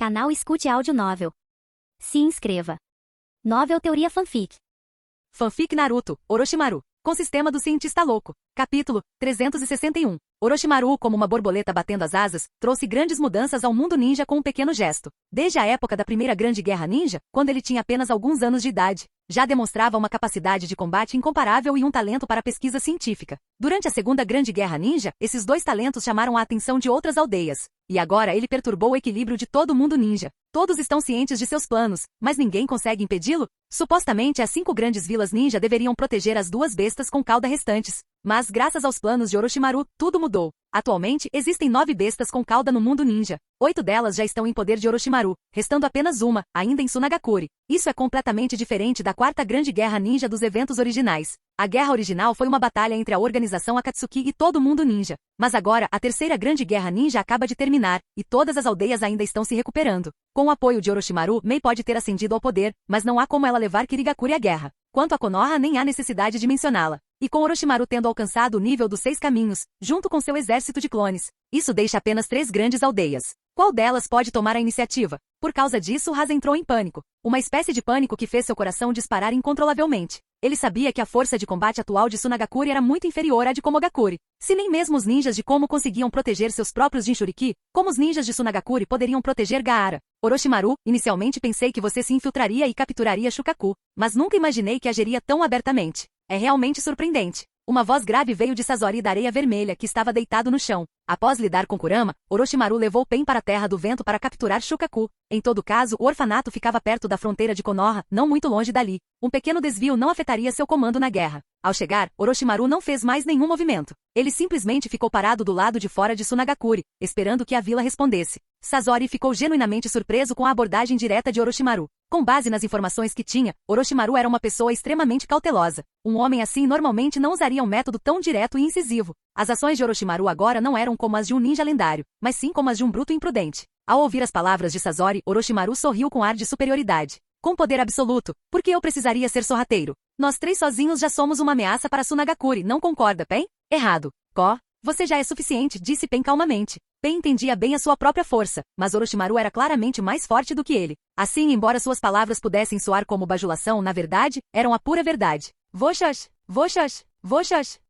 Canal Escute Áudio Novel. Se inscreva. Novel Teoria Fanfic. Fanfic Naruto, Orochimaru, com sistema do cientista louco. Capítulo 361. Orochimaru, como uma borboleta batendo as asas, trouxe grandes mudanças ao mundo ninja com um pequeno gesto. Desde a época da Primeira Grande Guerra Ninja, quando ele tinha apenas alguns anos de idade, já demonstrava uma capacidade de combate incomparável e um talento para a pesquisa científica. Durante a Segunda Grande Guerra Ninja, esses dois talentos chamaram a atenção de outras aldeias. E agora ele perturbou o equilíbrio de todo o mundo ninja. Todos estão cientes de seus planos, mas ninguém consegue impedi-lo? Supostamente as 5 grandes vilas ninja deveriam proteger as 2 bestas com cauda restantes. Mas, graças aos planos de Orochimaru, tudo mudou. Atualmente, existem 9 bestas com cauda no mundo ninja. 8 delas já estão em poder de Orochimaru, restando apenas uma, ainda em Sunagakure. Isso é completamente diferente da 4ª Grande Guerra Ninja dos eventos originais. A guerra original foi uma batalha entre a organização Akatsuki e todo mundo ninja. Mas agora, a 3ª Grande Guerra Ninja acaba de terminar, e todas as aldeias ainda estão se recuperando. Com o apoio de Orochimaru, Mei pode ter ascendido ao poder, mas não há como ela levar Kirigakure à guerra. Quanto a Konoha, nem há necessidade de mencioná-la. E com Orochimaru tendo alcançado o nível dos 6 caminhos, junto com seu exército de clones, isso deixa apenas 3 grandes aldeias. Qual delas pode tomar a iniciativa? Por causa disso, Hasa entrou em pânico. Uma espécie de pânico que fez seu coração disparar incontrolavelmente. Ele sabia que a força de combate atual de Sunagakure era muito inferior à de Komogakure. Se nem mesmo os ninjas de Komo conseguiam proteger seus próprios Jinchuriki, como os ninjas de Sunagakure poderiam proteger Gaara? Orochimaru, inicialmente pensei que você se infiltraria e capturaria Shukaku, mas nunca imaginei que agiria tão abertamente. É realmente surpreendente. Uma voz grave veio de Sasori da Areia Vermelha, que estava deitado no chão. Após lidar com Kurama, Orochimaru levou Pen para a Terra do Vento para capturar Shukaku. Em todo caso, o orfanato ficava perto da fronteira de Konoha, não muito longe dali. Um pequeno desvio não afetaria seu comando na guerra. Ao chegar, Orochimaru não fez mais nenhum movimento. Ele simplesmente ficou parado do lado de fora de Sunagakure, esperando que a vila respondesse. Sasori ficou genuinamente surpreso com a abordagem direta de Orochimaru. Com base nas informações que tinha, Orochimaru era uma pessoa extremamente cautelosa. Um homem assim normalmente não usaria um método tão direto e incisivo. As ações de Orochimaru agora não eram como as de um ninja lendário, mas sim como as de um bruto imprudente. Ao ouvir as palavras de Sasori, Orochimaru sorriu com ar de superioridade. Com poder absoluto, por que eu precisaria ser sorrateiro? Nós 3 sozinhos já somos uma ameaça para Sunagakure, não concorda, Pen? Errado. Você já é suficiente, disse Pen calmamente. Pen entendia bem a sua própria força, mas Orochimaru era claramente mais forte do que ele. Assim, embora suas palavras pudessem soar como bajulação, na verdade, eram a pura verdade. Voxas!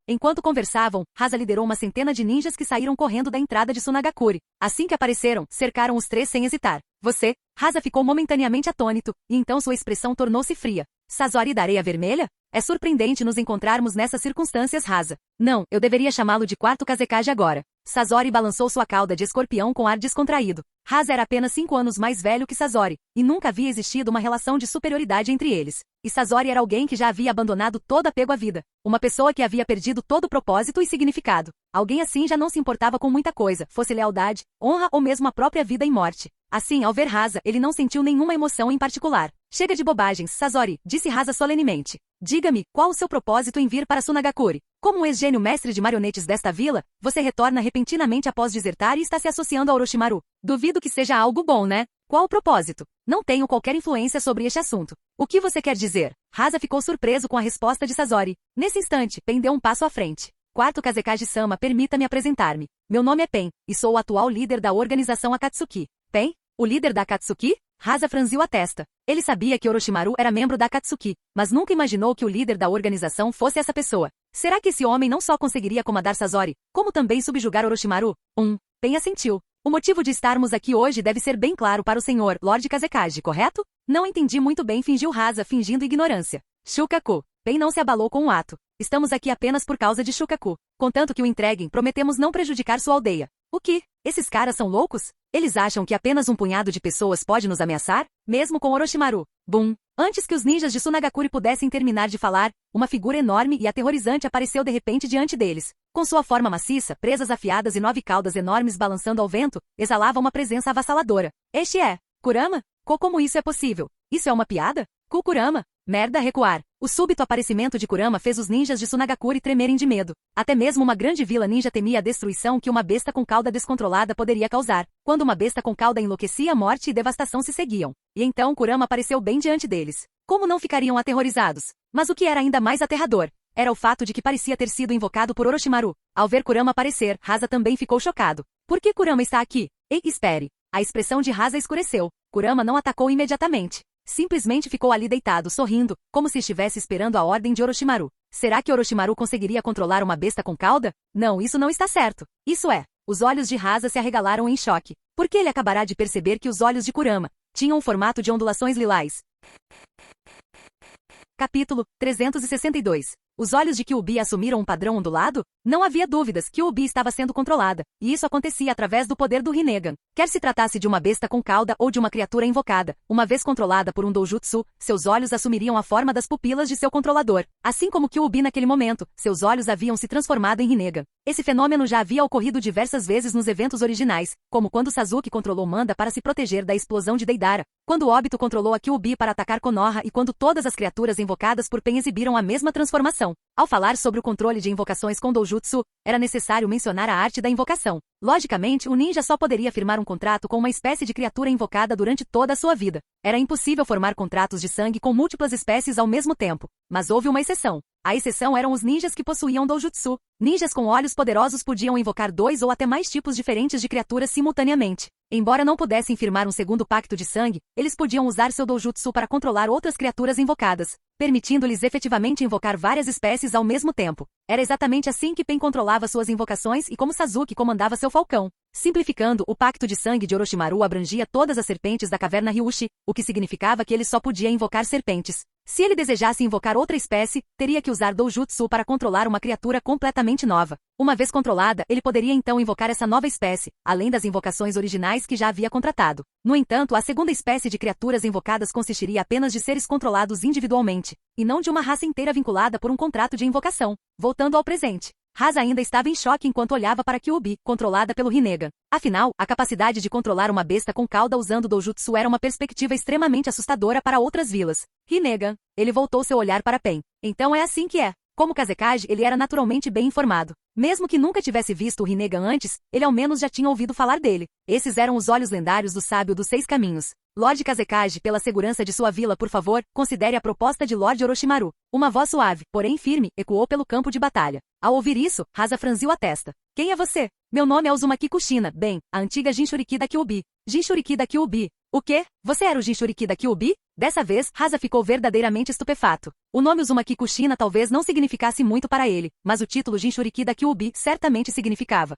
Enquanto conversavam, Hasa liderou uma centena de ninjas que saíram correndo da entrada de Sunagakure. Assim que apareceram, cercaram os 3 sem hesitar. Você? Hasa ficou momentaneamente atônito, e então sua expressão tornou-se fria. Sasori da Areia Vermelha? É surpreendente nos encontrarmos nessas circunstâncias, Hasa. Não, eu deveria chamá-lo de 4º Kazekage agora. Sasori balançou sua cauda de escorpião com ar descontraído. Hasa era apenas 5 anos mais velho que Sasori, e nunca havia existido uma relação de superioridade entre eles. E Sasori era alguém que já havia abandonado todo apego à vida. Uma pessoa que havia perdido todo propósito e significado. Alguém assim já não se importava com muita coisa, fosse lealdade, honra ou mesmo a própria vida e morte. Assim, ao ver Hasa, ele não sentiu nenhuma emoção em particular. Chega de bobagens, Sasori, disse Hasa solenemente. Diga-me, qual o seu propósito em vir para Sunagakure? Como um ex-gênio mestre de marionetes desta vila, você retorna repentinamente após desertar e está se associando a Orochimaru. Duvido que seja algo bom, né? Qual o propósito? Não tenho qualquer influência sobre este assunto. O que você quer dizer? Hasa ficou surpreso com a resposta de Sasori. Nesse instante, Pen deu um passo à frente. 4º Kazekage-sama, permita-me apresentar-me. Meu nome é Pen, e sou o atual líder da organização Akatsuki. Pen? O líder da Akatsuki? Hasa franziu a testa. Ele sabia que Orochimaru era membro da Akatsuki, mas nunca imaginou que o líder da organização fosse essa pessoa. Será que esse homem não só conseguiria comandar Sasori, como também subjugar Orochimaru? Pen assentiu. O motivo de estarmos aqui hoje deve ser bem claro para o senhor, Lord Kazekage, correto? Não entendi muito bem, fingiu Hasa, fingindo ignorância. Shukaku. Pen não se abalou com o ato. Estamos aqui apenas por causa de Shukaku. Contanto que o entreguem, prometemos não prejudicar sua aldeia. O quê? Esses caras são loucos? Eles acham que apenas um punhado de pessoas pode nos ameaçar? Mesmo com Orochimaru. Antes que os ninjas de Sunagakure pudessem terminar de falar, uma figura enorme e aterrorizante apareceu de repente diante deles. Com sua forma maciça, presas afiadas e 9 caudas enormes balançando ao vento, exalava uma presença avassaladora. Este é Kurama? Como isso é possível? Isso é uma piada? Kurama? Merda, recuar. O súbito aparecimento de Kurama fez os ninjas de Sunagakure tremerem de medo. Até mesmo uma grande vila ninja temia a destruição que uma besta com cauda descontrolada poderia causar. Quando uma besta com cauda enlouquecia, morte e devastação se seguiam. E então Kurama apareceu bem diante deles. Como não ficariam aterrorizados? Mas o que era ainda mais aterrador era o fato de que parecia ter sido invocado por Orochimaru. Ao ver Kurama aparecer, Hasa também ficou chocado. Por que Kurama está aqui? Ei, espere. A expressão de Rasa escureceu. Kurama não atacou imediatamente. Simplesmente ficou ali deitado, sorrindo, como se estivesse esperando a ordem de Orochimaru. Será que Orochimaru conseguiria controlar uma besta com cauda? Não, isso não está certo. Isso é. Os olhos de Rasa se arregalaram em choque, porque ele acabará de perceber que os olhos de Kurama tinham um formato de ondulações lilás. Capítulo 362. Os olhos de Kyuubi assumiram um padrão ondulado? Não havia dúvidas, Kyuubi estava sendo controlada, e isso acontecia através do poder do Rinnegan. Quer se tratasse de uma besta com cauda ou de uma criatura invocada, uma vez controlada por um doujutsu, seus olhos assumiriam a forma das pupilas de seu controlador. Assim como Kyuubi naquele momento, seus olhos haviam se transformado em Rinnegan. Esse fenômeno já havia ocorrido diversas vezes nos eventos originais, como quando Sasuke controlou Manda para se proteger da explosão de Deidara, quando Obito controlou a Kyuubi para atacar Konoha e quando todas as criaturas invocadas por Pen exibiram a mesma transformação. Ao falar sobre o controle de invocações com doujutsu, era necessário mencionar a arte da invocação. Logicamente, o ninja só poderia firmar um contrato com uma espécie de criatura invocada durante toda a sua vida. Era impossível formar contratos de sangue com múltiplas espécies ao mesmo tempo. Mas houve uma exceção. A exceção eram os ninjas que possuíam doujutsu. Ninjas com olhos poderosos podiam invocar 2 ou até mais tipos diferentes de criaturas simultaneamente. Embora não pudessem firmar um segundo pacto de sangue, eles podiam usar seu doujutsu para controlar outras criaturas invocadas, permitindo-lhes efetivamente invocar várias espécies ao mesmo tempo. Era exatamente assim que Pen controlava suas invocações e como Sasuke comandava seu falcão. Simplificando, o pacto de sangue de Orochimaru abrangia todas as serpentes da caverna Ryushi, o que significava que ele só podia invocar serpentes. Se ele desejasse invocar outra espécie, teria que usar doujutsu para controlar uma criatura completamente nova. Uma vez controlada, ele poderia então invocar essa nova espécie, além das invocações originais que já havia contratado. No entanto, a segunda espécie de criaturas invocadas consistiria apenas de seres controlados individualmente, e não de uma raça inteira vinculada por um contrato de invocação. Voltando ao presente. Rasa ainda estava em choque enquanto olhava para Kyuubi, controlada pelo Rinnegan. Afinal, a capacidade de controlar uma besta com cauda usando doujutsu era uma perspectiva extremamente assustadora para outras vilas. Rinnegan. Ele voltou seu olhar para Pen. Então é assim que é. Como Kazekage, ele era naturalmente bem informado. Mesmo que nunca tivesse visto o Rinnegan antes, ele ao menos já tinha ouvido falar dele. Esses eram os olhos lendários do sábio dos 6 caminhos. Lord Kazekage, pela segurança de sua vila, por favor, considere a proposta de Lord Orochimaru. Uma voz suave, porém firme, ecoou pelo campo de batalha. Ao ouvir isso, Rasa franziu a testa. Quem é você? Meu nome é Uzumaki Kushina, bem, a antiga Jinchuriki da Kyuubi. Jinchuriki da Kyuubi. O quê? Você era o Jinchuriki da Kyuubi? Dessa vez, Rasa ficou verdadeiramente estupefato. O nome Uzumaki Kushina talvez não significasse muito para ele, mas o título Jinchuriki da Kyuubi certamente significava.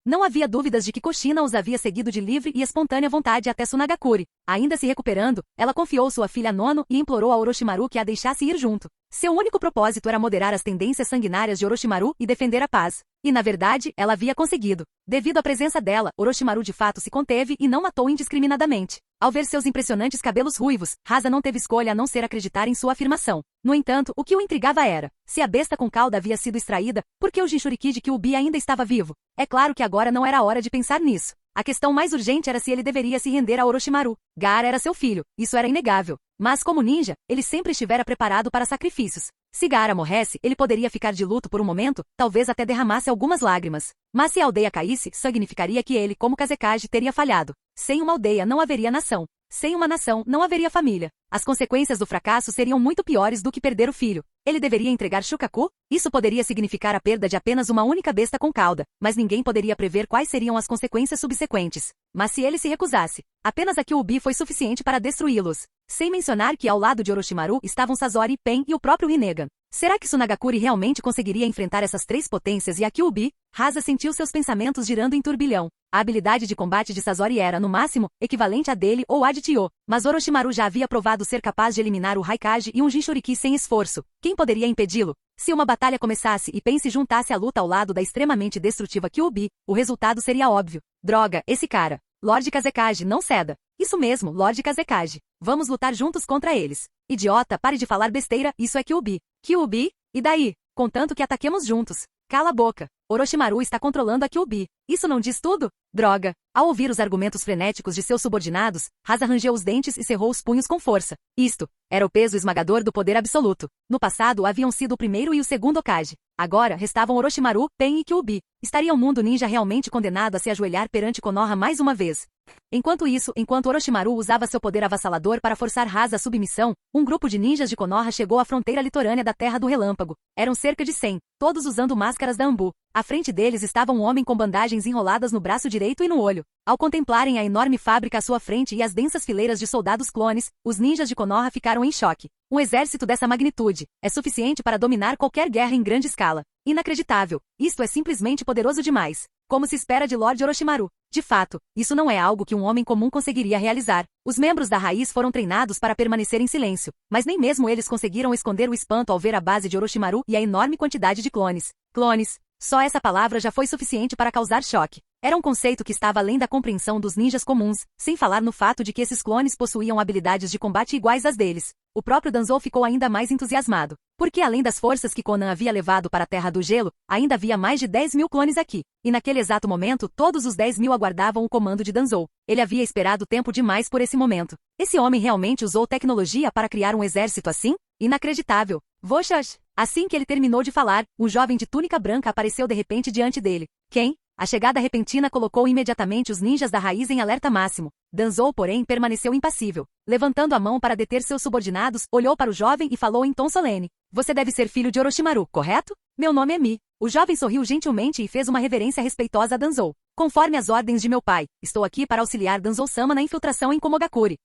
Não havia dúvidas de que Kushina os havia seguido de livre e espontânea vontade até Sunagakure. Ainda se recuperando, ela confiou sua filha a Nono e implorou a Orochimaru que a deixasse ir junto. Seu único propósito era moderar as tendências sanguinárias de Orochimaru e defender a paz. E na verdade, ela havia conseguido. Devido à presença dela, Orochimaru de fato se conteve e não matou indiscriminadamente. Ao ver seus impressionantes cabelos ruivos, Rasa não teve escolha a não ser acreditar em sua afirmação. No entanto, o que o intrigava era, se a besta com cauda havia sido extraída, por que o Jinchuriki de Kyuubi ainda estava vivo? É claro que agora não era a hora de pensar nisso. A questão mais urgente era se ele deveria se render a Orochimaru. Gaara era seu filho, isso era inegável. Mas como ninja, ele sempre estivera preparado para sacrifícios. Se Gaara morresse, ele poderia ficar de luto por um momento, talvez até derramasse algumas lágrimas. Mas se a aldeia caísse, significaria que ele, como Kazekage, teria falhado. Sem uma aldeia não haveria nação. Sem uma nação, não haveria família. As consequências do fracasso seriam muito piores do que perder o filho. Ele deveria entregar Shukaku? Isso poderia significar a perda de apenas uma única besta com cauda, mas ninguém poderia prever quais seriam as consequências subsequentes. Mas se ele se recusasse, apenas a Kyuubi foi suficiente para destruí-los. Sem mencionar que ao lado de Orochimaru estavam Sasori, Pen e o próprio Rinnegan. Será que Sunagakure realmente conseguiria enfrentar essas 3 potências e a Kyuubi? Rasa sentiu seus pensamentos girando em turbilhão. A habilidade de combate de Sasori era, no máximo, equivalente à dele ou à de Tio. Mas Orochimaru já havia provado ser capaz de eliminar o Raikage e um Jinchuriki sem esforço. Quem poderia impedi-lo? Se uma batalha começasse e Pen se juntasse à luta ao lado da extremamente destrutiva Kyuubi, o resultado seria óbvio. Droga, esse cara. Lord Kazekage, não ceda. Isso mesmo, Lord Kazekage. Vamos lutar juntos contra eles. Idiota, pare de falar besteira, isso é Kyuubi. Kyuubi? E daí? Contanto que ataquemos juntos. Cala a boca. Orochimaru está controlando a Kyuubi. Isso não diz tudo? Droga. Ao ouvir os argumentos frenéticos de seus subordinados, Rasa rangeu os dentes e cerrou os punhos com força. Isto era o peso esmagador do poder absoluto. No passado haviam sido o primeiro e o segundo Hokage. Agora restavam Orochimaru, Pen e Kyuubi. Estaria o mundo ninja realmente condenado a se ajoelhar perante Konoha mais uma vez? Enquanto isso, enquanto Orochimaru usava seu poder avassalador para forçar Rasa à submissão, um grupo de ninjas de Konoha chegou à fronteira litorânea da Terra do Relâmpago. Eram cerca de 100, todos usando máscaras da Anbu. À frente deles estava um homem com bandagens enroladas no braço direito e no olho. Ao contemplarem a enorme fábrica à sua frente e as densas fileiras de soldados clones, os ninjas de Konoha ficaram em choque. Um exército dessa magnitude é suficiente para dominar qualquer guerra em grande escala. Inacreditável. Isto é simplesmente poderoso demais. Como se espera de Lord Orochimaru. De fato, isso não é algo que um homem comum conseguiria realizar. Os membros da raiz foram treinados para permanecer em silêncio, mas nem mesmo eles conseguiram esconder o espanto ao ver a base de Orochimaru e a enorme quantidade de clones. Clones. Só essa palavra já foi suficiente para causar choque. Era um conceito que estava além da compreensão dos ninjas comuns, sem falar no fato de que esses clones possuíam habilidades de combate iguais às deles. O próprio Danzou ficou ainda mais entusiasmado, porque além das forças que Conan havia levado para a Terra do Gelo, ainda havia mais de 10.000 clones aqui. E naquele exato momento, todos os 10.000 aguardavam o comando de Danzou. Ele havia esperado tempo demais por esse momento. Esse homem realmente usou tecnologia para criar um exército assim? Inacreditável. Voxax. Assim que ele terminou de falar, um jovem de túnica branca apareceu de repente diante dele. Quem? A chegada repentina colocou imediatamente os ninjas da raiz em alerta máximo. Danzou, porém, permaneceu impassível. Levantando a mão para deter seus subordinados, olhou para o jovem e falou em tom solene. Você deve ser filho de Orochimaru, correto? Meu nome é Mi. O jovem sorriu gentilmente e fez uma reverência respeitosa a Danzou. Conforme as ordens de meu pai, estou aqui para auxiliar Danzou-sama na infiltração em Komogakure.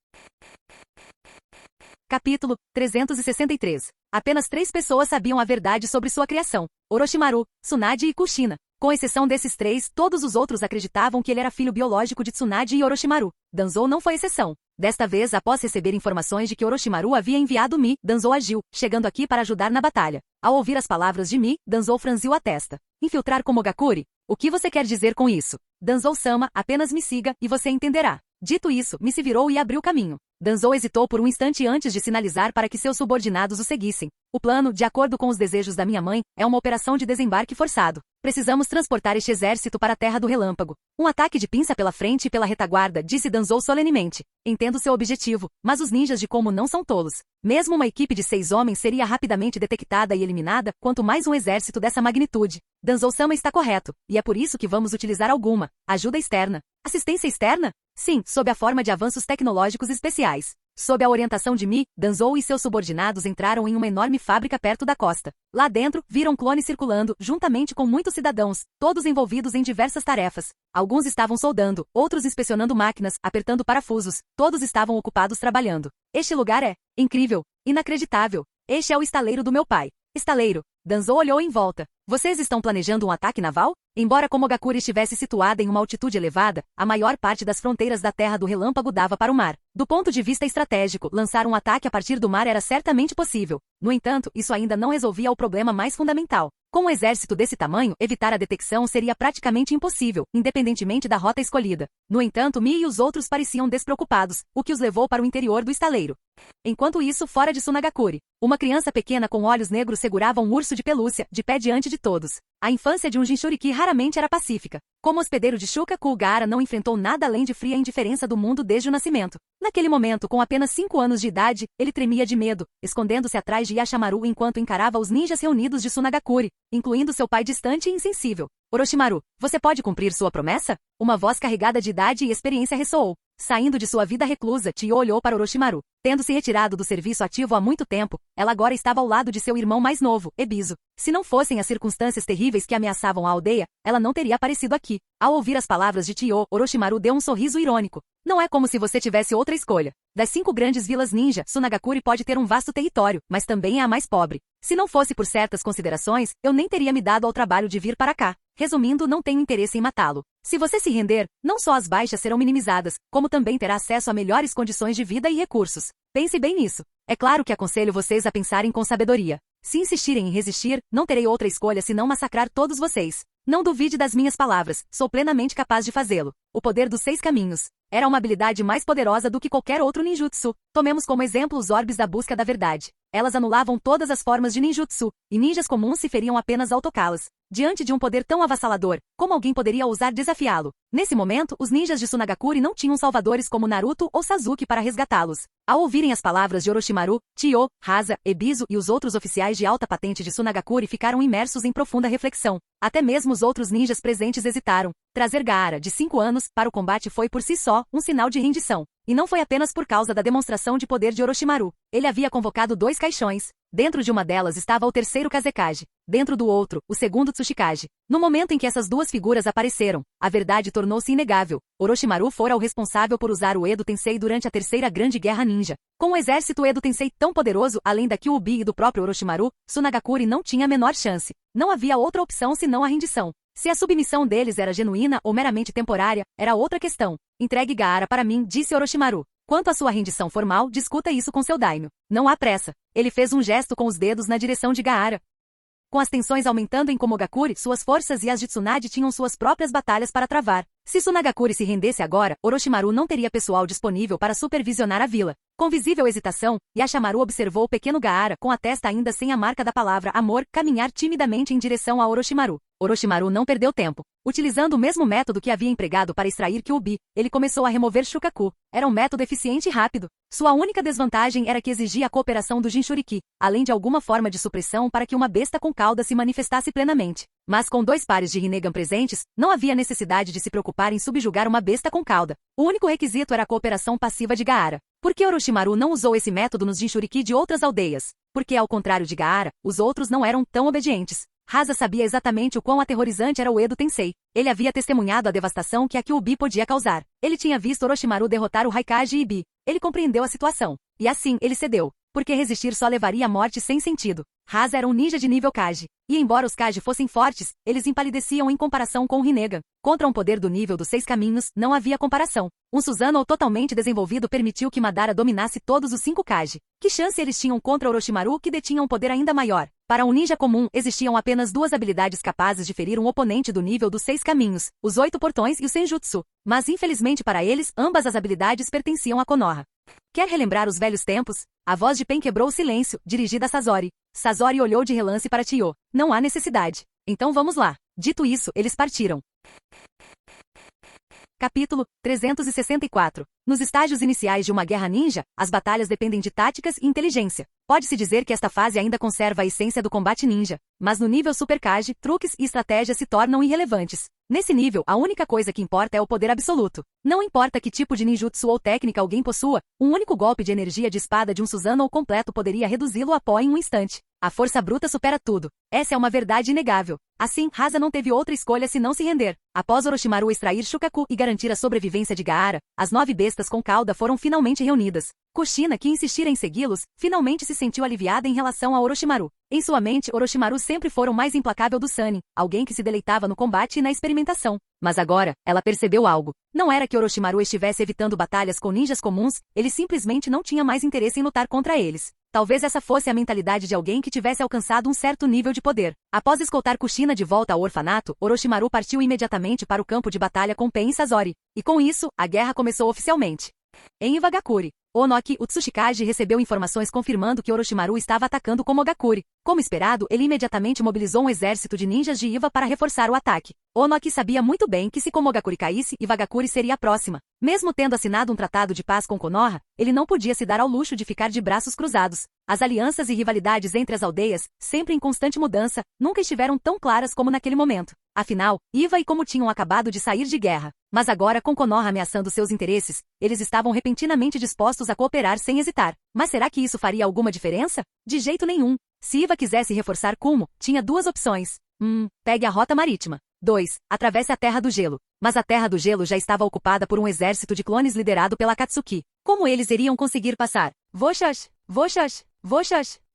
Capítulo 363. Apenas 3 pessoas sabiam a verdade sobre sua criação. Orochimaru, Tsunade e Kushina. Com exceção desses 3, todos os outros acreditavam que ele era filho biológico de Tsunade e Orochimaru. Danzou não foi exceção. Desta vez, após receber informações de que Orochimaru havia enviado Mi, Danzou agiu, chegando aqui para ajudar na batalha. Ao ouvir as palavras de Mi, Danzou franziu a testa. Infiltrar Komogakure? O que você quer dizer com isso? Danzou-sama, apenas me siga, e você entenderá. Dito isso, Mi se virou e abriu caminho. Danzou hesitou por um instante antes de sinalizar para que seus subordinados o seguissem. O plano, de acordo com os desejos da minha mãe, é uma operação de desembarque forçado. Precisamos transportar este exército para a Terra do Relâmpago. Um ataque de pinça pela frente e pela retaguarda, disse Danzou solenemente. Entendo seu objetivo, mas os ninjas de Como não são tolos. Mesmo uma equipe de 6 homens seria rapidamente detectada e eliminada, quanto mais um exército dessa magnitude. Danzou-sama está correto, e é por isso que vamos utilizar alguma ajuda externa. Assistência externa? Sim, sob a forma de avanços tecnológicos especiais. Sob a orientação de Mi, Danzou e seus subordinados entraram em uma enorme fábrica perto da costa. Lá dentro, viram clones circulando, juntamente com muitos cidadãos, todos envolvidos em diversas tarefas. Alguns estavam soldando, outros inspecionando máquinas, apertando parafusos, todos estavam ocupados trabalhando. Este lugar é incrível, inacreditável. Este é o estaleiro do meu pai. Estaleiro. Danzou olhou em volta. Vocês estão planejando um ataque naval? Embora Komogakure estivesse situada em uma altitude elevada, a maior parte das fronteiras da Terra do Relâmpago dava para o mar. Do ponto de vista estratégico, lançar um ataque a partir do mar era certamente possível. No entanto, isso ainda não resolvia o problema mais fundamental. Com um exército desse tamanho, evitar a detecção seria praticamente impossível, independentemente da rota escolhida. No entanto, Mi e os outros pareciam despreocupados, o que os levou para o interior do estaleiro. Enquanto isso, fora de Tsunagakure, uma criança pequena com olhos negros segurava um urso de pelúcia, de pé diante de todos. A infância de um Jinchuriki raramente era pacífica. Como hospedeiro de Shukaku, Gaara não enfrentou nada além de fria indiferença do mundo desde o nascimento. Naquele momento, com apenas 5 anos de idade, ele tremia de medo, escondendo-se atrás de Yashamaru enquanto encarava os ninjas reunidos de Tsunagakure, incluindo seu pai distante e insensível. Orochimaru, você pode cumprir sua promessa? Uma voz carregada de idade e experiência ressoou. Saindo de sua vida reclusa, Chiyo olhou para Orochimaru. Tendo se retirado do serviço ativo há muito tempo, ela agora estava ao lado de seu irmão mais novo, Ebisu. Se não fossem as circunstâncias terríveis que ameaçavam a aldeia, ela não teria aparecido aqui. Ao ouvir as palavras de Chiyo, Orochimaru deu um sorriso irônico. Não é como se você tivesse outra escolha. Das 5 grandes vilas ninja, Tsunagakure pode ter um vasto território, mas também é a mais pobre. Se não fosse por certas considerações, eu nem teria me dado ao trabalho de vir para cá. Resumindo, não tenho interesse em matá-lo. Se você se render, não só as baixas serão minimizadas, como também terá acesso a melhores condições de vida e recursos. Pense bem nisso. É claro que aconselho vocês a pensarem com sabedoria. Se insistirem em resistir, não terei outra escolha senão massacrar todos vocês. Não duvide das minhas palavras, sou plenamente capaz de fazê-lo. O poder dos 6 caminhos. Era uma habilidade mais poderosa do que qualquer outro ninjutsu. Tomemos como exemplo os orbes da busca da verdade. Elas anulavam todas as formas de ninjutsu, e ninjas comuns se feriam apenas ao tocá-las. Diante de um poder tão avassalador, como alguém poderia ousar desafiá-lo? Nesse momento, os ninjas de Tsunagakure não tinham salvadores como Naruto ou Sasuke para resgatá-los. Ao ouvirem as palavras de Orochimaru, Chiyo, Hasa, Ebisu e os outros oficiais de alta patente de Tsunagakure ficaram imersos em profunda reflexão. Até mesmo os outros ninjas presentes hesitaram. Trazer Gaara, de 5 anos, para o combate foi por si só um sinal de rendição. E não foi apenas por causa da demonstração de poder de Orochimaru. Ele havia convocado 2 caixões. Dentro de uma delas estava o terceiro Kazekage. Dentro do outro, o segundo Tsuchikage. No momento em que essas duas figuras apareceram, a verdade tornou-se inegável. Orochimaru fora o responsável por usar o Edo Tensei durante a terceira grande guerra ninja. Com o exército Edo Tensei tão poderoso além da Kyuubi e do próprio Orochimaru, Tsunagakure não tinha a menor chance. Não havia outra opção senão a rendição. Se a submissão deles era genuína ou meramente temporária, era outra questão. Entregue Gaara para mim, disse Orochimaru. Quanto à sua rendição formal, discuta isso com seu daimyo. Não há pressa. Ele fez um gesto com os dedos na direção de Gaara. Com as tensões aumentando em Komogakure, suas forças e as de Tsunade tinham suas próprias batalhas para travar. Se Tsunagakure se rendesse agora, Orochimaru não teria pessoal disponível para supervisionar a vila. Com visível hesitação, Yashamaru observou o pequeno Gaara, com a testa ainda sem a marca da palavra amor, caminhar timidamente em direção a Orochimaru. Orochimaru não perdeu tempo. Utilizando o mesmo método que havia empregado para extrair Kyuubi, ele começou a remover Shukaku. Era um método eficiente e rápido. Sua única desvantagem era que exigia a cooperação do Jinchuriki, além de alguma forma de supressão para que uma besta com cauda se manifestasse plenamente. Mas com 2 pares de Rinnegan presentes, não havia necessidade de se preocupar em subjugar uma besta com cauda. O único requisito era a cooperação passiva de Gaara. Por que Orochimaru não usou esse método nos Jinchuriki de outras aldeias? Porque, ao contrário de Gaara, os outros não eram tão obedientes. Hasa sabia exatamente o quão aterrorizante era o Edo Tensei. Ele havia testemunhado a devastação que a Kyuubi podia causar. Ele tinha visto Orochimaru derrotar o Raikage e Ibi. Ele compreendeu a situação. E assim, ele cedeu. Porque resistir só levaria à morte sem sentido. Hasa era um ninja de nível Kage. E embora os Kage fossem fortes, eles empalideciam em comparação com o Rinnegan. Contra um poder do nível dos 6 caminhos, não havia comparação. Um Susanoo totalmente desenvolvido permitiu que Madara dominasse todos os 5 Kage. Que chance eles tinham contra Orochimaru, que detinha um poder ainda maior? Para um ninja comum, existiam apenas 2 habilidades capazes de ferir um oponente do nível dos 6 caminhos, os 8 portões e o Senjutsu. Mas infelizmente para eles, ambas as habilidades pertenciam a Konoha. Quer relembrar os velhos tempos? A voz de Pen quebrou o silêncio, dirigida a Sasori. Sasori olhou de relance para Chiyo. Não há necessidade. Então vamos lá. Dito isso, eles partiram. Capítulo 364. Nos estágios iniciais de uma guerra ninja, as batalhas dependem de táticas e inteligência. Pode-se dizer que esta fase ainda conserva a essência do combate ninja, mas no nível Super Kage, truques e estratégias se tornam irrelevantes. Nesse nível, a única coisa que importa é o poder absoluto. Não importa que tipo de ninjutsu ou técnica alguém possua, um único golpe de energia de espada de um Susanoo completo poderia reduzi-lo a pó em um instante. A força bruta supera tudo. Essa é uma verdade inegável. Assim, Hasa não teve outra escolha senão se render. Após Orochimaru extrair Shukaku e garantir a sobrevivência de Gaara, as 9 bestas com cauda foram finalmente reunidas. Kushina, que insistira em segui-los, finalmente se sentiu aliviada em relação a Orochimaru. Em sua mente, Orochimaru sempre fora o mais implacável do Sannin, alguém que se deleitava no combate e na experimentação. Mas agora, ela percebeu algo. Não era que Orochimaru estivesse evitando batalhas com ninjas comuns, ele simplesmente não tinha mais interesse em lutar contra eles. Talvez essa fosse a mentalidade de alguém que tivesse alcançado um certo nível de poder. Após escoltar Kushina de volta ao orfanato, Orochimaru partiu imediatamente para o campo de batalha com Pen e Sasori. E com isso, a guerra começou oficialmente. Em Iwagakure, Onoki, o Tsuchikage, recebeu informações confirmando que Orochimaru estava atacando Komogakure. Como esperado, ele imediatamente mobilizou um exército de ninjas de Iwa para reforçar o ataque. Onoki sabia muito bem que se Komogakure caísse, Iwagakure seria a próxima. Mesmo tendo assinado um tratado de paz com Konoha, ele não podia se dar ao luxo de ficar de braços cruzados. As alianças e rivalidades entre as aldeias, sempre em constante mudança, nunca estiveram tão claras como naquele momento. Afinal, Iwa e Komo tinham acabado de sair de guerra. Mas agora, com Konoha ameaçando seus interesses, eles estavam repentinamente dispostos a cooperar sem hesitar. Mas será que isso faria alguma diferença? De jeito nenhum. Se Iwa quisesse reforçar Kumo, tinha 2 opções. Pegue a rota marítima. 2. Atravesse a Terra do Gelo. Mas a Terra do Gelo já estava ocupada por um exército de clones liderado pela Akatsuki. Como eles iriam conseguir passar? Voxash!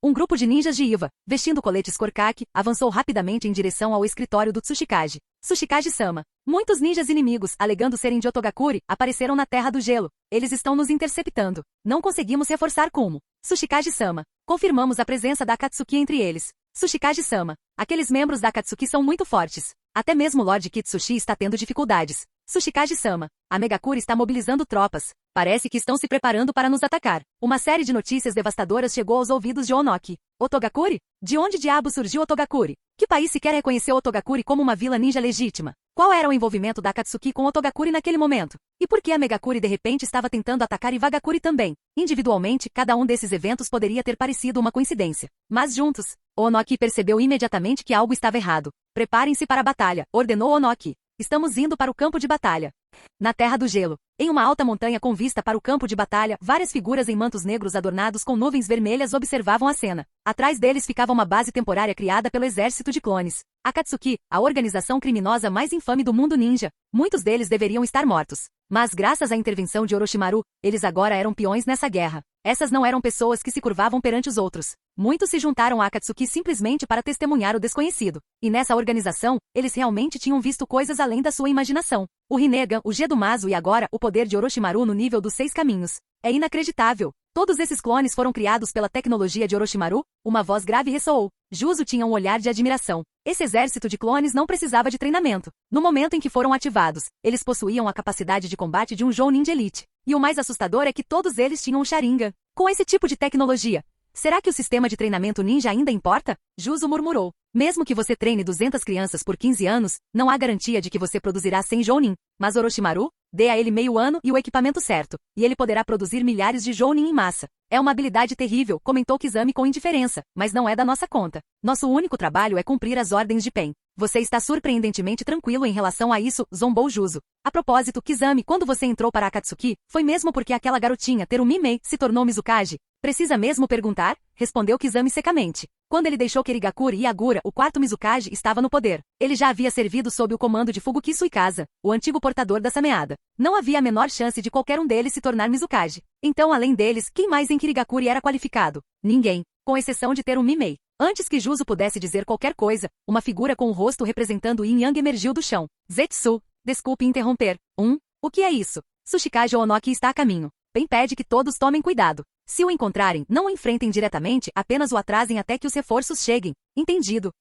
Um grupo de ninjas de Iwa, vestindo coletes Korkaki, avançou rapidamente em direção ao escritório do Tsuchikage. Tsuchikage-sama. Muitos ninjas inimigos, alegando serem de Otogakure, apareceram na Terra do Gelo. Eles estão nos interceptando. Não conseguimos reforçar Kumo. Tsuchikage-sama. Confirmamos a presença da Akatsuki entre eles. Tsuchikage-sama. Aqueles membros da Akatsuki são muito fortes. Até mesmo Lord Kitsushi está tendo dificuldades. Tsuchikage-sama, a Megakure está mobilizando tropas. Parece que estão se preparando para nos atacar. Uma série de notícias devastadoras chegou aos ouvidos de Onoki. Otogakure? De onde diabo surgiu Otogakure? Que país sequer reconheceu Otogakure como uma vila ninja legítima? Qual era o envolvimento da Akatsuki com Otogakure naquele momento? E por que a Megakure de repente estava tentando atacar Iwagakure também? Individualmente, cada um desses eventos poderia ter parecido uma coincidência. Mas juntos, Onoki percebeu imediatamente que algo estava errado. Preparem-se para a batalha, ordenou Onoki. Estamos indo para o campo de batalha. Na Terra do Gelo, em uma alta montanha com vista para o campo de batalha, várias figuras em mantos negros adornados com nuvens vermelhas observavam a cena. Atrás deles ficava uma base temporária criada pelo exército de clones. Akatsuki, a organização criminosa mais infame do mundo ninja. Muitos deles deveriam estar mortos. Mas graças à intervenção de Orochimaru, eles agora eram peões nessa guerra. Essas não eram pessoas que se curvavam perante os outros. Muitos se juntaram a Akatsuki simplesmente para testemunhar o desconhecido. E nessa organização, eles realmente tinham visto coisas além da sua imaginação. O Rinnegan, o Gedomazo e agora o poder de Orochimaru no nível dos 6 caminhos. É inacreditável. Todos esses clones foram criados pela tecnologia de Orochimaru? Uma voz grave ressoou. Juzo tinha um olhar de admiração. Esse exército de clones não precisava de treinamento. No momento em que foram ativados, eles possuíam a capacidade de combate de um Jounin de elite. E o mais assustador é que todos eles tinham um Sharingan. Com esse tipo de tecnologia, será que o sistema de treinamento ninja ainda importa? Juzo murmurou. Mesmo que você treine 200 crianças por 15 anos, não há garantia de que você produzirá 100 Jounin. Mas Orochimaru? Dê a ele meio ano e o equipamento certo, e ele poderá produzir milhares de Jounin em massa. É uma habilidade terrível, comentou Kizami com indiferença, mas não é da nossa conta. Nosso único trabalho é cumprir as ordens de Pen. Você está surpreendentemente tranquilo em relação a isso, zombou Juzo. A propósito, Kizami, quando você entrou para Akatsuki, foi mesmo porque aquela garotinha, Terumi Mei, se tornou Mizukage? Precisa mesmo perguntar? Respondeu Kizami secamente. Quando ele deixou Kirigakure e Agura, o quarto Mizukage estava no poder. Ele já havia servido sob o comando de Fubuki Suikaza, o antigo portador da Sameada. Não havia a menor chance de qualquer um deles se tornar Mizukage. Então, além deles, quem mais em Kirigakure era qualificado? Ninguém, com exceção de Terumi Mei. Antes que Juzo pudesse dizer qualquer coisa, uma figura com o rosto representando Yin Yang emergiu do chão. Zetsu, desculpe interromper. O que é isso? Tsuchikage Onoki está a caminho. Pen pede que todos tomem cuidado. Se o encontrarem, não o enfrentem diretamente, apenas o atrasem até que os reforços cheguem. Entendido.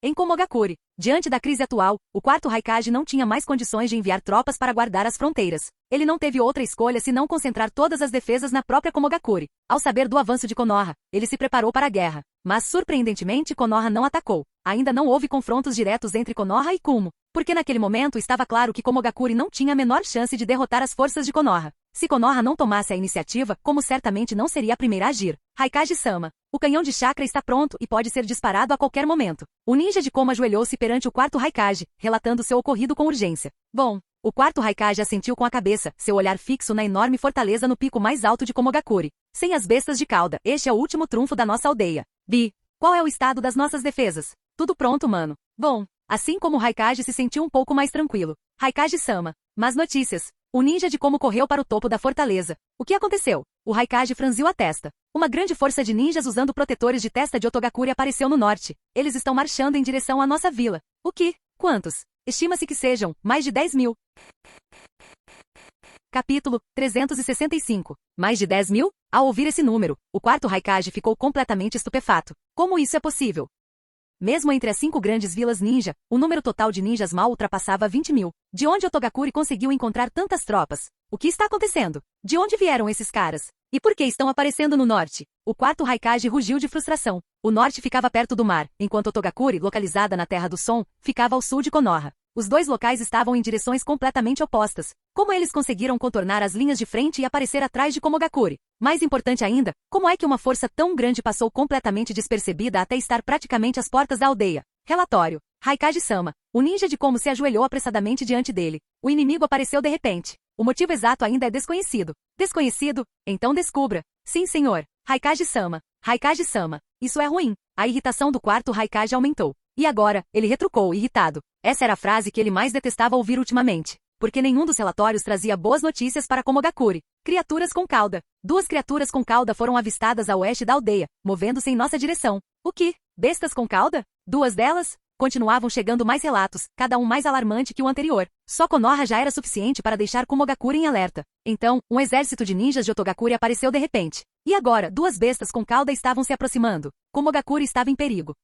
Em Komogakure, diante da crise atual, o quarto Raikage não tinha mais condições de enviar tropas para guardar as fronteiras. Ele não teve outra escolha senão concentrar todas as defesas na própria Komogakure. Ao saber do avanço de Konoha, ele se preparou para a guerra. Mas, surpreendentemente, Konoha não atacou. Ainda não houve confrontos diretos entre Konoha e Kumo, porque naquele momento estava claro que Komogakure não tinha a menor chance de derrotar as forças de Konoha. Se Konoha não tomasse a iniciativa, como certamente não seria a primeira a agir. Raikage-sama, o canhão de chakra está pronto e pode ser disparado a qualquer momento. O ninja de Komo ajoelhou-se perante o quarto Raikage, relatando seu ocorrido com urgência. Bom, o quarto Raikage assentiu com a cabeça, seu olhar fixo na enorme fortaleza no pico mais alto de Komogakure. Sem as bestas de cauda, este é o último trunfo da nossa aldeia. Bi, qual é o estado das nossas defesas? Tudo pronto, mano. Bom, assim como o Raikage se sentiu um pouco mais tranquilo. Raikage-sama, más notícias. O ninja de Komo correu para o topo da fortaleza. O que aconteceu? O Raikage franziu a testa. Uma grande força de ninjas usando protetores de testa de Otogakure apareceu no norte. Eles estão marchando em direção à nossa vila. O que? Quantos? Estima-se que sejam mais de 10.000. Capítulo 365. Mais de 10.000? Ao ouvir esse número, o quarto Raikage ficou completamente estupefato. Como isso é possível? Mesmo entre as 5 grandes vilas ninja, o número total de ninjas mal ultrapassava 20.000. De onde Otogakure conseguiu encontrar tantas tropas? O que está acontecendo? De onde vieram esses caras? E por que estão aparecendo no norte? O quarto Raikage rugiu de frustração. O norte ficava perto do mar, enquanto Otogakure, localizada na Terra do Som, ficava ao sul de Konoha. Os dois locais estavam em direções completamente opostas. Como eles conseguiram contornar as linhas de frente e aparecer atrás de Komogakure? Mais importante ainda, como é que uma força tão grande passou completamente despercebida até estar praticamente às portas da aldeia? Relatório. Raikage-sama. O ninja de Komo se ajoelhou apressadamente diante dele. O inimigo apareceu de repente. O motivo exato ainda é desconhecido. Desconhecido? Então descubra. Sim, senhor. Raikage-sama. Raikage-sama. Isso é ruim. A irritação do quarto Raikage aumentou. E agora, ele retrucou, irritado. Essa era a frase que ele mais detestava ouvir ultimamente. Porque nenhum dos relatórios trazia boas notícias para Komogakure. Criaturas com cauda. 2 criaturas com cauda foram avistadas a oeste da aldeia, movendo-se em nossa direção. O que? Bestas com cauda? 2 delas? Continuavam chegando mais relatos, cada um mais alarmante que o anterior. Só Konoha já era suficiente para deixar Komogakure em alerta. Então, um exército de ninjas de Otogakure apareceu de repente. E agora, duas bestas com cauda estavam se aproximando. Komogakure estava em perigo.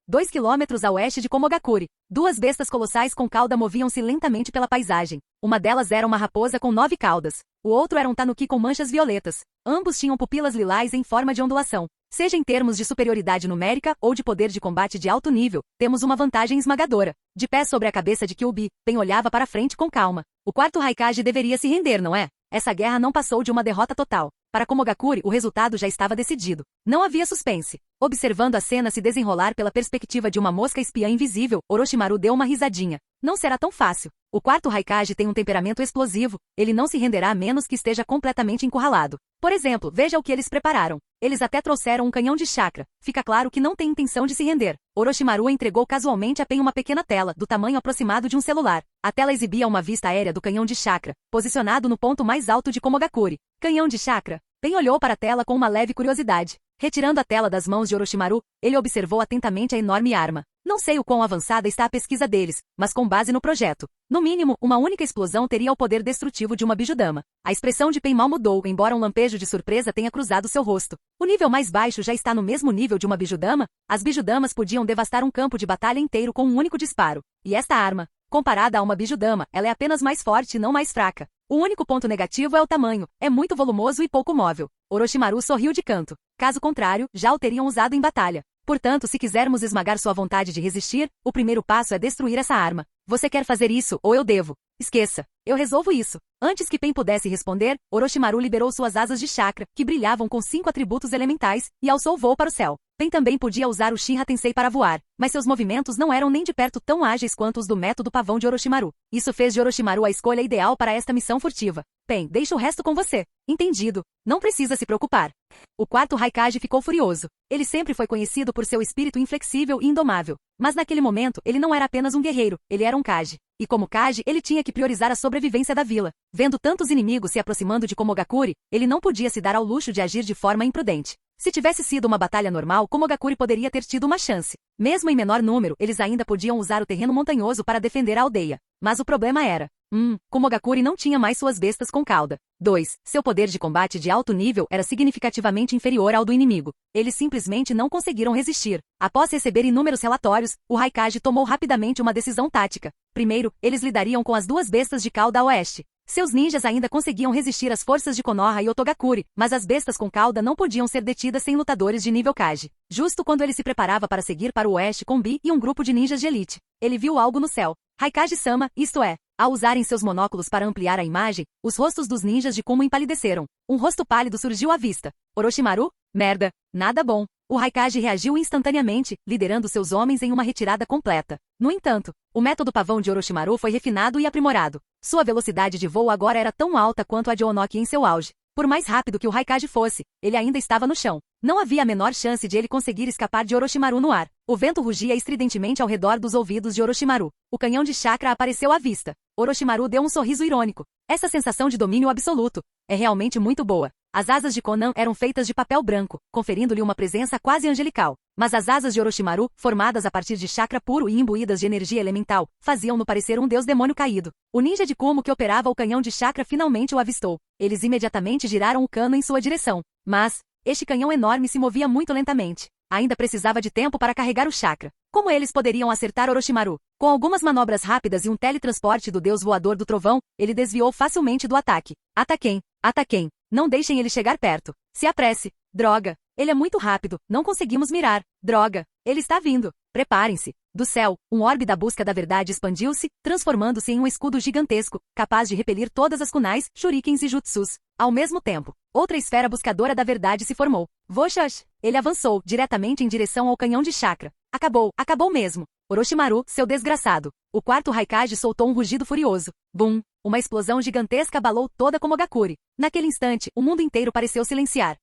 2 quilômetros a oeste de Komogakure, duas bestas colossais com cauda moviam-se lentamente pela paisagem. Uma delas era uma raposa com 9 caudas. O outro era um tanuki com manchas violetas. Ambos tinham pupilas lilás em forma de ondulação. Seja em termos de superioridade numérica ou de poder de combate de alto nível, temos uma vantagem esmagadora. De pé sobre a cabeça de Kyuubi, Pen olhava para frente com calma. O quarto Raikage deveria se render, não é? Essa guerra não passou de uma derrota total. Para Komogakure, o resultado já estava decidido. Não havia suspense. Observando a cena se desenrolar pela perspectiva de uma mosca espiã invisível, Orochimaru deu uma risadinha. Não será tão fácil. O quarto Raikage tem um temperamento explosivo. Ele não se renderá a menos que esteja completamente encurralado. Por exemplo, veja o que eles prepararam. Eles até trouxeram um canhão de chakra. Fica claro que não tem intenção de se render. Orochimaru entregou casualmente a Pen uma pequena tela, do tamanho aproximado de um celular. A tela exibia uma vista aérea do canhão de chakra, posicionado no ponto mais alto de Komogakure. Canhão de chakra? Pen olhou para a tela com uma leve curiosidade. Retirando a tela das mãos de Orochimaru, ele observou atentamente a enorme arma. Não sei o quão avançada está a pesquisa deles, mas com base no projeto. No mínimo, uma única explosão teria o poder destrutivo de uma Bijudama. A expressão de Pen mal mudou, embora um lampejo de surpresa tenha cruzado seu rosto. O nível mais baixo já está no mesmo nível de uma Bijudama? As Bijudamas podiam devastar um campo de batalha inteiro com um único disparo. E esta arma, comparada a uma Bijudama, ela é apenas mais forte e não mais fraca. O único ponto negativo é o tamanho, é muito volumoso e pouco móvel. Orochimaru sorriu de canto. Caso contrário, já o teriam usado em batalha. Portanto, se quisermos esmagar sua vontade de resistir, o primeiro passo é destruir essa arma. Você quer fazer isso, ou eu devo? Esqueça. Eu resolvo isso. Antes que Pen pudesse responder, Orochimaru liberou suas asas de chakra, que brilhavam com 5 atributos elementais, e alçou voo para o céu. Pen também podia usar o Shinra Tensei para voar, mas seus movimentos não eram nem de perto tão ágeis quanto os do método pavão de Orochimaru. Isso fez de Orochimaru a escolha ideal para esta missão furtiva. Pen, deixa o resto com você. Entendido. Não precisa se preocupar. O quarto Raikage ficou furioso. Ele sempre foi conhecido por seu espírito inflexível e indomável. Mas naquele momento, ele não era apenas um guerreiro, ele era um Kage. E como Kage, ele tinha que priorizar a sobrevivência da vila. Vendo tantos inimigos se aproximando de Komogakure, ele não podia se dar ao luxo de agir de forma imprudente. Se tivesse sido uma batalha normal, Komogakure poderia ter tido uma chance. Mesmo em menor número, eles ainda podiam usar o terreno montanhoso para defender a aldeia. Mas o problema era... Komogakure não tinha mais suas bestas com cauda. 2. Seu poder de combate de alto nível era significativamente inferior ao do inimigo. Eles simplesmente não conseguiram resistir. Após receber inúmeros relatórios, o Raikage tomou rapidamente uma decisão tática. Primeiro, eles lidariam com as duas bestas de cauda a oeste. Seus ninjas ainda conseguiam resistir às forças de Konoha e Otogakure, mas as bestas com cauda não podiam ser detidas sem lutadores de nível Kage. Justo quando ele se preparava para seguir para o oeste com Bi e um grupo de ninjas de elite, ele viu algo no céu. Raikage-sama, isto é, ao usarem seus monóculos para ampliar a imagem, os rostos dos ninjas de Kumo empalideceram. Um rosto pálido surgiu à vista. Orochimaru? Merda, nada bom. O Raikage reagiu instantaneamente, liderando seus homens em uma retirada completa. No entanto, o método pavão de Orochimaru foi refinado e aprimorado. Sua velocidade de voo agora era tão alta quanto a de Onoki em seu auge. Por mais rápido que o Raikage fosse, ele ainda estava no chão. Não havia a menor chance de ele conseguir escapar de Orochimaru no ar. O vento rugia estridentemente ao redor dos ouvidos de Orochimaru. O canhão de chakra apareceu à vista. Orochimaru deu um sorriso irônico. Essa sensação de domínio absoluto é realmente muito boa. As asas de Konan eram feitas de papel branco, conferindo-lhe uma presença quase angelical. Mas as asas de Orochimaru, formadas a partir de chakra puro e imbuídas de energia elemental, faziam-no parecer um deus demônio caído. O ninja de Kumo que operava o canhão de chakra finalmente o avistou. Eles imediatamente giraram o cano em sua direção. Mas este canhão enorme se movia muito lentamente. Ainda precisava de tempo para carregar o chakra. Como eles poderiam acertar Orochimaru? Com algumas manobras rápidas e um teletransporte do deus voador do trovão, ele desviou facilmente do ataque. Ataquem! Ataquem! Não deixem ele chegar perto. Se apresse. Droga! Ele é muito rápido, não conseguimos mirar. Droga! Ele está vindo. Preparem-se. Do céu, um orbe da busca da verdade expandiu-se, transformando-se em um escudo gigantesco, capaz de repelir todas as kunais, shurikens e jutsus. Ao mesmo tempo, outra esfera buscadora da verdade se formou. Voxox! Ele avançou, diretamente em direção ao canhão de chakra. Acabou, acabou mesmo. Orochimaru, seu desgraçado. O quarto Raikage soltou um rugido furioso. Bum! Uma explosão gigantesca abalou toda Komogakure. Naquele instante, o mundo inteiro pareceu silenciar.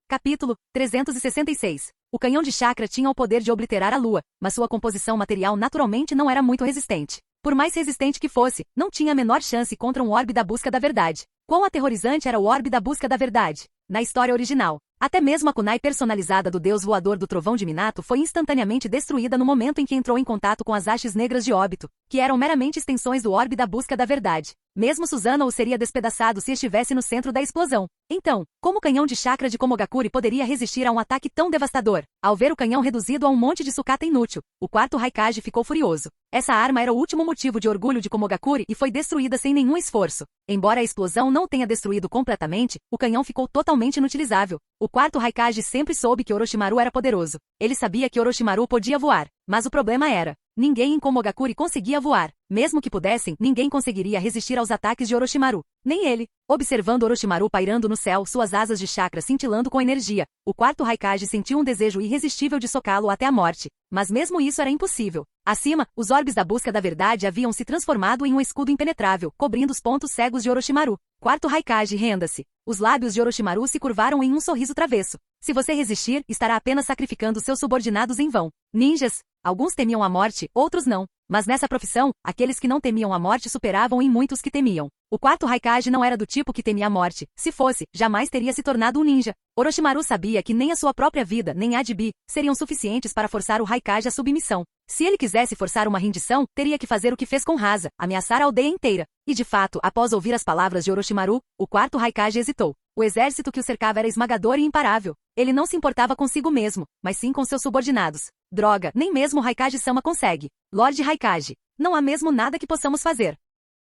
Capítulo 366. O canhão de chakra tinha o poder de obliterar a lua, mas sua composição material naturalmente não era muito resistente. Por mais resistente que fosse, não tinha a menor chance contra um orbe da busca da verdade. Quão aterrorizante era o orbe da busca da verdade? Na história original, Até mesmo a kunai personalizada do deus voador do trovão de Minato foi instantaneamente destruída no momento em que entrou em contato com as hastes negras de Obito, que eram meramente extensões do orbe da busca da verdade. Mesmo Susanoo seria despedaçado se estivesse no centro da explosão. Então, como o canhão de chakra de Komogakure poderia resistir a um ataque tão devastador? Ao ver o canhão reduzido a um monte de sucata inútil, o quarto Raikage ficou furioso. Essa arma era o último motivo de orgulho de Komogakure e foi destruída sem nenhum esforço. Embora a explosão não tenha destruído completamente, o canhão ficou totalmente inutilizável. O quarto Raikage sempre soube que Orochimaru era poderoso. Ele sabia que Orochimaru podia voar, mas o problema era: ninguém em Komogakure conseguia voar. Mesmo que pudessem, ninguém conseguiria resistir aos ataques de Orochimaru. Nem ele. Observando Orochimaru pairando no céu, suas asas de chakra cintilando com energia, o quarto Raikage sentiu um desejo irresistível de socá-lo até a morte. Mas mesmo isso era impossível. Acima, os orbes da busca da verdade haviam se transformado em um escudo impenetrável, cobrindo os pontos cegos de Orochimaru. Quarto Raikage, renda-se. Os lábios de Orochimaru se curvaram em um sorriso travesso. Se você resistir, estará apenas sacrificando seus subordinados em vão. Ninjas. Alguns temiam a morte, outros não. Mas nessa profissão, aqueles que não temiam a morte superavam em muitos que temiam. O quarto Raikage não era do tipo que temia a morte. Se fosse, jamais teria se tornado um ninja. Orochimaru sabia que nem a sua própria vida, nem a de Bi, seriam suficientes para forçar o Raikage à submissão. Se ele quisesse forçar uma rendição, teria que fazer o que fez com Rasa, ameaçar a aldeia inteira. E de fato, após ouvir as palavras de Orochimaru, o quarto Raikage hesitou. O exército que o cercava era esmagador e imparável. Ele não se importava consigo mesmo, mas sim com seus subordinados. Droga, nem mesmo o Raikage-sama consegue. Lorde Raikage, não há mesmo nada que possamos fazer.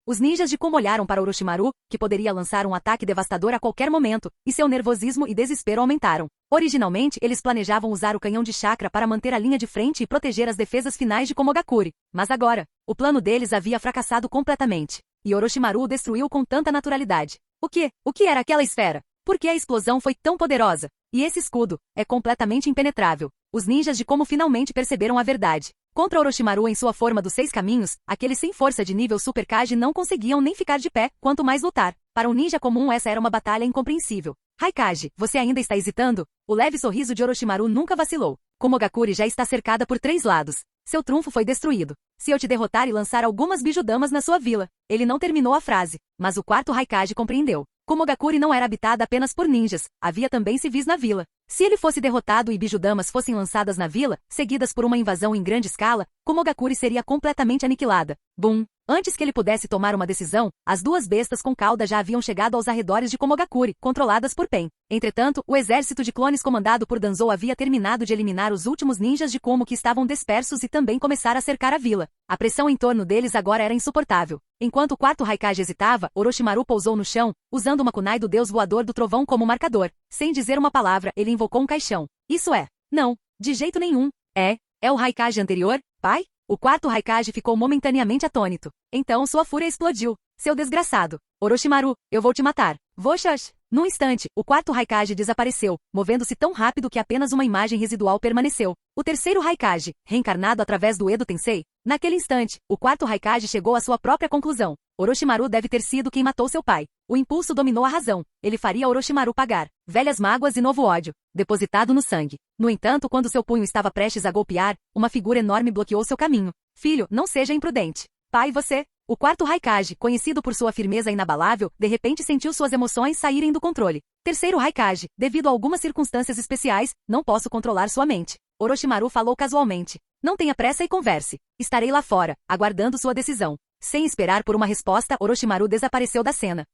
Os ninjas de Kuma olharam para Orochimaru, que poderia lançar um ataque devastador a qualquer momento, e seu nervosismo e desespero aumentaram. Originalmente, eles planejavam usar o canhão de chakra para manter a linha de frente e proteger as defesas finais de Komogakure. Mas agora, o plano deles havia fracassado completamente. E Orochimaru o destruiu com tanta naturalidade. O que era aquela esfera? Por que a explosão foi tão poderosa? E esse escudo é completamente impenetrável. Os ninjas de Como finalmente perceberam a verdade. Contra Orochimaru em sua forma dos 6 caminhos, aqueles sem força de nível Super Kage não conseguiam nem ficar de pé, quanto mais lutar. Para um ninja comum essa era uma batalha incompreensível. Raikage, você ainda está hesitando? O leve sorriso de Orochimaru nunca vacilou. Komogakure já está cercada por 3 lados. Seu trunfo foi destruído. Se eu te derrotar e lançar algumas bijudamas na sua vila. Ele não terminou a frase, mas o quarto Raikage compreendeu. Komogakure não era habitada apenas por ninjas, havia também civis na vila. Se ele fosse derrotado e bijudamas fossem lançadas na vila, seguidas por uma invasão em grande escala, Komogakure seria completamente aniquilada. Bum! Antes que ele pudesse tomar uma decisão, as 2 bestas com cauda já haviam chegado aos arredores de Komogakure, controladas por Pen. Entretanto, o exército de clones comandado por Danzou havia terminado de eliminar os últimos ninjas de Como que estavam dispersos e também começar a cercar a vila. A pressão em torno deles agora era insuportável. Enquanto o quarto Raikage hesitava, Orochimaru pousou no chão, usando uma kunai do deus voador do trovão como marcador. Sem dizer uma palavra, ele invocou um caixão. Isso é. Não, de jeito nenhum. É o Raikage anterior, pai? O quarto Raikage ficou momentaneamente atônito. Então sua fúria explodiu. Seu desgraçado. Orochimaru, eu vou te matar. Voxax. Num instante, o quarto Raikage desapareceu, movendo-se tão rápido que apenas uma imagem residual permaneceu. O terceiro Raikage, reencarnado através do Edo Tensei. Naquele instante, o quarto Raikage chegou à sua própria conclusão. Orochimaru deve ter sido quem matou seu pai. O impulso dominou a razão. Ele faria Orochimaru pagar. Velhas mágoas e novo ódio, depositado no sangue. No entanto, quando seu punho estava prestes a golpear, uma figura enorme bloqueou seu caminho. Filho, não seja imprudente. Pai, você... O quarto Raikage, conhecido por sua firmeza inabalável, de repente sentiu suas emoções saírem do controle. Terceiro Raikage, devido a algumas circunstâncias especiais, não posso controlar sua mente. Orochimaru falou casualmente. Não tenha pressa e converse. Estarei lá fora, aguardando sua decisão. Sem esperar por uma resposta, Orochimaru desapareceu da cena.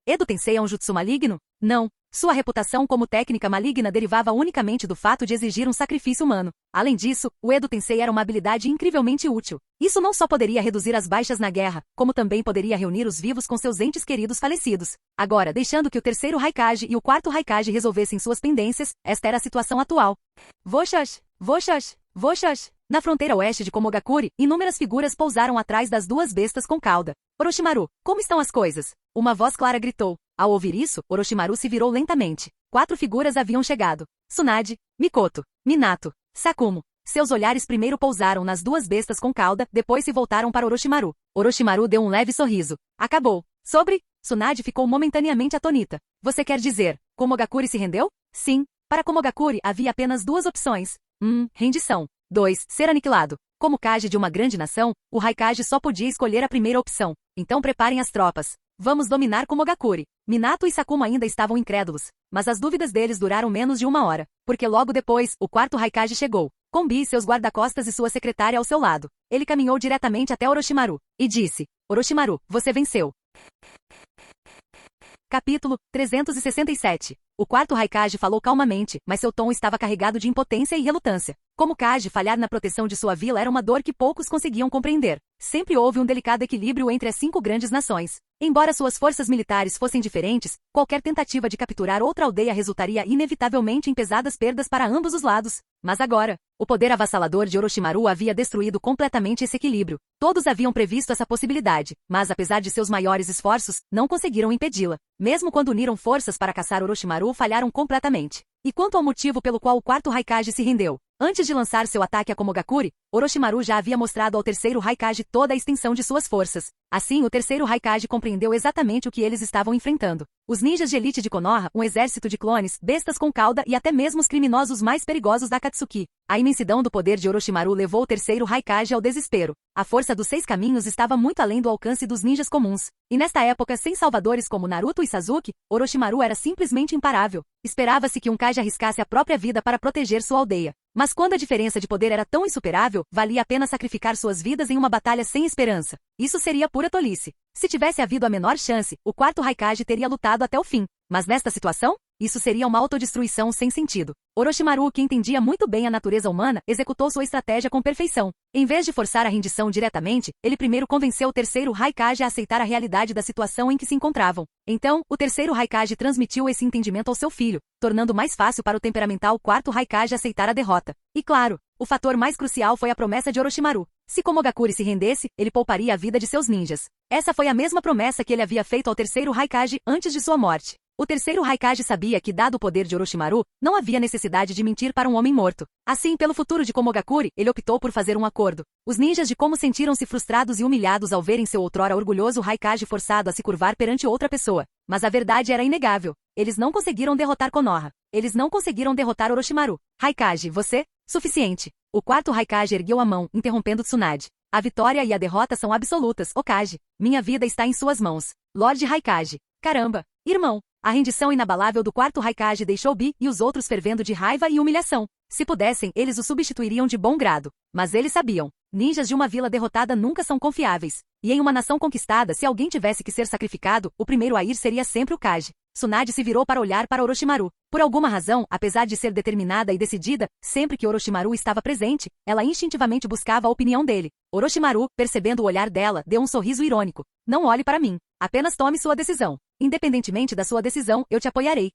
Edo Tensei é um jutsu maligno? Não. Sua reputação como técnica maligna derivava unicamente do fato de exigir um sacrifício humano. Além disso, o Edo Tensei era uma habilidade incrivelmente útil. Isso não só poderia reduzir as baixas na guerra, como também poderia reunir os vivos com seus entes queridos falecidos. Agora, deixando que o terceiro Raikage e o quarto Raikage resolvessem suas pendências, esta era a situação atual. Voxax! Voxax! Voxax! Na fronteira oeste de Komogakure, inúmeras figuras pousaram atrás das 2 bestas com cauda. Orochimaru, como estão as coisas? Uma voz clara gritou. Ao ouvir isso, Orochimaru se virou lentamente. 4 figuras haviam chegado. Tsunade, Mikoto, Minato, Sakumo. Seus olhares primeiro pousaram nas 2 bestas com cauda, depois se voltaram para Orochimaru. Orochimaru deu um leve sorriso. Acabou. Sobre? Tsunade ficou momentaneamente atonita. Você quer dizer, Komogakure se rendeu? Sim. Para Komogakure havia apenas 2 opções. 1. Rendição. 2. Ser aniquilado. Como Kage de uma grande nação, o Raikage só podia escolher a primeira opção. Então preparem as tropas. Vamos dominar Komogakuri. Minato e Sakuma ainda estavam incrédulos, mas as dúvidas deles duraram menos de uma hora, porque logo depois, o quarto Raikage chegou, com Bi, seus guarda-costas e sua secretária ao seu lado. Ele caminhou diretamente até Orochimaru e disse: Orochimaru, você venceu. Capítulo 367. O quarto Raikage falou calmamente, mas seu tom estava carregado de impotência e relutância. Como Kage, falhar na proteção de sua vila era uma dor que poucos conseguiam compreender. Sempre houve um delicado equilíbrio entre as 5 grandes nações. Embora suas forças militares fossem diferentes, qualquer tentativa de capturar outra aldeia resultaria inevitavelmente em pesadas perdas para ambos os lados. Mas agora, o poder avassalador de Orochimaru havia destruído completamente esse equilíbrio. Todos haviam previsto essa possibilidade, mas apesar de seus maiores esforços, não conseguiram impedi-la. Mesmo quando uniram forças para caçar Orochimaru, falharam completamente. E quanto ao motivo pelo qual o quarto Raikage se rendeu? Antes de lançar seu ataque a Komogakuri, Orochimaru já havia mostrado ao terceiro Raikage toda a extensão de suas forças. Assim, o terceiro Raikage compreendeu exatamente o que eles estavam enfrentando. Os ninjas de elite de Konoha, um exército de clones, bestas com cauda e até mesmo os criminosos mais perigosos da Akatsuki. A imensidão do poder de Orochimaru levou o terceiro Raikage ao desespero. A força dos 6 caminhos estava muito além do alcance dos ninjas comuns. E nesta época, sem salvadores como Naruto e Sasuke, Orochimaru era simplesmente imparável. Esperava-se que um Kage arriscasse a própria vida para proteger sua aldeia. Mas quando a diferença de poder era tão insuperável, valia a pena sacrificar suas vidas em uma batalha sem esperança. Isso seria pura tolice. Se tivesse havido a menor chance, o quarto Raikage teria lutado até o fim. Mas nesta situação, isso seria uma autodestruição sem sentido. Orochimaru, que entendia muito bem a natureza humana, executou sua estratégia com perfeição. Em vez de forçar a rendição diretamente, ele primeiro convenceu o terceiro Raikage a aceitar a realidade da situação em que se encontravam. Então, o terceiro Raikage transmitiu esse entendimento ao seu filho, tornando mais fácil para o temperamental quarto Raikage aceitar a derrota. E claro, o fator mais crucial foi a promessa de Orochimaru. Se Komogakuri se rendesse, ele pouparia a vida de seus ninjas. Essa foi a mesma promessa que ele havia feito ao terceiro Raikage antes de sua morte. O terceiro Raikage sabia que, dado o poder de Orochimaru, não havia necessidade de mentir para um homem morto. Assim, pelo futuro de Komogakuri, ele optou por fazer um acordo. Os ninjas de Komo sentiram-se frustrados e humilhados ao verem seu outrora orgulhoso Raikage forçado a se curvar perante outra pessoa. Mas a verdade era inegável. Eles não conseguiram derrotar Konoha. Eles não conseguiram derrotar Orochimaru. Raikage, você? Suficiente. O quarto Raikage ergueu a mão, interrompendo Tsunade. A vitória e a derrota são absolutas, Hokage. Minha vida está em suas mãos. Lorde Raikage. Caramba, irmão. A rendição inabalável do quarto Raikage deixou Bi e os outros fervendo de raiva e humilhação. Se pudessem, eles o substituiriam de bom grado. Mas eles sabiam. Ninjas de uma vila derrotada nunca são confiáveis. E em uma nação conquistada, se alguém tivesse que ser sacrificado, o primeiro a ir seria sempre o Kage. Tsunade se virou para olhar para Orochimaru. Por alguma razão, apesar de ser determinada e decidida, sempre que Orochimaru estava presente, ela instintivamente buscava a opinião dele. Orochimaru, percebendo o olhar dela, deu um sorriso irônico. Não olhe para mim. Apenas tome sua decisão. Independentemente da sua decisão, eu te apoiarei.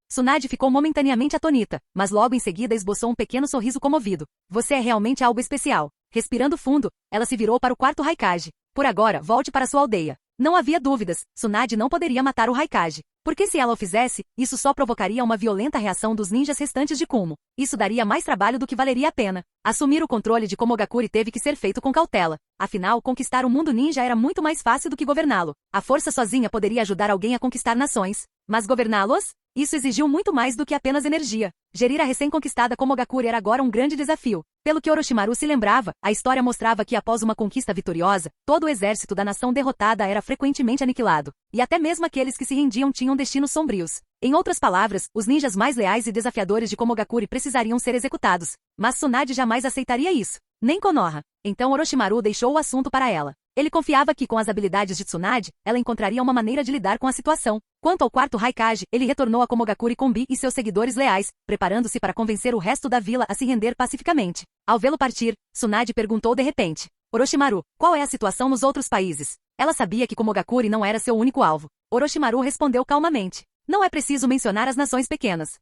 Tsunade ficou momentaneamente atonita, mas logo em seguida esboçou um pequeno sorriso comovido. Você é realmente algo especial. Respirando fundo, ela se virou para o quarto Raikage. Por agora, volte para sua aldeia. Não havia dúvidas, Tsunade não poderia matar o Raikage. Porque se ela o fizesse, isso só provocaria uma violenta reação dos ninjas restantes de Kumo. Isso daria mais trabalho do que valeria a pena. Assumir o controle de Komogakuri teve que ser feito com cautela. Afinal, conquistar o mundo ninja era muito mais fácil do que governá-lo. A força sozinha poderia ajudar alguém a conquistar nações. Mas governá-los? Isso exigiu muito mais do que apenas energia. Gerir a recém-conquistada Komogakuri era agora um grande desafio. Pelo que Orochimaru se lembrava, a história mostrava que após uma conquista vitoriosa, todo o exército da nação derrotada era frequentemente aniquilado. E até mesmo aqueles que se rendiam tinham destinos sombrios. Em outras palavras, os ninjas mais leais e desafiadores de Komogakuri precisariam ser executados. Mas Tsunade jamais aceitaria isso. Nem Konoha. Então Orochimaru deixou o assunto para ela. Ele confiava que, com as habilidades de Tsunade, ela encontraria uma maneira de lidar com a situação. Quanto ao quarto Raikage, ele retornou a Komogakuri com Bi e seus seguidores leais, preparando-se para convencer o resto da vila a se render pacificamente. Ao vê-lo partir, Tsunade perguntou de repente. Orochimaru, qual é a situação nos outros países? Ela sabia que Komogakuri não era seu único alvo. Orochimaru respondeu calmamente. Não é preciso mencionar as nações pequenas.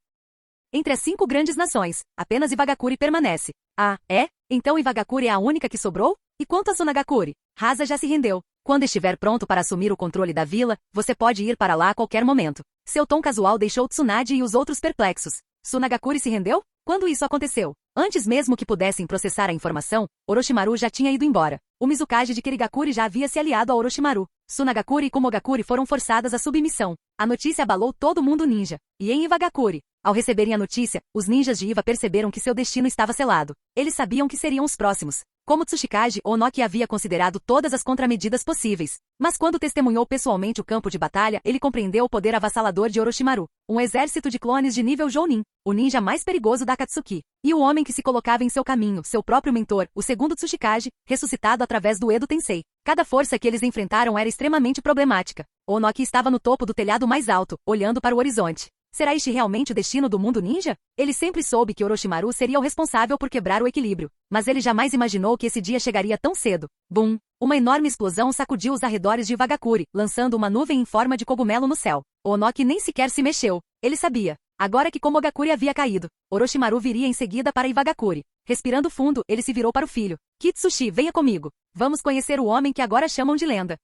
Entre as 5 grandes nações, apenas Iwagakuri permanece. Ah, é? Então Iwagakuri é a única que sobrou? E quanto a Sunagakuri? Hasa já se rendeu. Quando estiver pronto para assumir o controle da vila, você pode ir para lá a qualquer momento. Seu tom casual deixou Tsunade e os outros perplexos. Sunagakuri se rendeu? Quando isso aconteceu? Antes mesmo que pudessem processar a informação, Orochimaru já tinha ido embora. O Mizukage de Kirigakuri já havia se aliado a Orochimaru. Sunagakuri e Komogakuri foram forçadas à submissão. A notícia abalou todo mundo ninja. E em Iwagakuri, ao receberem a notícia, os ninjas de Iwa perceberam que seu destino estava selado. Eles sabiam que seriam os próximos. Como Tsuchikage, Onoki havia considerado todas as contramedidas possíveis. Mas quando testemunhou pessoalmente o campo de batalha, ele compreendeu o poder avassalador de Orochimaru, um exército de clones de nível Jounin, o ninja mais perigoso da Akatsuki, e o homem que se colocava em seu caminho, seu próprio mentor, o segundo Tsuchikage, ressuscitado através do Edo Tensei. Cada força que eles enfrentaram era extremamente problemática. Onoki estava no topo do telhado mais alto, olhando para o horizonte. Será este realmente o destino do mundo ninja? Ele sempre soube que Orochimaru seria o responsável por quebrar o equilíbrio, mas ele jamais imaginou que esse dia chegaria tão cedo. Bum! Uma enorme explosão sacudiu os arredores de Wagakure, lançando uma nuvem em forma de cogumelo no céu. Onoki nem sequer se mexeu. Ele sabia. Agora que Komogakure havia caído, Orochimaru viria em seguida para Iwagakure. Respirando fundo, ele se virou para o filho. Kitsushi, venha comigo. Vamos conhecer o homem que agora chamam de lenda.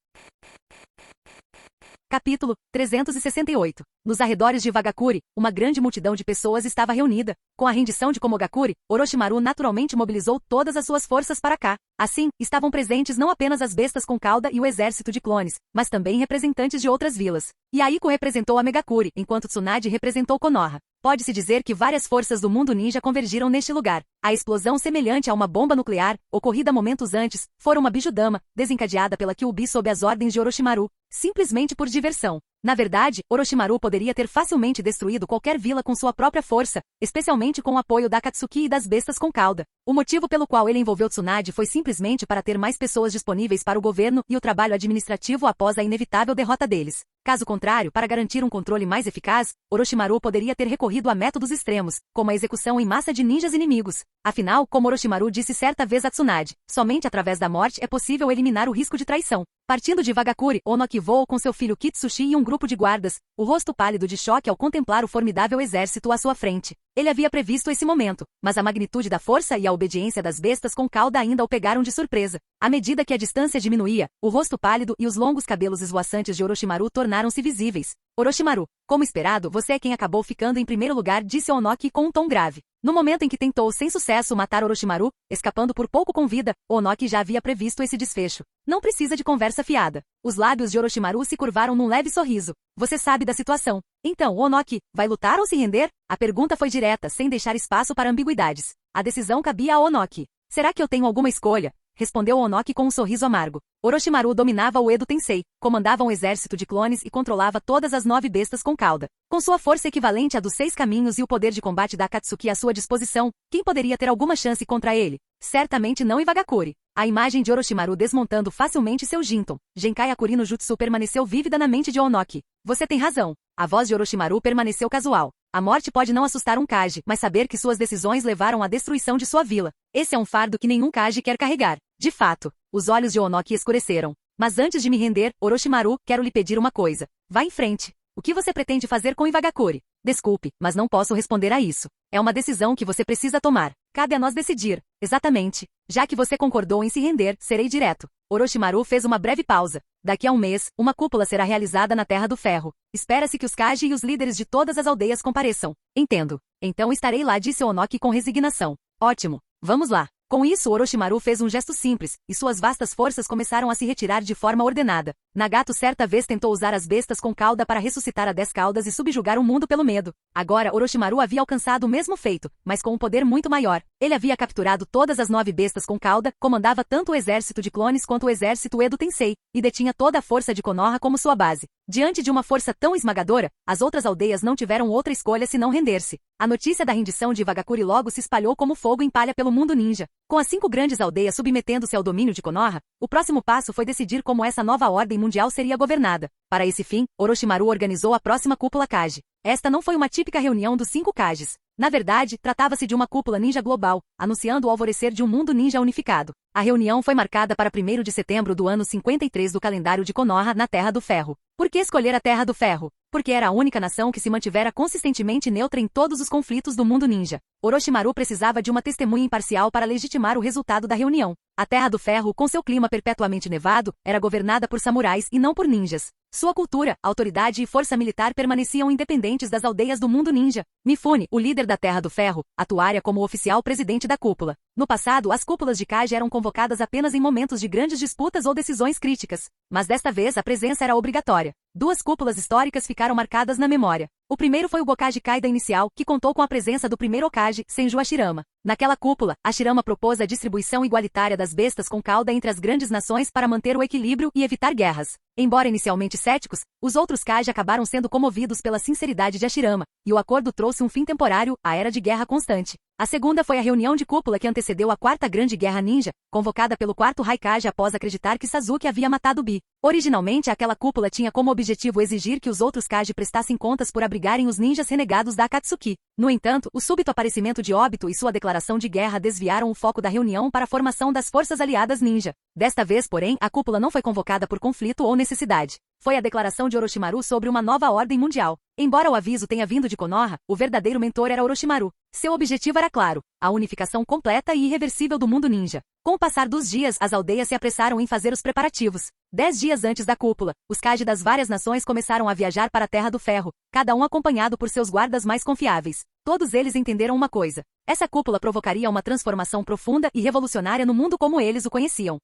Capítulo 368. Nos arredores de Wagakure, uma grande multidão de pessoas estava reunida. Com a rendição de Komogakure, Orochimaru naturalmente mobilizou todas as suas forças para cá. Assim, estavam presentes não apenas as bestas com cauda e o exército de clones, mas também representantes de outras vilas. Yaiko representou a Megakure, enquanto Tsunade representou Konoha. Pode-se dizer que várias forças do mundo ninja convergiram neste lugar. A explosão semelhante a uma bomba nuclear, ocorrida momentos antes, fora uma Bijudama, desencadeada pela Kyuubi sob as ordens de Orochimaru, simplesmente por diversão. Na verdade, Orochimaru poderia ter facilmente destruído qualquer vila com sua própria força, especialmente com o apoio da Akatsuki e das bestas com cauda. O motivo pelo qual ele envolveu Tsunade foi simplesmente para ter mais pessoas disponíveis para o governo e o trabalho administrativo após a inevitável derrota deles. Caso contrário, para garantir um controle mais eficaz, Orochimaru poderia ter recorrido a métodos extremos, como a execução em massa de ninjas inimigos. Afinal, como Orochimaru disse certa vez a Tsunade, somente através da morte é possível eliminar o risco de traição. Partindo de Wagakure, Onoki voou com seu filho Kitsushi e um grupo de guardas, o rosto pálido de choque ao contemplar o formidável exército à sua frente. Ele havia previsto esse momento, mas a magnitude da força e a obediência das bestas com cauda ainda o pegaram de surpresa. À medida que a distância diminuía, o rosto pálido e os longos cabelos esvoaçantes de Orochimaru tornaram-se visíveis. Orochimaru, como esperado, você é quem acabou ficando em primeiro lugar, disse Onoki com um tom grave. No momento em que tentou sem sucesso matar Orochimaru, escapando por pouco com vida, Onoki já havia previsto esse desfecho. Não precisa de conversa fiada. Os lábios de Orochimaru se curvaram num leve sorriso. Você sabe da situação. Então, Onoki, vai lutar ou se render? A pergunta foi direta, sem deixar espaço para ambiguidades. A decisão cabia a Onoki. Será que eu tenho alguma escolha? Respondeu Onoki com um sorriso amargo. Orochimaru dominava o Edo Tensei, comandava um exército de clones e controlava todas as 9 bestas com cauda. Com sua força equivalente à dos 6 caminhos e o poder de combate da Akatsuki à sua disposição, quem poderia ter alguma chance contra ele? Certamente não Iwagakure. A imagem de Orochimaru desmontando facilmente seu Jinton, Genkai Akuri no Jutsu permaneceu vívida na mente de Onoki. Você tem razão. A voz de Orochimaru permaneceu casual. A morte pode não assustar um Kage, mas saber que suas decisões levaram à destruição de sua vila. Esse é um fardo que nenhum Kage quer carregar. De fato, os olhos de Onoki escureceram. Mas antes de me render, Orochimaru, quero lhe pedir uma coisa. Vá em frente. O que você pretende fazer com Iwagakure? Desculpe, mas não posso responder a isso. É uma decisão que você precisa tomar. Cabe a nós decidir. Exatamente. Já que você concordou em se render, serei direto. Orochimaru fez uma breve pausa. Daqui a um mês, uma cúpula será realizada na Terra do Ferro. Espera-se que os Kage e os líderes de todas as aldeias compareçam. Entendo. Então estarei lá, disse Onoki com resignação. Ótimo. Vamos lá. Com isso, Orochimaru fez um gesto simples, e suas vastas forças começaram a se retirar de forma ordenada. Nagato certa vez tentou usar as bestas com cauda para ressuscitar a 10 caudas e subjugar o mundo pelo medo. Agora, Orochimaru havia alcançado o mesmo feito, mas com um poder muito maior. Ele havia capturado todas as 9 bestas com cauda, comandava tanto o exército de clones quanto o exército Edo Tensei, e detinha toda a força de Konoha como sua base. Diante de uma força tão esmagadora, as outras aldeias não tiveram outra escolha senão render-se. A notícia da rendição de Iwagakure logo se espalhou como fogo em palha pelo mundo ninja. Com as 5 grandes aldeias submetendo-se ao domínio de Konoha, o próximo passo foi decidir como essa nova ordem mundial seria governada. Para esse fim, Orochimaru organizou a próxima cúpula Kage. Esta não foi uma típica reunião dos 5 Kages. Na verdade, tratava-se de uma cúpula ninja global, anunciando o alvorecer de um mundo ninja unificado. A reunião foi marcada para 1º de setembro do ano 53 do calendário de Konoha na Terra do Ferro. Por que escolher a Terra do Ferro? Porque era a única nação que se mantivera consistentemente neutra em todos os conflitos do mundo ninja. Orochimaru precisava de uma testemunha imparcial para legitimar o resultado da reunião. A Terra do Ferro, com seu clima perpetuamente nevado, era governada por samurais e não por ninjas. Sua cultura, autoridade e força militar permaneciam independentes das aldeias do mundo ninja. Mifune, o líder da Terra do Ferro, atuaria como oficial presidente da cúpula. No passado, as cúpulas de Kage eram convocadas apenas em momentos de grandes disputas ou decisões críticas. Mas desta vez a presença era obrigatória. Duas cúpulas históricas ficaram marcadas na memória. O primeiro foi o Gokage Kaida inicial, que contou com a presença do primeiro Hokage, Senju Hashirama. Naquela cúpula, Hashirama propôs a distribuição igualitária das bestas com cauda entre as grandes nações para manter o equilíbrio e evitar guerras. Embora inicialmente céticos, os outros Kage acabaram sendo comovidos pela sinceridade de Hashirama, e o acordo trouxe um fim temporário à era de guerra constante. A segunda foi a reunião de cúpula que antecedeu a Quarta Grande Guerra Ninja, convocada pelo quarto Raikage após acreditar que Sasuke havia matado Bi. Originalmente, aquela cúpula tinha como objetivo exigir que os outros Kage prestassem contas por abrigarem os ninjas renegados da Akatsuki. No entanto, o súbito aparecimento de Obito e sua declaração de guerra desviaram o foco da reunião para a formação das forças aliadas ninja. Desta vez, porém, a cúpula não foi convocada por conflito ou necessidade. Foi a declaração de Orochimaru sobre uma nova ordem mundial. Embora o aviso tenha vindo de Konoha, o verdadeiro mentor era Orochimaru. Seu objetivo era claro, a unificação completa e irreversível do mundo ninja. Com o passar dos dias, as aldeias se apressaram em fazer os preparativos. 10 dias antes da cúpula, os Kage das várias nações começaram a viajar para a Terra do Ferro, cada um acompanhado por seus guardas mais confiáveis. Todos eles entenderam uma coisa. Essa cúpula provocaria uma transformação profunda e revolucionária no mundo como eles o conheciam.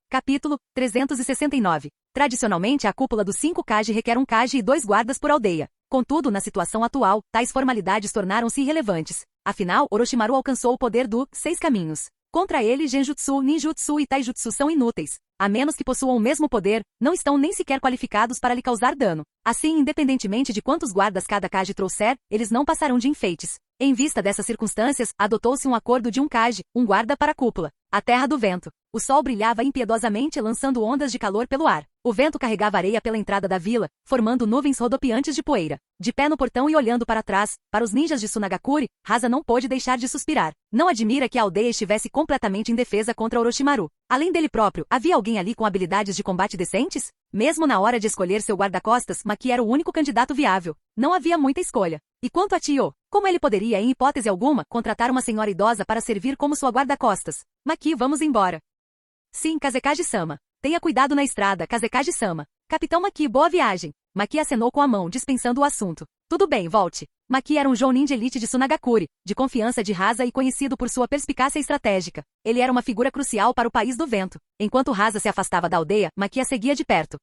Capítulo 369. Tradicionalmente, a cúpula dos 5 Kage requer um Kage e 2 guardas por aldeia. Contudo, na situação atual, tais formalidades tornaram-se irrelevantes. Afinal, Orochimaru alcançou o poder do 6 caminhos. Contra ele, Genjutsu, Ninjutsu e Taijutsu são inúteis. A menos que possuam o mesmo poder, não estão nem sequer qualificados para lhe causar dano. Assim, independentemente de quantos guardas cada Kage trouxer, eles não passarão de enfeites. Em vista dessas circunstâncias, adotou-se um acordo de um Kage, um guarda para a cúpula. A Terra do Vento. O sol brilhava impiedosamente lançando ondas de calor pelo ar. O vento carregava areia pela entrada da vila, formando nuvens rodopiantes de poeira. De pé no portão e olhando para trás, para os ninjas de Sunagakure, Rasa não pôde deixar de suspirar. Não admira que a aldeia estivesse completamente indefesa contra Orochimaru. Além dele próprio, havia alguém ali com habilidades de combate decentes? Mesmo na hora de escolher seu guarda-costas, Maki era o único candidato viável. Não havia muita escolha. E quanto a Tio? Como ele poderia, em hipótese alguma, contratar uma senhora idosa para servir como sua guarda-costas? Maki, vamos embora. Sim, Kazekage-sama. Tenha cuidado na estrada, Kazekage-sama. Capitão Maki, boa viagem. Maki acenou com a mão, dispensando o assunto. Tudo bem, volte. Maki era um Jounin de elite de Sunagakure, de confiança de Rasa e conhecido por sua perspicácia estratégica. Ele era uma figura crucial para o País do Vento. Enquanto Rasa se afastava da aldeia, Maki a seguia de perto.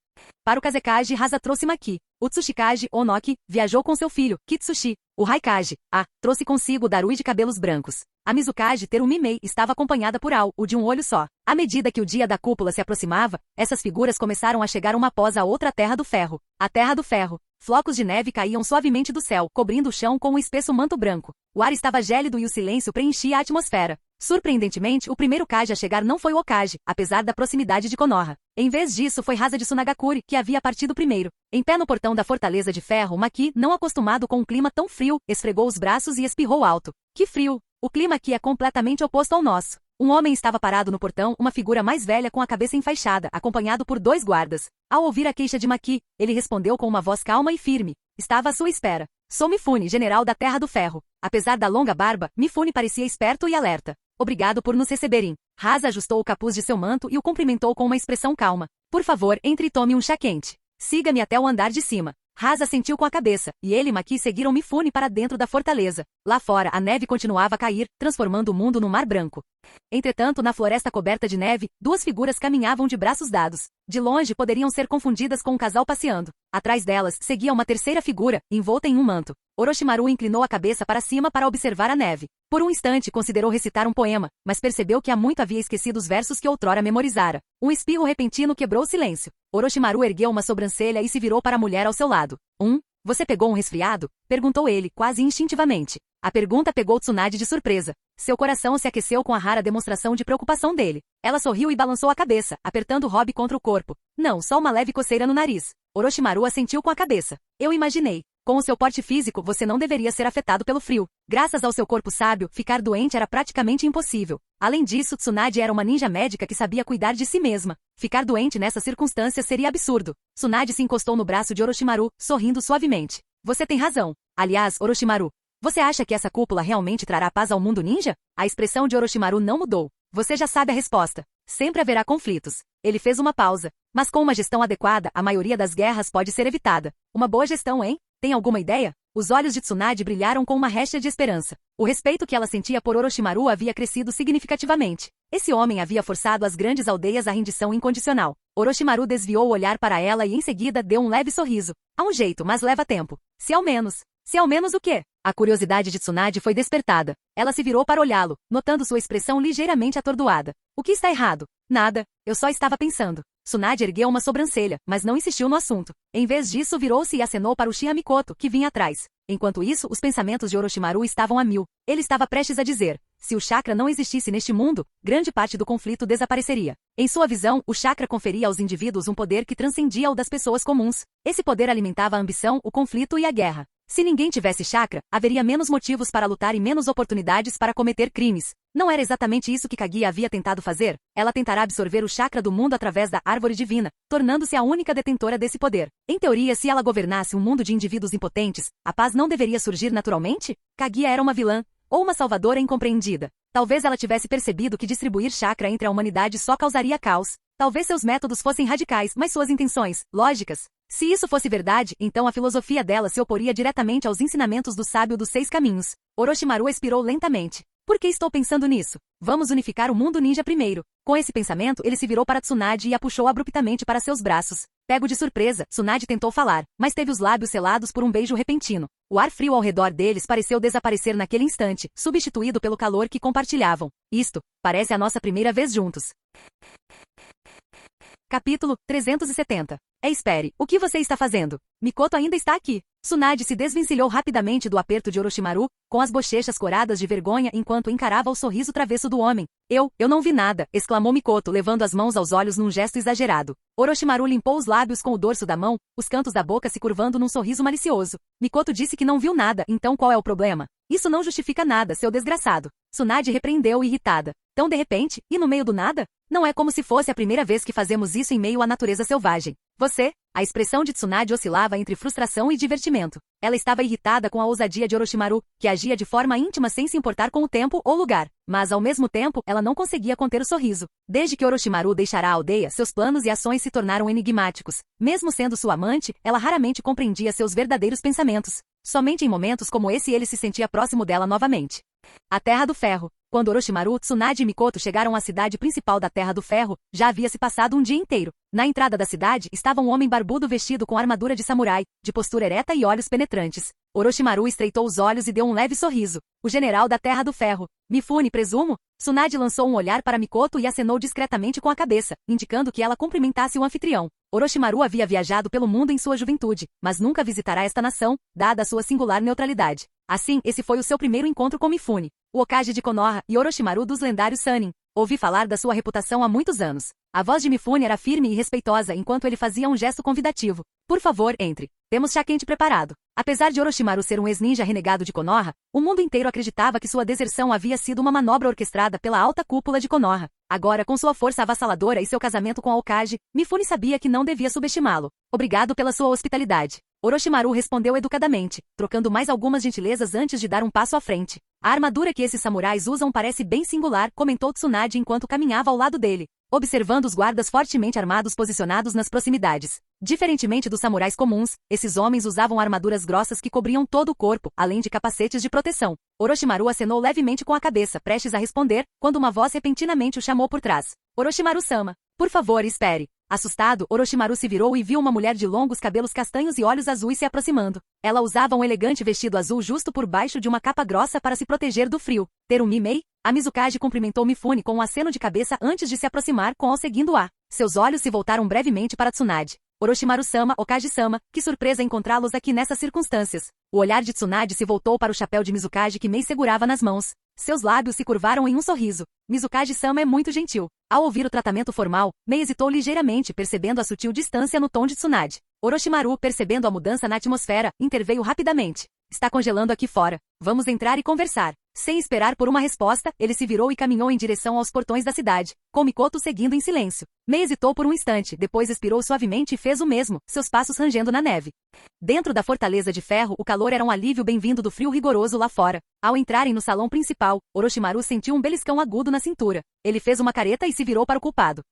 Para o Kazekage, Rasa trouxe Maki. O Tsushikage, Onoki, viajou com seu filho, Kitsushi. O Raikage, trouxe consigo o Darui de cabelos brancos. A Mizukage, Terumimei, estava acompanhada por Ao, o de um olho só. À medida que o dia da cúpula se aproximava, essas figuras começaram a chegar uma após a outra à Terra do Ferro. A Terra do Ferro. Flocos de neve caíam suavemente do céu, cobrindo o chão com um espesso manto branco. O ar estava gélido e o silêncio preenchia a atmosfera. Surpreendentemente, o primeiro Kage a chegar não foi o Hokage, apesar da proximidade de Konoha. Em vez disso, foi Rasa de Sunagakure, que havia partido primeiro. Em pé no portão da Fortaleza de Ferro, Maki, não acostumado com um clima tão frio, esfregou os braços e espirrou alto. Que frio! O clima aqui é completamente oposto ao nosso. Um homem estava parado no portão, uma figura mais velha com a cabeça enfaixada, acompanhado por 2 guardas. Ao ouvir a queixa de Maki, ele respondeu com uma voz calma e firme. Estava à sua espera. Sou Mifune, general da Terra do Ferro. Apesar da longa barba, Mifune parecia esperto e alerta. Obrigado por nos receberem. Rasa ajustou o capuz de seu manto e o cumprimentou com uma expressão calma. Por favor, entre e tome um chá quente. Siga-me até o andar de cima. Rasa sentiu com a cabeça, e ele e Maki seguiram Mifune para dentro da fortaleza. Lá fora, a neve continuava a cair, transformando o mundo num mar branco. Entretanto, na floresta coberta de neve, 2 figuras caminhavam de braços dados. De longe, poderiam ser confundidas com um casal passeando. Atrás delas, seguia uma terceira figura, envolta em um manto. Orochimaru inclinou a cabeça para cima para observar a neve. Por um instante, considerou recitar um poema, mas percebeu que há muito havia esquecido os versos que outrora memorizara. Um espirro repentino quebrou o silêncio. Orochimaru ergueu uma sobrancelha e se virou para a mulher ao seu lado. Você pegou um resfriado? Perguntou ele, quase instintivamente. A pergunta pegou Tsunade de surpresa. Seu coração se aqueceu com a rara demonstração de preocupação dele. Ela sorriu e balançou a cabeça, apertando Rob contra o corpo. Não, só uma leve coceira no nariz. Orochimaru assentiu com a cabeça. Eu imaginei. Com o seu porte físico, você não deveria ser afetado pelo frio. Graças ao seu corpo sábio, ficar doente era praticamente impossível. Além disso, Tsunade era uma ninja médica que sabia cuidar de si mesma. Ficar doente nessas circunstâncias seria absurdo. Tsunade se encostou no braço de Orochimaru, sorrindo suavemente. Você tem razão. Aliás, Orochimaru, você acha que essa cúpula realmente trará paz ao mundo ninja? A expressão de Orochimaru não mudou. Você já sabe a resposta. Sempre haverá conflitos. Ele fez uma pausa. Mas com uma gestão adequada, a maioria das guerras pode ser evitada. Uma boa gestão, hein? Tem alguma ideia? Os olhos de Tsunade brilharam com uma réstia de esperança. O respeito que ela sentia por Orochimaru havia crescido significativamente. Esse homem havia forçado as grandes aldeias à rendição incondicional. Orochimaru desviou o olhar para ela e em seguida deu um leve sorriso. Há um jeito, mas leva tempo. Se ao menos o quê? A curiosidade de Tsunade foi despertada. Ela se virou para olhá-lo, notando sua expressão ligeiramente atordoada. O que está errado? Nada. Eu só estava pensando. Tsunade ergueu uma sobrancelha, mas não insistiu no assunto. Em vez disso, virou-se e acenou para Uchiha Mikoto, que vinha atrás. Enquanto isso, os pensamentos de Orochimaru estavam a mil. Ele estava prestes a dizer: se o chakra não existisse neste mundo, grande parte do conflito desapareceria. Em sua visão, o chakra conferia aos indivíduos um poder que transcendia ao das pessoas comuns. Esse poder alimentava a ambição, o conflito e a guerra. Se ninguém tivesse chakra, haveria menos motivos para lutar e menos oportunidades para cometer crimes. Não era exatamente isso que Kaguya havia tentado fazer? Ela tentará absorver o chakra do mundo através da árvore divina, tornando-se a única detentora desse poder. Em teoria, se ela governasse um mundo de indivíduos impotentes, a paz não deveria surgir naturalmente? Kaguya era uma vilã, ou uma salvadora incompreendida. Talvez ela tivesse percebido que distribuir chakra entre a humanidade só causaria caos. Talvez seus métodos fossem radicais, mas suas intenções, lógicas. Se isso fosse verdade, então a filosofia dela se oporia diretamente aos ensinamentos do sábio dos 6 caminhos. Orochimaru expirou lentamente. Por que estou pensando nisso? Vamos unificar o mundo ninja primeiro. Com esse pensamento, ele se virou para Tsunade e a puxou abruptamente para seus braços. Pego de surpresa, Tsunade tentou falar, mas teve os lábios selados por um beijo repentino. O ar frio ao redor deles pareceu desaparecer naquele instante, substituído pelo calor que compartilhavam. Isto parece a nossa primeira vez juntos. Capítulo 370. Espere, o que você está fazendo? Mikoto ainda está aqui. Tsunade se desvencilhou rapidamente do aperto de Orochimaru, com as bochechas coradas de vergonha enquanto encarava o sorriso travesso do homem. Eu não vi nada, exclamou Mikoto, levando as mãos aos olhos num gesto exagerado. Orochimaru limpou os lábios com o dorso da mão, os cantos da boca se curvando num sorriso malicioso. Mikoto disse que não viu nada, então qual é o problema? Isso não justifica nada, seu desgraçado. Tsunade repreendeu irritada. Tão de repente, e no meio do nada? Não é como se fosse a primeira vez que fazemos isso em meio à natureza selvagem. Você? A expressão de Tsunade oscilava entre frustração e divertimento. Ela estava irritada com a ousadia de Orochimaru, que agia de forma íntima sem se importar com o tempo ou lugar. Mas, ao mesmo tempo, ela não conseguia conter o sorriso. Desde que Orochimaru deixara a aldeia, seus planos e ações se tornaram enigmáticos. Mesmo sendo sua amante, ela raramente compreendia seus verdadeiros pensamentos. Somente em momentos como esse ele se sentia próximo dela novamente. A Terra do Ferro. Quando Orochimaru, Tsunade e Mikoto chegaram à cidade principal da Terra do Ferro, já havia se passado um dia inteiro. Na entrada da cidade estava um homem barbudo vestido com armadura de samurai, de postura ereta e olhos penetrantes. Orochimaru estreitou os olhos e deu um leve sorriso. O general da Terra do Ferro. Mifune, presumo? Tsunade lançou um olhar para Mikoto e acenou discretamente com a cabeça, indicando que ela cumprimentasse o anfitrião. Orochimaru havia viajado pelo mundo em sua juventude, mas nunca visitará esta nação, dada a sua singular neutralidade. Assim, esse foi o seu primeiro encontro com Mifune, o Hokage de Konoha e Orochimaru dos lendários Sannin. Ouvi falar da sua reputação há muitos anos. A voz de Mifune era firme e respeitosa enquanto ele fazia um gesto convidativo. Por favor, entre. Temos chá quente preparado. Apesar de Orochimaru ser um ex-ninja renegado de Konoha, o mundo inteiro acreditava que sua deserção havia sido uma manobra orquestrada pela alta cúpula de Konoha. Agora, com sua força avassaladora e seu casamento com a Hokage, Mifune sabia que não devia subestimá-lo. Obrigado pela sua hospitalidade. Orochimaru respondeu educadamente, trocando mais algumas gentilezas antes de dar um passo à frente. A armadura que esses samurais usam parece bem singular, comentou Tsunade enquanto caminhava ao lado dele, observando os guardas fortemente armados posicionados nas proximidades. Diferentemente dos samurais comuns, esses homens usavam armaduras grossas que cobriam todo o corpo, além de capacetes de proteção. Orochimaru acenou levemente com a cabeça, prestes a responder, quando uma voz repentinamente o chamou por trás. Orochimaru-sama, por favor, espere. Assustado, Orochimaru se virou e viu uma mulher de longos cabelos castanhos e olhos azuis se aproximando. Ela usava um elegante vestido azul justo por baixo de uma capa grossa para se proteger do frio. Terumi Mei? A Mizukage cumprimentou Mifune com um aceno de cabeça antes de se aproximar com seguindo-a. Seus olhos se voltaram brevemente para Tsunade. Orochimaru-sama, Hokage-sama, que surpresa encontrá-los aqui nessas circunstâncias. O olhar de Tsunade se voltou para o chapéu de Mizukage que Mei segurava nas mãos. Seus lábios se curvaram em um sorriso. Mizukage-sama é muito gentil. Ao ouvir o tratamento formal, Mei hesitou ligeiramente, percebendo a sutil distância no tom de Tsunade. Orochimaru, percebendo a mudança na atmosfera, interveio rapidamente. Está congelando aqui fora. Vamos entrar e conversar. Sem esperar por uma resposta, ele se virou e caminhou em direção aos portões da cidade, com Mikoto seguindo em silêncio. Mei hesitou por um instante, depois expirou suavemente e fez o mesmo, seus passos rangendo na neve. Dentro da fortaleza de ferro, o calor era um alívio bem-vindo do frio rigoroso lá fora. Ao entrarem no salão principal, Orochimaru sentiu um beliscão agudo na cintura. Ele fez uma careta e se virou para o culpado.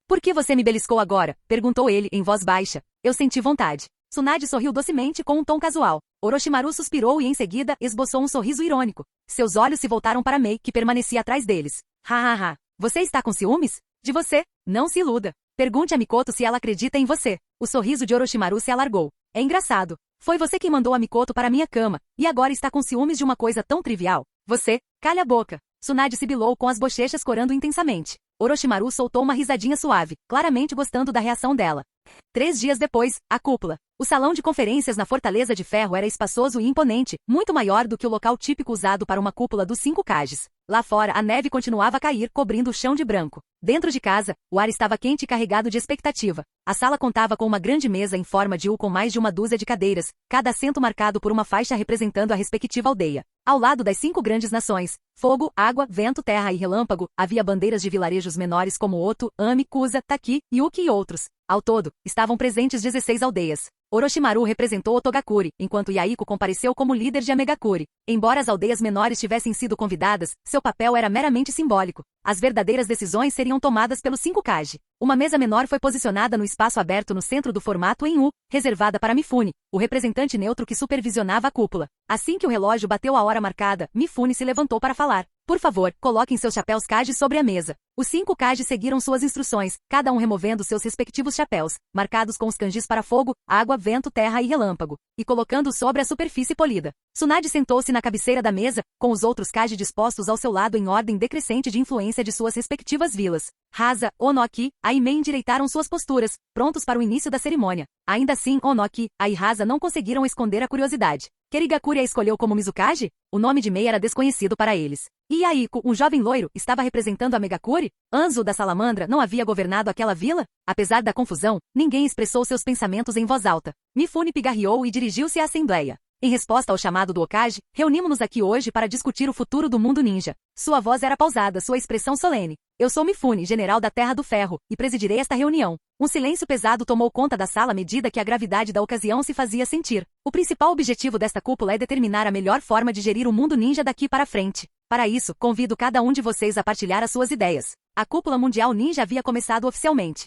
Por que você me beliscou agora? Perguntou ele, em voz baixa. Eu senti vontade. Tsunade sorriu docemente com um tom casual. Orochimaru suspirou e em seguida esboçou um sorriso irônico. Seus olhos se voltaram para Mei, que permanecia atrás deles. Ha ha ha. Você está com ciúmes? De você? Não se iluda. Pergunte a Mikoto se ela acredita em você. O sorriso de Orochimaru se alargou. É engraçado. Foi você quem mandou a Mikoto para minha cama, e agora está com ciúmes de uma coisa tão trivial. Você? Calha a boca. Tsunade sibilou com as bochechas corando intensamente. Orochimaru soltou uma risadinha suave, claramente gostando da reação dela. 3 dias depois, a cúpula. O salão de conferências na Fortaleza de Ferro era espaçoso e imponente, muito maior do que o local típico usado para uma cúpula dos 5 Kages. Lá fora, a neve continuava a cair, cobrindo o chão de branco. Dentro de casa, o ar estava quente e carregado de expectativa. A sala contava com uma grande mesa em forma de U com mais de uma dúzia de cadeiras, cada assento marcado por uma faixa representando a respectiva aldeia. Ao lado das 5 grandes nações, fogo, água, vento, terra e relâmpago, havia bandeiras de vilarejos menores como Oto, Ami, Kusa, Taki, Yuki e outros. Ao todo, estavam presentes 16 aldeias. Orochimaru representou Otogakuri, enquanto Yaiko compareceu como líder de Amegakuri. Embora as aldeias menores tivessem sido convidadas, seu papel era meramente simbólico. As verdadeiras decisões seriam tomadas pelos 5 Kage. Uma mesa menor foi posicionada no espaço aberto no centro do formato em U, reservada para Mifune, o representante neutro que supervisionava a cúpula. Assim que o relógio bateu a hora marcada, Mifune se levantou para falar. Por favor, coloquem seus chapéus Kage sobre a mesa. Os 5 Kage seguiram suas instruções, cada um removendo seus respectivos chapéus, marcados com os kanjis para fogo, água, vento, terra e relâmpago, e colocando-os sobre a superfície polida. Tsunade sentou-se na cabeceira da mesa, com os outros Kage dispostos ao seu lado em ordem decrescente de influência de suas respectivas vilas. Hasa, Onoki, Aime endireitaram suas posturas, prontos para o início da cerimônia. Ainda assim, Onoki, Ai e Hasa não conseguiram esconder a curiosidade. Kerigakuri a escolheu como Mizukage? O nome de Mei era desconhecido para eles. E Yaiko, um jovem loiro, estava representando a Megakuri? Anzo da Salamandra não havia governado aquela vila? Apesar da confusão, ninguém expressou seus pensamentos em voz alta. Mifune pigarreou e dirigiu-se à assembleia. Em resposta ao chamado do Hokage, reunimos-nos aqui hoje para discutir o futuro do mundo ninja. Sua voz era pausada, sua expressão solene. Eu sou Mifune, general da Terra do Ferro, e presidirei esta reunião. Um silêncio pesado tomou conta da sala à medida que a gravidade da ocasião se fazia sentir. O principal objetivo desta cúpula é determinar a melhor forma de gerir o mundo ninja daqui para frente. Para isso, convido cada um de vocês a partilhar as suas ideias. A cúpula mundial ninja havia começado oficialmente.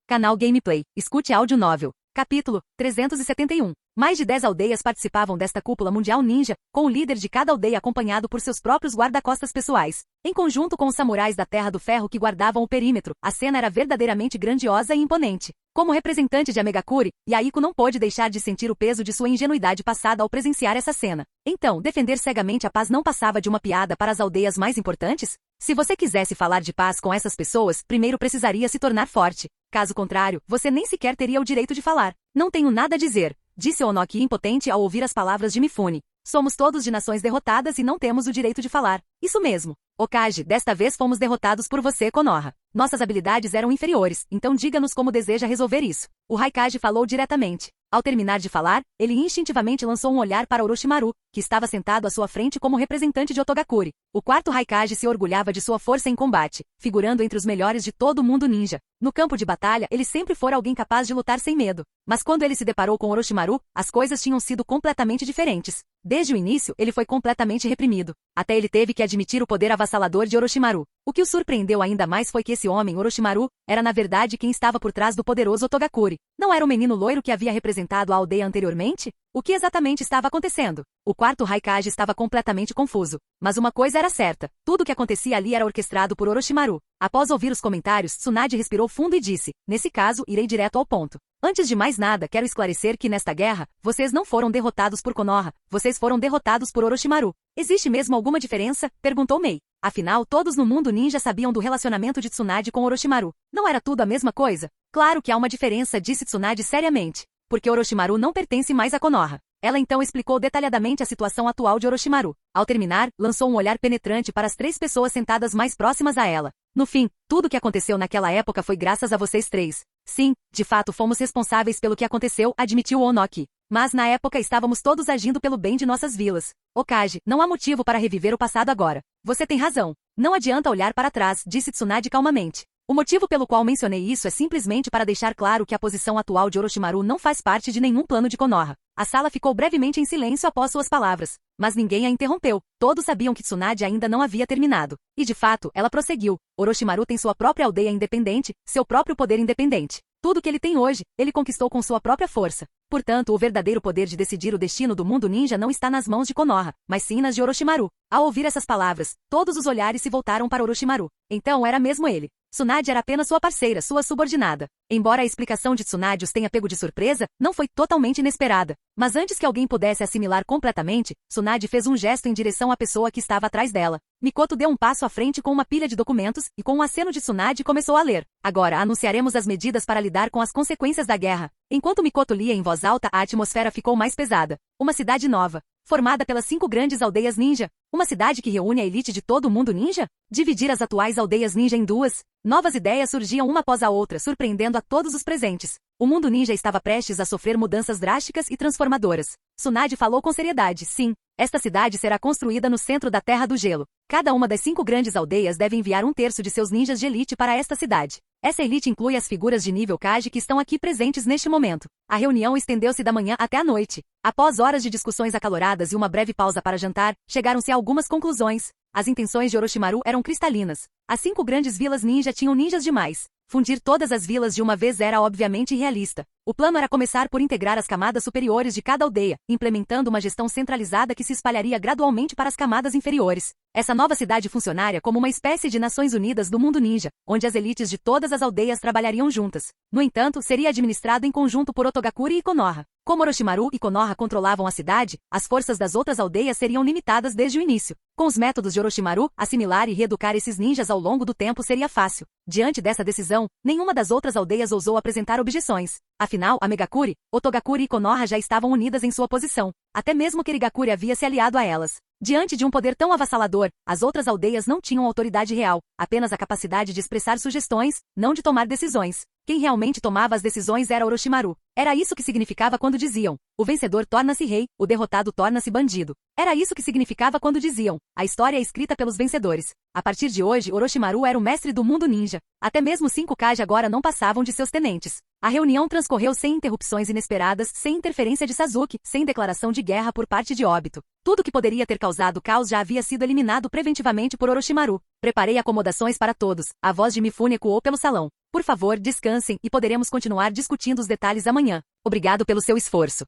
Canal Gameplay. Escute áudio novel. Capítulo 371. Mais de 10 aldeias participavam desta cúpula mundial ninja, com o líder de cada aldeia acompanhado por seus próprios guarda-costas pessoais. Em conjunto com os samurais da Terra do Ferro que guardavam o perímetro, a cena era verdadeiramente grandiosa e imponente. Como representante de Amegakuri, Yaiko não pôde deixar de sentir o peso de sua ingenuidade passada ao presenciar essa cena. Então, defender cegamente a paz não passava de uma piada para as aldeias mais importantes? Se você quisesse falar de paz com essas pessoas, primeiro precisaria se tornar forte. Caso contrário, você nem sequer teria o direito de falar. Não tenho nada a dizer, disse Onoki impotente ao ouvir as palavras de Mifune. Somos todos de nações derrotadas e não temos o direito de falar. Isso mesmo. Okage, desta vez fomos derrotados por você, Konoha. Nossas habilidades eram inferiores, então diga-nos como deseja resolver isso. O Raikage falou diretamente. Ao terminar de falar, ele instintivamente lançou um olhar para Orochimaru, que estava sentado à sua frente como representante de Otogakuri. O 4º Raikage se orgulhava de sua força em combate, figurando entre os melhores de todo o mundo ninja. No campo de batalha, ele sempre fora alguém capaz de lutar sem medo. Mas quando ele se deparou com Orochimaru, as coisas tinham sido completamente diferentes. Desde o início, ele foi completamente reprimido. Até ele teve que admitir o poder avassalador de Orochimaru. O que o surpreendeu ainda mais foi que esse homem, Orochimaru, era na verdade quem estava por trás do poderoso Otogakuri. Não era o menino loiro que havia representado a aldeia anteriormente? O que exatamente estava acontecendo? O 4º Raikage estava completamente confuso. Mas uma coisa era certa. Tudo o que acontecia ali era orquestrado por Orochimaru. Após ouvir os comentários, Tsunade respirou fundo e disse, nesse caso, irei direto ao ponto. Antes de mais nada, quero esclarecer que nesta guerra, vocês não foram derrotados por Konoha, vocês foram derrotados por Orochimaru. Existe mesmo alguma diferença? Perguntou Mei. Afinal, todos no mundo ninja sabiam do relacionamento de Tsunade com Orochimaru. Não era tudo a mesma coisa? Claro que há uma diferença, disse Tsunade seriamente. Porque Orochimaru não pertence mais a Konoha. Ela então explicou detalhadamente a situação atual de Orochimaru. Ao terminar, lançou um olhar penetrante para as 3 pessoas sentadas mais próximas a ela. No fim, tudo o que aconteceu naquela época foi graças a vocês 3. Sim, de fato fomos responsáveis pelo que aconteceu, admitiu Onoki. Mas na época estávamos todos agindo pelo bem de nossas vilas. Okage, não há motivo para reviver o passado agora. Você tem razão. Não adianta olhar para trás, disse Tsunade calmamente. O motivo pelo qual mencionei isso é simplesmente para deixar claro que a posição atual de Orochimaru não faz parte de nenhum plano de Konoha. A sala ficou brevemente em silêncio após suas palavras. Mas ninguém a interrompeu. Todos sabiam que Tsunade ainda não havia terminado. E de fato, ela prosseguiu. Orochimaru tem sua própria aldeia independente, seu próprio poder independente. Tudo que ele tem hoje, ele conquistou com sua própria força. Portanto, o verdadeiro poder de decidir o destino do mundo ninja não está nas mãos de Konoha, mas sim nas de Orochimaru. Ao ouvir essas palavras, todos os olhares se voltaram para Orochimaru. Então era mesmo ele. Tsunade era apenas sua parceira, sua subordinada. Embora a explicação de Tsunade os tenha pego de surpresa, não foi totalmente inesperada. Mas antes que alguém pudesse assimilar completamente, Tsunade fez um gesto em direção à pessoa que estava atrás dela. Mikoto deu um passo à frente com uma pilha de documentos e com um aceno de Tsunade começou a ler. Agora anunciaremos as medidas para lidar com as consequências da guerra. Enquanto Mikoto lia em voz alta, a atmosfera ficou mais pesada. Uma cidade nova, formada pelas 5 grandes aldeias ninja. Uma cidade que reúne a elite de todo o mundo ninja? Dividir as atuais aldeias ninja em duas? Novas ideias surgiam uma após a outra, surpreendendo a todos os presentes. O mundo ninja estava prestes a sofrer mudanças drásticas e transformadoras. Tsunade falou com seriedade. Sim, esta cidade será construída no centro da Terra do Gelo. Cada uma das 5 grandes aldeias deve enviar 1/3 de seus ninjas de elite para esta cidade. Essa elite inclui as figuras de nível Kage que estão aqui presentes neste momento. A reunião estendeu-se da manhã até a noite. Após horas de discussões acaloradas e uma breve pausa para jantar, chegaram-se a algumas conclusões. As intenções de Orochimaru eram cristalinas. As 5 grandes vilas ninja tinham ninjas demais. Fundir todas as vilas de uma vez era obviamente irrealista. O plano era começar por integrar as camadas superiores de cada aldeia, implementando uma gestão centralizada que se espalharia gradualmente para as camadas inferiores. Essa nova cidade funcionaria como uma espécie de Nações Unidas do mundo ninja, onde as elites de todas as aldeias trabalhariam juntas. No entanto, seria administrado em conjunto por Otogakuri e Konoha. Como Orochimaru e Konoha controlavam a cidade, as forças das outras aldeias seriam limitadas desde o início. Com os métodos de Orochimaru, assimilar e reeducar esses ninjas ao longo do tempo seria fácil. Diante dessa decisão, nenhuma das outras aldeias ousou apresentar objeções. Afinal, a Megakuri, Otogakuri e Konoha já estavam unidas em sua posição. Até mesmo Kirigakuri havia se aliado a elas. Diante de um poder tão avassalador, as outras aldeias não tinham autoridade real, apenas a capacidade de expressar sugestões, não de tomar decisões. Quem realmente tomava as decisões era Orochimaru. Era isso que significava quando diziam: o vencedor torna-se rei, o derrotado torna-se bandido. Era isso que significava quando diziam: a história é escrita pelos vencedores. A partir de hoje, Orochimaru era o mestre do mundo ninja. Até mesmo 5 Kage agora não passavam de seus tenentes. A reunião transcorreu sem interrupções inesperadas, sem interferência de Sasuke, sem declaração de guerra por parte de Obito. Tudo que poderia ter causado caos já havia sido eliminado preventivamente por Orochimaru. Preparei acomodações para todos. A voz de Mifune ecoou pelo salão. Por favor, descansem e poderemos continuar discutindo os detalhes amanhã. Obrigado pelo seu esforço.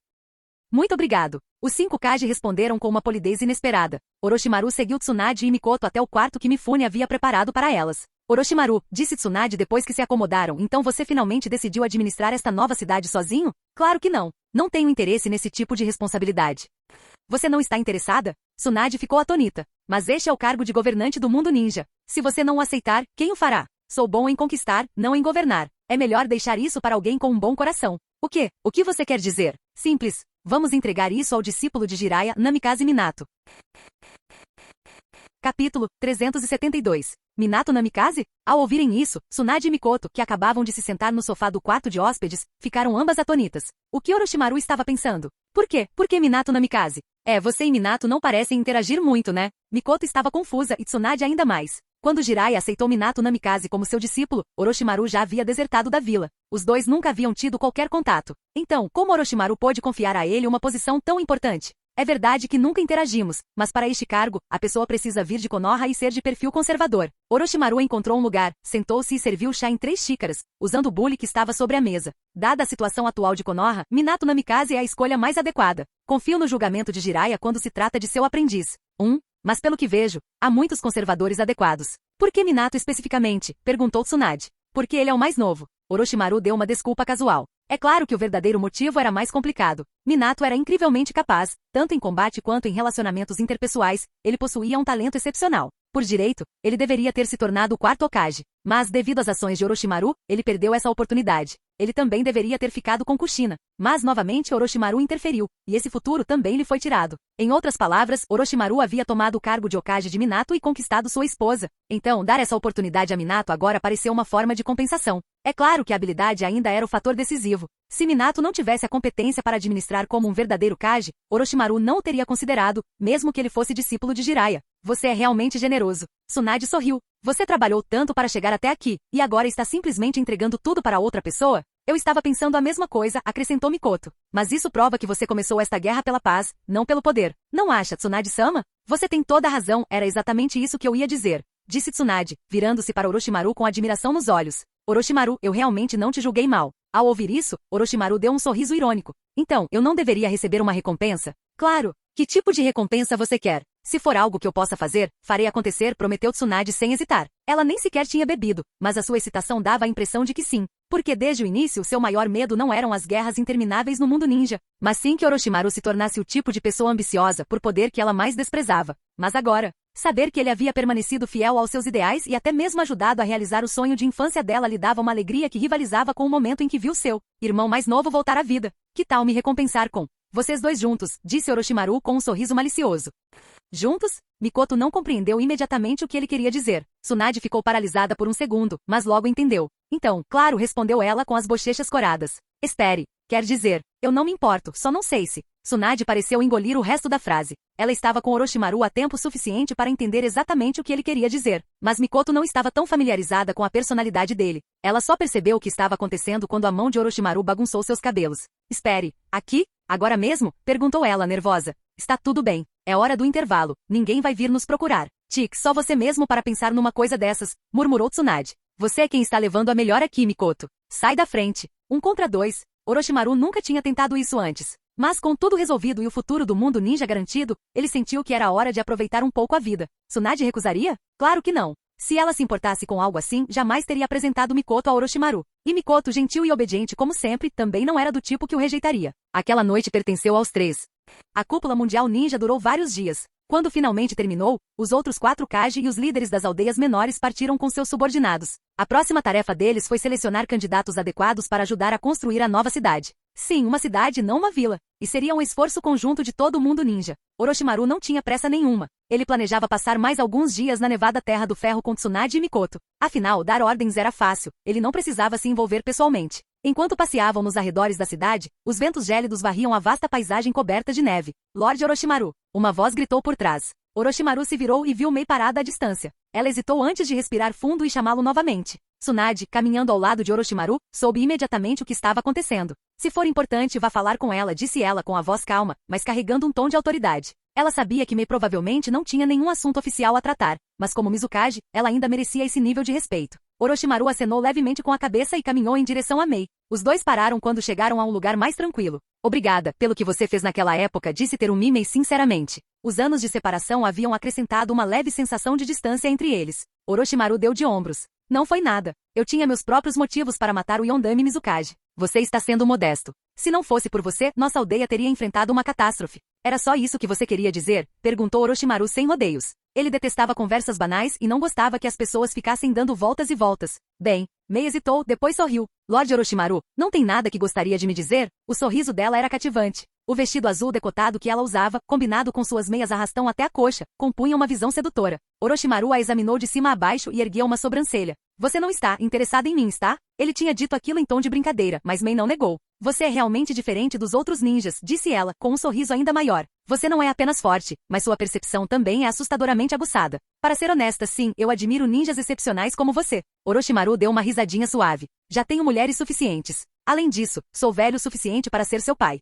Muito obrigado. Os 5 Kage responderam com uma polidez inesperada. Orochimaru seguiu Tsunade e Mikoto até o quarto que Mifune havia preparado para elas. Orochimaru, disse Tsunade depois que se acomodaram, então você finalmente decidiu administrar esta nova cidade sozinho? Claro que não. Não tenho interesse nesse tipo de responsabilidade. Você não está interessada? Tsunade ficou atônita. Mas este é o cargo de governante do mundo ninja. Se você não o aceitar, quem o fará? Sou bom em conquistar, não em governar. É melhor deixar isso para alguém com um bom coração. O quê? O que você quer dizer? Simples. Vamos entregar isso ao discípulo de Jiraiya, Namikaze Minato. Capítulo 372. Minato Namikaze? Ao ouvirem isso, Tsunade e Mikoto, que acabavam de se sentar no sofá do quarto de hóspedes, ficaram ambas atônitas. O que Orochimaru estava pensando? Por quê? Por que Minato Namikaze? Você e Minato não parecem interagir muito, né? Mikoto estava confusa e Tsunade ainda mais. Quando Jiraiya aceitou Minato Namikaze como seu discípulo, Orochimaru já havia desertado da vila. Os dois nunca haviam tido qualquer contato. Então, como Orochimaru pôde confiar a ele uma posição tão importante? É verdade que nunca interagimos, mas para este cargo, a pessoa precisa vir de Konoha e ser de perfil conservador. Orochimaru encontrou um lugar, sentou-se e serviu chá em 3 xícaras, usando o bule que estava sobre a mesa. Dada a situação atual de Konoha, Minato Namikaze é a escolha mais adequada. Confio no julgamento de Jiraiya quando se trata de seu aprendiz. Mas pelo que vejo, há muitos conservadores adequados. Por que Minato especificamente? Perguntou Tsunade. Porque ele é o mais novo. Orochimaru deu uma desculpa casual. É claro que o verdadeiro motivo era mais complicado. Minato era incrivelmente capaz, tanto em combate quanto em relacionamentos interpessoais, ele possuía um talento excepcional. Por direito, ele deveria ter se tornado o 4º Hokage. Mas, devido às ações de Orochimaru, ele perdeu essa oportunidade. Ele também deveria ter ficado com Kushina. Mas, novamente, Orochimaru interferiu, e esse futuro também lhe foi tirado. Em outras palavras, Orochimaru havia tomado o cargo de Hokage de Minato e conquistado sua esposa. Então, dar essa oportunidade a Minato agora pareceu uma forma de compensação. É claro que a habilidade ainda era o fator decisivo. Se Minato não tivesse a competência para administrar como um verdadeiro Kage, Orochimaru não o teria considerado, mesmo que ele fosse discípulo de Jiraiya. Você é realmente generoso. Tsunade sorriu. Você trabalhou tanto para chegar até aqui, e agora está simplesmente entregando tudo para outra pessoa? Eu estava pensando a mesma coisa, acrescentou Mikoto. Mas isso prova que você começou esta guerra pela paz, não pelo poder. Não acha, Tsunade-sama? Você tem toda a razão, era exatamente isso que eu ia dizer. Disse Tsunade, virando-se para Orochimaru com admiração nos olhos. Orochimaru, eu realmente não te julguei mal. Ao ouvir isso, Orochimaru deu um sorriso irônico. Então, eu não deveria receber uma recompensa? Claro! Que tipo de recompensa você quer? Se for algo que eu possa fazer, farei acontecer, prometeu Tsunade sem hesitar. Ela nem sequer tinha bebido, mas a sua excitação dava a impressão de que sim. Porque desde o início seu maior medo não eram as guerras intermináveis no mundo ninja, mas sim que Orochimaru se tornasse o tipo de pessoa ambiciosa por poder que ela mais desprezava. Mas agora, saber que ele havia permanecido fiel aos seus ideais e até mesmo ajudado a realizar o sonho de infância dela lhe dava uma alegria que rivalizava com o momento em que viu seu irmão mais novo voltar à vida. Que tal me recompensar com vocês dois juntos, disse Orochimaru com um sorriso malicioso. Juntos? Mikoto não compreendeu imediatamente o que ele queria dizer. Tsunade ficou paralisada por um segundo, mas logo entendeu. Então, claro, respondeu ela com as bochechas coradas. Espere, quer dizer, eu não me importo, só não sei se. Tsunade pareceu engolir o resto da frase. Ela estava com Orochimaru há tempo suficiente para entender exatamente o que ele queria dizer, mas Mikoto não estava tão familiarizada com a personalidade dele. Ela só percebeu o que estava acontecendo quando a mão de Orochimaru bagunçou seus cabelos. Espere, aqui? Agora mesmo? Perguntou ela, nervosa. Está tudo bem. É hora do intervalo. Ninguém vai vir nos procurar. Tic, só você mesmo para pensar numa coisa dessas, murmurou Tsunade. Você é quem está levando a melhor aqui, Mikoto. Sai da frente. 1 contra 2. Orochimaru nunca tinha tentado isso antes. Mas com tudo resolvido e o futuro do mundo ninja garantido, ele sentiu que era hora de aproveitar um pouco a vida. Tsunade recusaria? Claro que não. Se ela se importasse com algo assim, jamais teria apresentado Mikoto a Orochimaru. E Mikoto, gentil e obediente como sempre, também não era do tipo que o rejeitaria. Aquela noite pertenceu aos três. A cúpula mundial ninja durou vários dias. Quando finalmente terminou, os outros 4 Kage e os líderes das aldeias menores partiram com seus subordinados. A próxima tarefa deles foi selecionar candidatos adequados para ajudar a construir a nova cidade. Sim, uma cidade, não uma vila. E seria um esforço conjunto de todo o mundo ninja. Orochimaru não tinha pressa nenhuma. Ele planejava passar mais alguns dias na nevada Terra do Ferro com Tsunade e Mikoto. Afinal, dar ordens era fácil. Ele não precisava se envolver pessoalmente. Enquanto passeavam nos arredores da cidade, os ventos gélidos varriam a vasta paisagem coberta de neve. Lorde Orochimaru. Uma voz gritou por trás. Orochimaru se virou e viu Mei parada à distância. Ela hesitou antes de respirar fundo e chamá-lo novamente. Tsunade, caminhando ao lado de Orochimaru, soube imediatamente o que estava acontecendo. Se for importante, vá falar com ela, disse ela com a voz calma, mas carregando um tom de autoridade. Ela sabia que Mei provavelmente não tinha nenhum assunto oficial a tratar, mas como Mizukage, ela ainda merecia esse nível de respeito. Orochimaru acenou levemente com a cabeça e caminhou em direção a Mei. Os dois pararam quando chegaram a um lugar mais tranquilo. Obrigada, pelo que você fez naquela época, disse Terumi Mei sinceramente. Os anos de separação haviam acrescentado uma leve sensação de distância entre eles. Orochimaru deu de ombros. Não foi nada. Eu tinha meus próprios motivos para matar o Yondame Mizukage. Você está sendo modesto. Se não fosse por você, nossa aldeia teria enfrentado uma catástrofe. Era só isso que você queria dizer? Perguntou Orochimaru sem rodeios. Ele detestava conversas banais e não gostava que as pessoas ficassem dando voltas e voltas. Bem, Mei hesitou, depois sorriu. Lorde Orochimaru, não tem nada que gostaria de me dizer? O sorriso dela era cativante. O vestido azul decotado que ela usava, combinado com suas meias arrastão até a coxa, compunha uma visão sedutora. Orochimaru a examinou de cima a baixo e ergueu uma sobrancelha. Você não está interessada em mim, está? Ele tinha dito aquilo em tom de brincadeira, mas Mei não negou. Você é realmente diferente dos outros ninjas, disse ela, com um sorriso ainda maior. Você não é apenas forte, mas sua percepção também é assustadoramente aguçada. Para ser honesta, sim, eu admiro ninjas excepcionais como você. Orochimaru deu uma risadinha suave. Já tenho mulheres suficientes. Além disso, sou velho o suficiente para ser seu pai.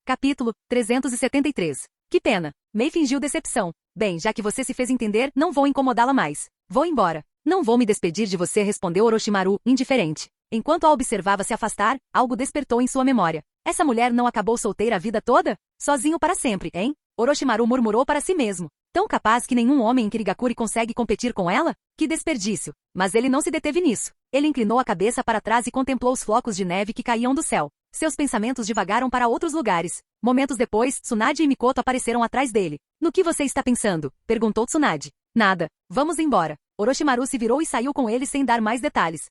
Capítulo 373. Que pena. Mei fingiu decepção. Bem, já que você se fez entender, não vou incomodá-la mais. Vou embora. Não vou me despedir de você, respondeu Orochimaru, indiferente. Enquanto a observava se afastar, algo despertou em sua memória. Essa mulher não acabou solteira a vida toda? Sozinho para sempre, hein? Orochimaru murmurou para si mesmo. Tão capaz que nenhum homem em Kirigakuri consegue competir com ela? Que desperdício. Mas ele não se deteve nisso. Ele inclinou a cabeça para trás e contemplou os flocos de neve que caíam do céu. Seus pensamentos divagaram para outros lugares. Momentos depois, Tsunade e Mikoto apareceram atrás dele. No que você está pensando? Perguntou Tsunade. Nada. Vamos embora. Orochimaru se virou e saiu com ele sem dar mais detalhes.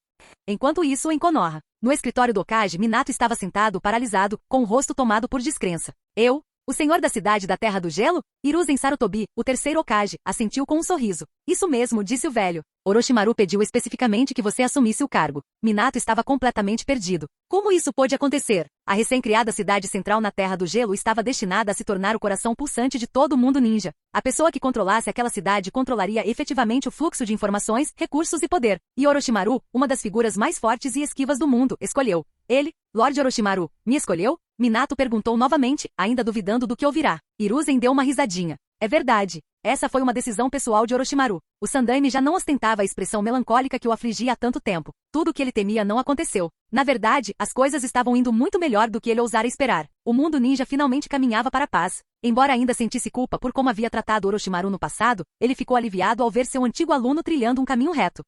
Enquanto isso, em Konoha, no escritório do Hokage, Minato estava sentado, paralisado, com o rosto tomado por descrença. O senhor da cidade da Terra do Gelo? Hiruzen Sarutobi, o terceiro Hokage, assentiu com um sorriso. Isso mesmo, disse o velho. Orochimaru pediu especificamente que você assumisse o cargo. Minato estava completamente perdido. Como isso pôde acontecer? A recém-criada cidade central na Terra do Gelo estava destinada a se tornar o coração pulsante de todo o mundo ninja. A pessoa que controlasse aquela cidade controlaria efetivamente o fluxo de informações, recursos e poder. E Orochimaru, uma das figuras mais fortes e esquivas do mundo, escolheu. Ele, Lorde Orochimaru, me escolheu? Minato perguntou novamente, ainda duvidando do que ouvirá. Hiruzen deu uma risadinha. É verdade. Essa foi uma decisão pessoal de Orochimaru. O Sandaime já não ostentava a expressão melancólica que o afligia há tanto tempo. Tudo o que ele temia não aconteceu. Na verdade, as coisas estavam indo muito melhor do que ele ousara esperar. O mundo ninja finalmente caminhava para a paz. Embora ainda sentisse culpa por como havia tratado Orochimaru no passado, ele ficou aliviado ao ver seu antigo aluno trilhando um caminho reto.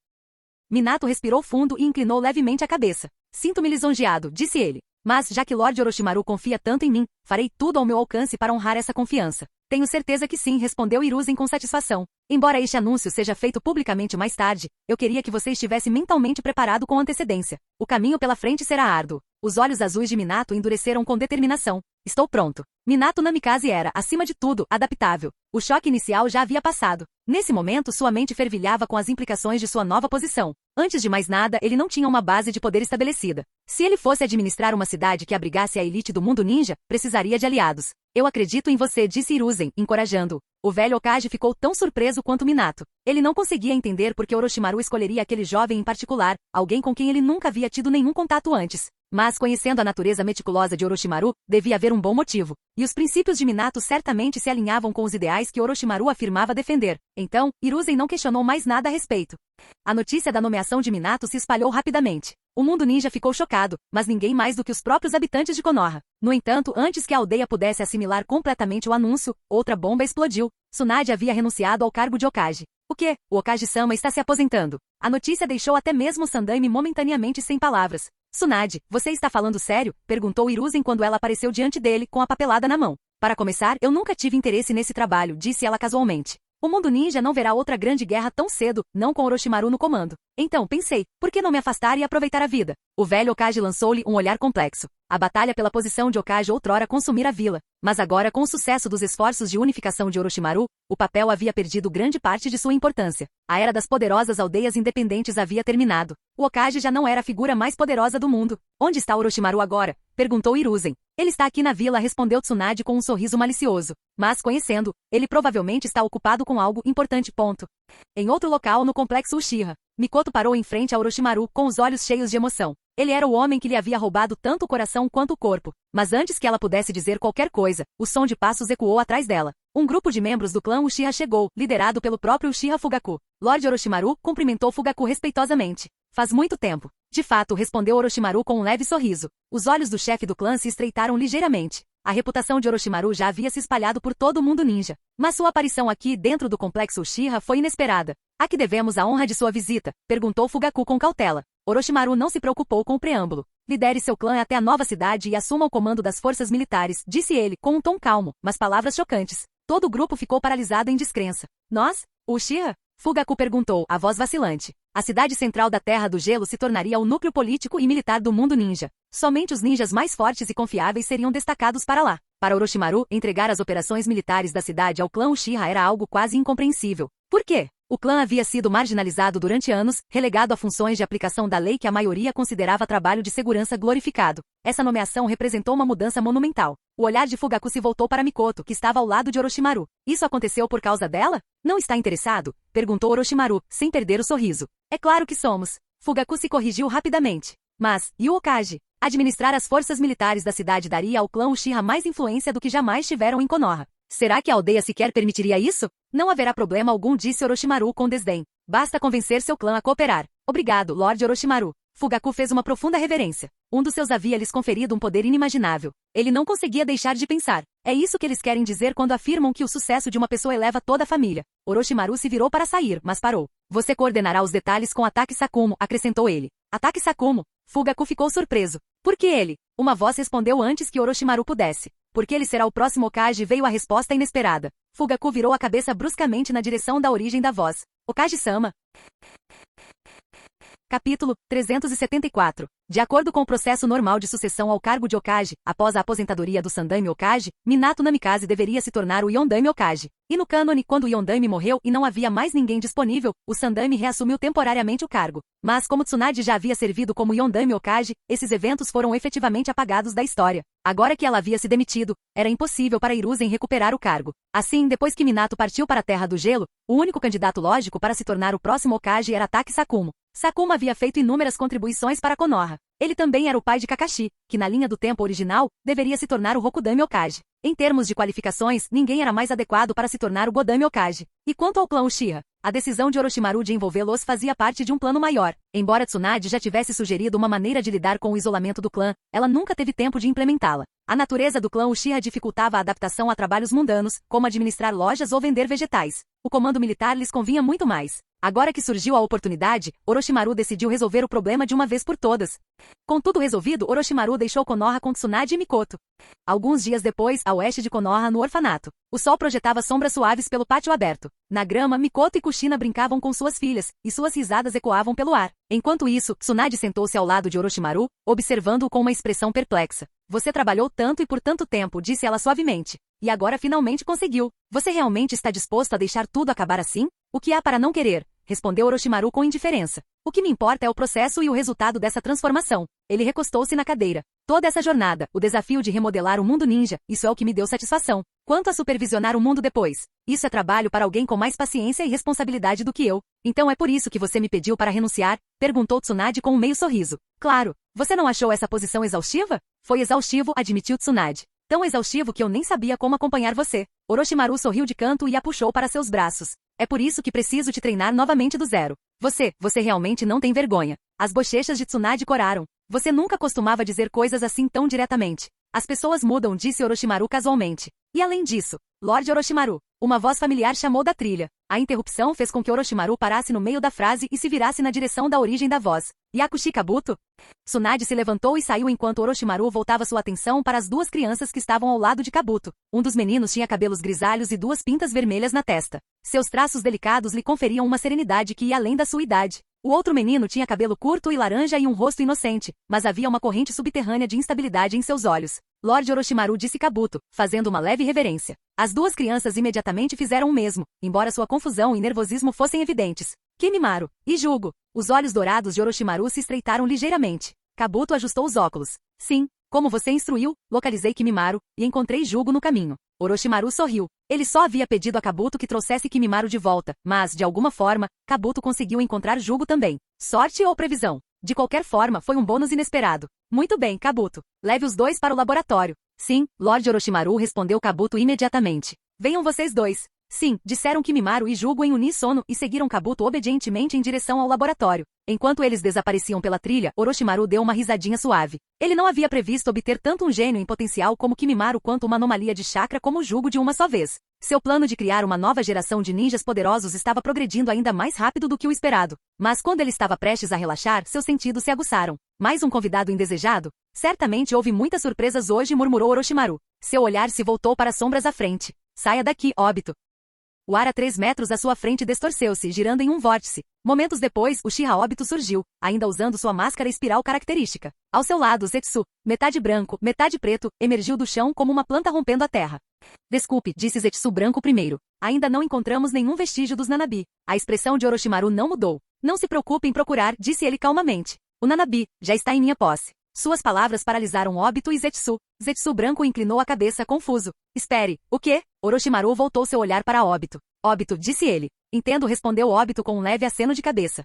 Minato respirou fundo e inclinou levemente a cabeça. Sinto-me lisonjeado, disse ele. Mas, já que Lord Orochimaru confia tanto em mim, farei tudo ao meu alcance para honrar essa confiança. Tenho certeza que sim, respondeu Hiruzen com satisfação. Embora este anúncio seja feito publicamente mais tarde, eu queria que você estivesse mentalmente preparado com antecedência. O caminho pela frente será árduo. Os olhos azuis de Minato endureceram com determinação. Estou pronto. Minato Namikaze era, acima de tudo, adaptável. O choque inicial já havia passado. Nesse momento, sua mente fervilhava com as implicações de sua nova posição. Antes de mais nada, ele não tinha uma base de poder estabelecida. Se ele fosse administrar uma cidade que abrigasse a elite do mundo ninja, precisaria de aliados. Eu acredito em você, disse Hiruzen, encorajando-o. O velho Hokage ficou tão surpreso quanto Minato. Ele não conseguia entender por que Orochimaru escolheria aquele jovem em particular, alguém com quem ele nunca havia tido nenhum contato antes. Mas, conhecendo a natureza meticulosa de Orochimaru, devia haver um bom motivo. E os princípios de Minato certamente se alinhavam com os ideais que Orochimaru afirmava defender. Então, Hiruzen não questionou mais nada a respeito. A notícia da nomeação de Minato se espalhou rapidamente. O mundo ninja ficou chocado, mas ninguém mais do que os próprios habitantes de Konoha. No entanto, antes que a aldeia pudesse assimilar completamente o anúncio, outra bomba explodiu. Tsunade havia renunciado ao cargo de Hokage. O quê? O Hokage-sama está se aposentando. A notícia deixou até mesmo o Sandaime momentaneamente sem palavras. Tsunade, você está falando sério? Perguntou Hiruzen quando ela apareceu diante dele, com a papelada na mão. Para começar, eu nunca tive interesse nesse trabalho, disse ela casualmente. O mundo ninja não verá outra grande guerra tão cedo, não com Orochimaru no comando. Então, pensei, por que não me afastar e aproveitar a vida? O velho Hokage lançou-lhe um olhar complexo. A batalha pela posição de Hokage outrora consumira a vila. Mas agora, com o sucesso dos esforços de unificação de Orochimaru, o papel havia perdido grande parte de sua importância. A era das poderosas aldeias independentes havia terminado. O Hokage já não era a figura mais poderosa do mundo. Onde está Orochimaru agora? Perguntou Hiruzen. Ele está aqui na vila, respondeu Tsunade com um sorriso malicioso. Mas, conhecendo, ele provavelmente está ocupado com algo importante. Em outro local no complexo Uchiha, Mikoto parou em frente a Orochimaru com os olhos cheios de emoção. Ele era o homem que lhe havia roubado tanto o coração quanto o corpo. Mas antes que ela pudesse dizer qualquer coisa, o som de passos ecoou atrás dela. Um grupo de membros do clã Uchiha chegou, liderado pelo próprio Uchiha Fugaku. Lord Orochimaru cumprimentou Fugaku respeitosamente. Faz muito tempo. De fato, respondeu Orochimaru com um leve sorriso. Os olhos do chefe do clã se estreitaram ligeiramente. A reputação de Orochimaru já havia se espalhado por todo o mundo ninja. Mas sua aparição aqui dentro do complexo Uchiha foi inesperada. A que devemos a honra de sua visita? Perguntou Fugaku com cautela. Orochimaru não se preocupou com o preâmbulo. Lidere seu clã até a nova cidade e assuma o comando das forças militares, disse ele, com um tom calmo, mas palavras chocantes. Todo o grupo ficou paralisado em descrença. Nós? O Uchiha? Fugaku perguntou, a voz vacilante. A cidade central da Terra do Gelo se tornaria o núcleo político e militar do mundo ninja. Somente os ninjas mais fortes e confiáveis seriam destacados para lá. Para Orochimaru, entregar as operações militares da cidade ao clã Uchiha era algo quase incompreensível. Por quê? O clã havia sido marginalizado durante anos, relegado a funções de aplicação da lei que a maioria considerava trabalho de segurança glorificado. Essa nomeação representou uma mudança monumental. O olhar de Fugaku se voltou para Mikoto, que estava ao lado de Orochimaru. Isso aconteceu por causa dela? Não está interessado? Perguntou Orochimaru, sem perder o sorriso. É claro que somos. Fugaku se corrigiu rapidamente. Mas, e o Hokage? Administrar as forças militares da cidade daria ao clã Uchiha mais influência do que jamais tiveram em Konoha. Será que a aldeia sequer permitiria isso? Não haverá problema algum, disse Orochimaru com desdém. Basta convencer seu clã a cooperar. Obrigado, Lord Orochimaru. Fugaku fez uma profunda reverência. Um dos seus havia lhes conferido um poder inimaginável. Ele não conseguia deixar de pensar. É isso que eles querem dizer quando afirmam que o sucesso de uma pessoa eleva toda a família. Orochimaru se virou para sair, mas parou. Você coordenará os detalhes com Ataque Sakumo, acrescentou ele. Ataque Sakumo? Fugaku ficou surpreso. Por que ele? Uma voz respondeu antes que Orochimaru pudesse. Porque ele será o próximo Hokage, veio a resposta inesperada. Fugaku virou a cabeça bruscamente na direção da origem da voz. Hokage-sama. Capítulo 374. De acordo com o processo normal de sucessão ao cargo de Hokage, após a aposentadoria do Sandaime Hokage, Minato Namikaze deveria se tornar o Yondaime Hokage. E no cânone, quando o Yondaime morreu e não havia mais ninguém disponível, o Sandaime reassumiu temporariamente o cargo. Mas como Tsunade já havia servido como Yondaime Hokage, esses eventos foram efetivamente apagados da história. Agora que ela havia se demitido, era impossível para Hiruzen recuperar o cargo. Assim, depois que Minato partiu para a Terra do Gelo, o único candidato lógico para se tornar o próximo Hokage era Ataque Sakumo. Sakumo havia feito inúmeras contribuições para Konoha. Ele também era o pai de Kakashi, que na linha do tempo original, deveria se tornar o Rokudame Hokage. Em termos de qualificações, ninguém era mais adequado para se tornar o Godami Hokage. E quanto ao clã Uchiha? A decisão de Orochimaru de envolvê-los fazia parte de um plano maior. Embora Tsunade já tivesse sugerido uma maneira de lidar com o isolamento do clã, ela nunca teve tempo de implementá-la. A natureza do clã Uchiha dificultava a adaptação a trabalhos mundanos, como administrar lojas ou vender vegetais. O comando militar lhes convinha muito mais. Agora que surgiu a oportunidade, Orochimaru decidiu resolver o problema de uma vez por todas. Com tudo resolvido, Orochimaru deixou Konoha com Tsunade e Mikoto. Alguns dias depois, a oeste de Konoha, no orfanato. O sol projetava sombras suaves pelo pátio aberto. Na grama, Mikoto e Kushina brincavam com suas filhas, e suas risadas ecoavam pelo ar. Enquanto isso, Tsunade sentou-se ao lado de Orochimaru, observando-o com uma expressão perplexa. Você trabalhou tanto e por tanto tempo, disse ela suavemente. E agora finalmente conseguiu. Você realmente está disposto a deixar tudo acabar assim? O que há para não querer? Respondeu Orochimaru com indiferença. O que me importa é o processo e o resultado dessa transformação. Ele recostou-se na cadeira. Toda essa jornada, o desafio de remodelar o mundo ninja, isso é o que me deu satisfação. Quanto a supervisionar o mundo depois? Isso é trabalho para alguém com mais paciência e responsabilidade do que eu. Então é por isso que você me pediu para renunciar? Perguntou Tsunade com um meio sorriso. Claro. Você não achou essa posição exaustiva? Foi exaustivo, admitiu Tsunade. Tão exaustivo que eu nem sabia como acompanhar você. Orochimaru sorriu de canto e a puxou para seus braços. É por isso que preciso te treinar novamente do zero. Você realmente não tem vergonha. As bochechas de Tsunade coraram. Você nunca costumava dizer coisas assim tão diretamente. As pessoas mudam, disse Orochimaru casualmente. E além disso, Lorde Orochimaru, uma voz familiar chamou da trilha. A interrupção fez com que Orochimaru parasse no meio da frase e se virasse na direção da origem da voz. Yakushi Kabuto? Tsunade se levantou e saiu enquanto Orochimaru voltava sua atenção para as duas crianças que estavam ao lado de Kabuto. Um dos meninos tinha cabelos grisalhos e duas pintas vermelhas na testa. Seus traços delicados lhe conferiam uma serenidade que ia além da sua idade. O outro menino tinha cabelo curto e laranja e um rosto inocente, mas havia uma corrente subterrânea de instabilidade em seus olhos. Lorde Orochimaru, disse Kabuto, fazendo uma leve reverência. As duas crianças imediatamente fizeram o mesmo, embora sua confusão e nervosismo fossem evidentes. Kimimaro e Jugo. Os olhos dourados de Orochimaru se estreitaram ligeiramente. Kabuto ajustou os óculos. Sim, como você instruiu, localizei Kimimaro e encontrei Jugo no caminho. Orochimaru sorriu. Ele só havia pedido a Kabuto que trouxesse Kimimaro de volta, mas, de alguma forma, Kabuto conseguiu encontrar Jugo também. Sorte ou previsão? De qualquer forma, foi um bônus inesperado. Muito bem, Kabuto. Leve os dois para o laboratório. Sim, Lorde Orochimaru, respondeu Kabuto imediatamente. Venham vocês dois. Sim, disseram Kimimaro e Jugo em uníssono e seguiram Kabuto obedientemente em direção ao laboratório. Enquanto eles desapareciam pela trilha, Orochimaru deu uma risadinha suave. Ele não havia previsto obter tanto um gênio em potencial como Kimimaro quanto uma anomalia de chakra como Jugo de uma só vez. Seu plano de criar uma nova geração de ninjas poderosos estava progredindo ainda mais rápido do que o esperado. Mas quando ele estava prestes a relaxar, seus sentidos se aguçaram. Mais um convidado indesejado? Certamente houve muitas surpresas hoje, murmurou Orochimaru. Seu olhar se voltou para as sombras à frente. Saia daqui, Obito. O ar a 3 metros à sua frente distorceu-se, girando em um vórtice. Momentos depois, o Uchiha Obito surgiu, ainda usando sua máscara espiral característica. Ao seu lado, Zetsu, metade branco, metade preto, emergiu do chão como uma planta rompendo a terra. Desculpe, disse Zetsu branco primeiro. Ainda não encontramos nenhum vestígio dos Nanabi. A expressão de Orochimaru não mudou. Não se preocupe em procurar, disse ele calmamente. O Nanabi já está em minha posse. Suas palavras paralisaram Obito e Zetsu. Zetsu branco inclinou a cabeça confuso. Espere, o quê? Orochimaru voltou seu olhar para Obito. Obito, disse ele. Entendo, respondeu Obito com um leve aceno de cabeça.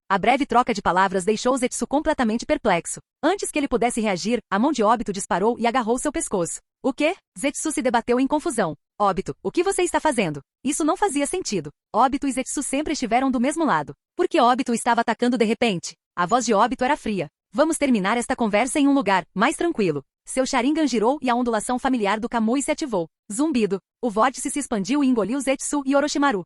A breve troca de palavras deixou Zetsu completamente perplexo. Antes que ele pudesse reagir, a mão de Obito disparou e agarrou seu pescoço. O quê? Zetsu se debateu em confusão. Obito, o que você está fazendo? Isso não fazia sentido. Obito e Zetsu sempre estiveram do mesmo lado. Por que Obito estava atacando de repente? A voz de Obito era fria. Vamos terminar esta conversa em um lugar mais tranquilo. Seu Sharingan girou e a ondulação familiar do Kamui se ativou. Zumbido. O vórtice se expandiu e engoliu Zetsu e Orochimaru.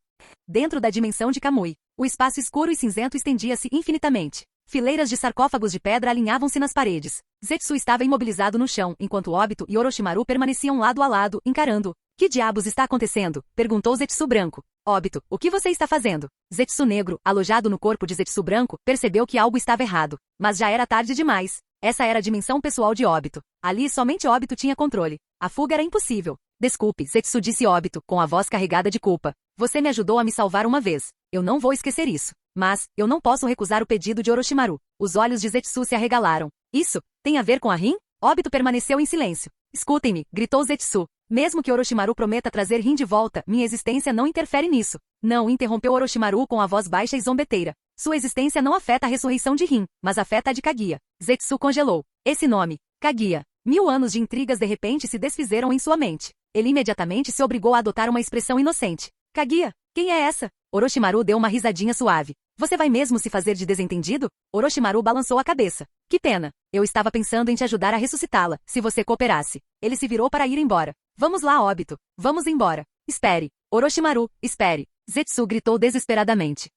Dentro da dimensão de Kamui, o espaço escuro e cinzento estendia-se infinitamente. Fileiras de sarcófagos de pedra alinhavam-se nas paredes. Zetsu estava imobilizado no chão, enquanto Obito e Orochimaru permaneciam lado a lado, encarando-o. Que diabos está acontecendo? Perguntou Zetsu branco. Obito, o que você está fazendo? Zetsu negro, alojado no corpo de Zetsu branco, percebeu que algo estava errado. Mas já era tarde demais. Essa era a dimensão pessoal de Obito. Ali somente Obito tinha controle. A fuga era impossível. Desculpe, Zetsu, disse Obito, com a voz carregada de culpa. Você me ajudou a me salvar uma vez. Eu não vou esquecer isso. Mas, eu não posso recusar o pedido de Orochimaru. Os olhos de Zetsu se arregalaram. Isso, tem a ver com a Rin? Obito permaneceu em silêncio. Escutem-me, gritou Zetsu. Mesmo que Orochimaru prometa trazer Rin de volta, minha existência não interfere nisso. Não, interrompeu Orochimaru com a voz baixa e zombeteira. Sua existência não afeta a ressurreição de Rin, mas afeta a de Kaguya. Zetsu congelou. Esse nome, Kaguya. 1000 anos de intrigas de repente se desfizeram em sua mente. Ele imediatamente se obrigou a adotar uma expressão inocente. Kaguya, quem é essa? Orochimaru deu uma risadinha suave. Você vai mesmo se fazer de desentendido? Orochimaru balançou a cabeça. Que pena. Eu estava pensando em te ajudar a ressuscitá-la, se você cooperasse. Ele se virou para ir embora. Vamos lá, Obito. Vamos embora. Espere. Orochimaru, espere. Zetsu gritou desesperadamente.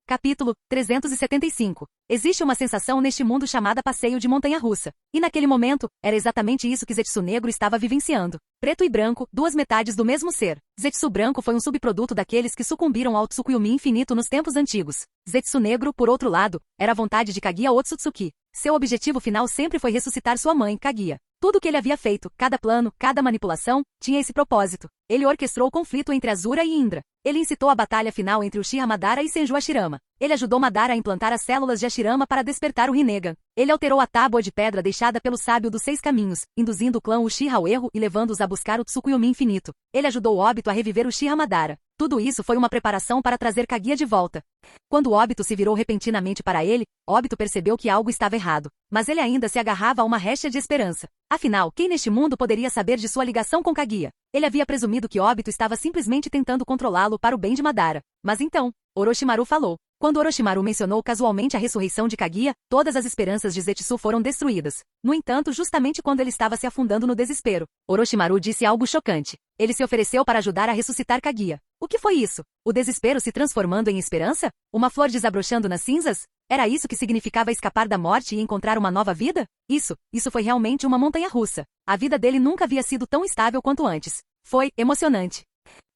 Capítulo 375. Existe uma sensação neste mundo chamada passeio de montanha-russa. E naquele momento, era exatamente isso que Zetsu Negro estava vivenciando. Preto e branco, duas metades do mesmo ser. Zetsu Branco foi um subproduto daqueles que sucumbiram ao Tsukuyomi infinito nos tempos antigos. Zetsu Negro, por outro lado, era a vontade de Kaguya Otsutsuki. Seu objetivo final sempre foi ressuscitar sua mãe, Kaguya. Tudo o que ele havia feito, cada plano, cada manipulação, tinha esse propósito. Ele orquestrou o conflito entre Azura e Indra. Ele incitou a batalha final entre Uchiha Madara e Senju Hashirama. Ele ajudou Madara a implantar as células de Hashirama para despertar o Rinnegan. Ele alterou a tábua de pedra deixada pelo sábio dos 6 caminhos, induzindo o clã Uchiha ao erro e levando-os a buscar o Tsukuyomi infinito. Ele ajudou Obito a reviver Uchiha Madara. Tudo isso foi uma preparação para trazer Kaguya de volta. Quando Obito se virou repentinamente para ele, Obito percebeu que algo estava errado. Mas ele ainda se agarrava a uma rédea de esperança. Afinal, quem neste mundo poderia saber de sua ligação com Kaguya? Ele havia presumido que Obito estava simplesmente tentando controlá-lo para o bem de Madara. Mas então, Orochimaru falou. Quando Orochimaru mencionou casualmente a ressurreição de Kaguya, todas as esperanças de Zetsu foram destruídas. No entanto, justamente quando ele estava se afundando no desespero, Orochimaru disse algo chocante. Ele se ofereceu para ajudar a ressuscitar Kaguya. O que foi isso? O desespero se transformando em esperança? Uma flor desabrochando nas cinzas? Era isso que significava escapar da morte e encontrar uma nova vida? Isso foi realmente uma montanha-russa. A vida dele nunca havia sido tão estável quanto antes. Foi emocionante.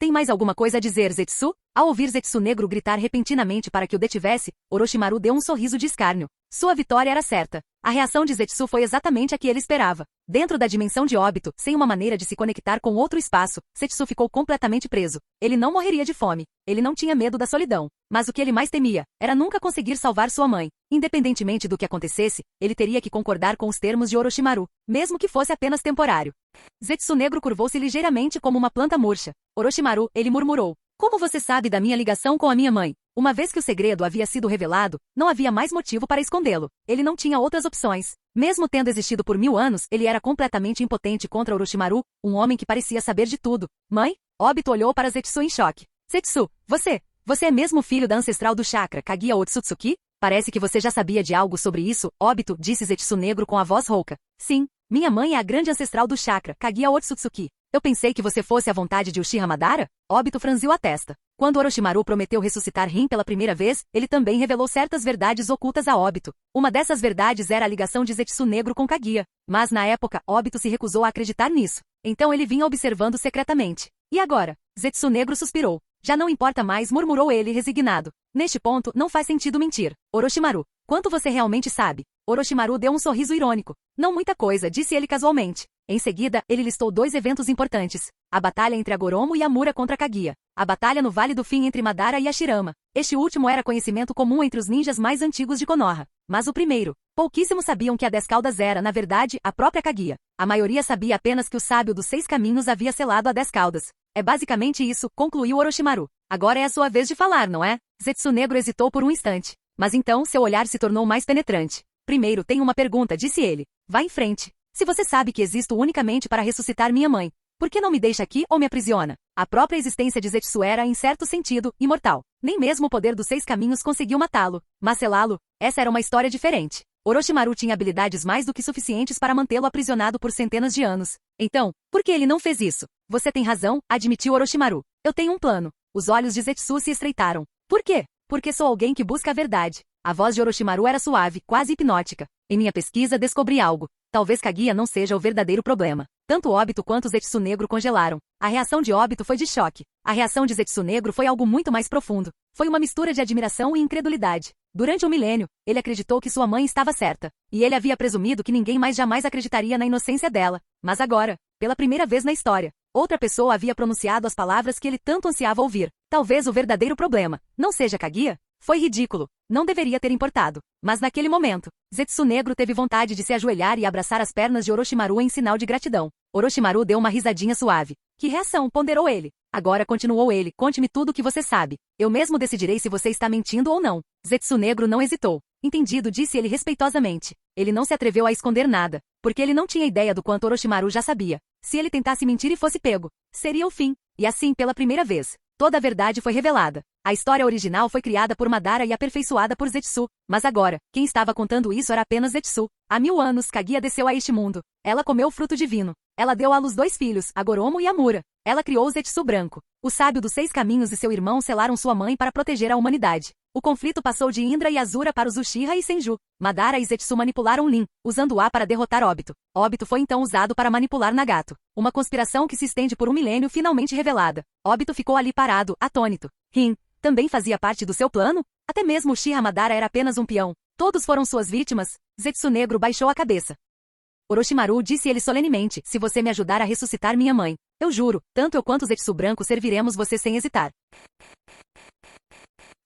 Tem mais alguma coisa a dizer, Zetsu? Ao ouvir Zetsu Negro gritar repentinamente para que o detivesse, Orochimaru deu um sorriso de escárnio. Sua vitória era certa. A reação de Zetsu foi exatamente a que ele esperava. Dentro da dimensão de Obito, sem uma maneira de se conectar com outro espaço, Zetsu ficou completamente preso. Ele não morreria de fome. Ele não tinha medo da solidão. Mas o que ele mais temia era nunca conseguir salvar sua mãe. Independentemente do que acontecesse, ele teria que concordar com os termos de Orochimaru, mesmo que fosse apenas temporário. Zetsu Negro curvou-se ligeiramente como uma planta murcha. Orochimaru, ele murmurou. Como você sabe da minha ligação com a minha mãe? Uma vez que o segredo havia sido revelado, não havia mais motivo para escondê-lo. Ele não tinha outras opções. Mesmo tendo existido por 1000 anos, ele era completamente impotente contra Orochimaru, um homem que parecia saber de tudo. Mãe? Obito olhou para Zetsu em choque. Zetsu, você é mesmo filho da ancestral do chakra, Kaguya Otsutsuki? Parece que você já sabia de algo sobre isso, Obito, disse Zetsu Negro com a voz rouca. Sim, minha mãe é a grande ancestral do chakra, Kaguya Otsutsuki. Eu pensei que você fosse a vontade de Uchiha Madara? Obito franziu a testa. Quando Orochimaru prometeu ressuscitar Rin pela primeira vez, ele também revelou certas verdades ocultas a Obito. Uma dessas verdades era a ligação de Zetsu Negro com Kaguya. Mas na época, Obito se recusou a acreditar nisso. Então ele vinha observando secretamente. E agora? Zetsu Negro suspirou. Já não importa mais, murmurou ele resignado. Neste ponto, não faz sentido mentir. Orochimaru, quanto você realmente sabe? Orochimaru deu um sorriso irônico. Não muita coisa, disse ele casualmente. Em seguida, ele listou 2 eventos importantes. A batalha entre Agoromo e Amura contra Kaguya. A batalha no Vale do Fim entre Madara e Hashirama. Este último era conhecimento comum entre os ninjas mais antigos de Konoha. Mas o primeiro, pouquíssimos sabiam que a 10 Caudas era, na verdade, a própria Kaguya. A maioria sabia apenas que o sábio dos 6 caminhos havia selado a 10 Caudas. É basicamente isso, concluiu Orochimaru. Agora é a sua vez de falar, não é? Zetsu Negro hesitou por um instante. Mas então seu olhar se tornou mais penetrante. Primeiro tenho uma pergunta, disse ele. Vá em frente. Se você sabe que existo unicamente para ressuscitar minha mãe, por que não me deixa aqui ou me aprisiona? A própria existência de Zetsu era, em certo sentido, imortal. Nem mesmo o poder dos 6 caminhos conseguiu matá-lo. Mas selá-lo, essa era uma história diferente. Orochimaru tinha habilidades mais do que suficientes para mantê-lo aprisionado por centenas de anos. Então, por que ele não fez isso? Você tem razão, admitiu Orochimaru. Eu tenho um plano. Os olhos de Zetsu se estreitaram. Por quê? Porque sou alguém que busca a verdade. A voz de Orochimaru era suave, quase hipnótica. Em minha pesquisa descobri algo. Talvez Kaguya não seja o verdadeiro problema. Tanto Obito quanto Zetsu Negro congelaram. A reação de Obito foi de choque. A reação de Zetsu Negro foi algo muito mais profundo. Foi uma mistura de admiração e incredulidade. Durante um milênio, ele acreditou que sua mãe estava certa. E ele havia presumido que ninguém mais jamais acreditaria na inocência dela. Mas agora, pela primeira vez na história, outra pessoa havia pronunciado as palavras que ele tanto ansiava ouvir. Talvez o verdadeiro problema não seja Kaguya? Foi ridículo. Não deveria ter importado. Mas naquele momento, Zetsu Negro teve vontade de se ajoelhar e abraçar as pernas de Orochimaru em sinal de gratidão. Orochimaru deu uma risadinha suave. Que reação, ponderou ele. Agora, continuou ele, conte-me tudo o que você sabe. Eu mesmo decidirei se você está mentindo ou não. Zetsu Negro não hesitou. Entendido, disse ele respeitosamente. Ele não se atreveu a esconder nada, porque ele não tinha ideia do quanto Orochimaru já sabia. Se ele tentasse mentir e fosse pego, seria o fim. E assim, pela primeira vez, toda a verdade foi revelada. A história original foi criada por Madara e aperfeiçoada por Zetsu, mas agora, quem estava contando isso era apenas Zetsu. Há 1000 anos, Kaguya desceu a este mundo. Ela comeu o fruto divino. Ela deu à luz 2 filhos, Agoromo e Amura. Ela criou o Zetsu branco. O sábio dos 6 caminhos e seu irmão selaram sua mãe para proteger a humanidade. O conflito passou de Indra e Azura para os Uchiha e Senju. Madara e Zetsu manipularam Lin, usando-a para derrotar Obito. Obito foi então usado para manipular Nagato. Uma conspiração que se estende por um milênio finalmente revelada. Obito ficou ali parado, atônito. Rin também fazia parte do seu plano? Até mesmo Uchiha Madara era apenas um peão. Todos foram suas vítimas? Zetsu negro baixou a cabeça. Orochimaru, disse ele solenemente, se você me ajudar a ressuscitar minha mãe, eu juro, tanto eu quanto Zetsu branco serviremos você sem hesitar.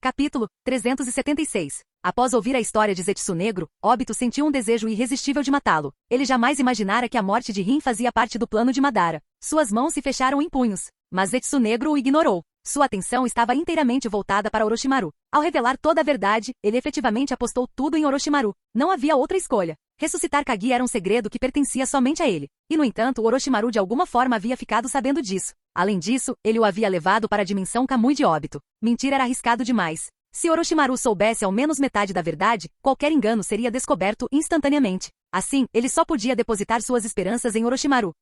Capítulo 376. Após ouvir a história de Zetsu negro, Obito sentiu um desejo irresistível de matá-lo. Ele jamais imaginara que a morte de Rin fazia parte do plano de Madara. Suas mãos se fecharam em punhos, mas Zetsu negro o ignorou. Sua atenção estava inteiramente voltada para Orochimaru. Ao revelar toda a verdade, ele efetivamente apostou tudo em Orochimaru. Não havia outra escolha. Ressuscitar Kaguya era um segredo que pertencia somente a ele. E, no entanto, Orochimaru de alguma forma havia ficado sabendo disso. Além disso, ele o havia levado para a dimensão Kamui de Obito. Mentir era arriscado demais. Se Orochimaru soubesse ao menos metade da verdade, qualquer engano seria descoberto instantaneamente. Assim, ele só podia depositar suas esperanças em Orochimaru.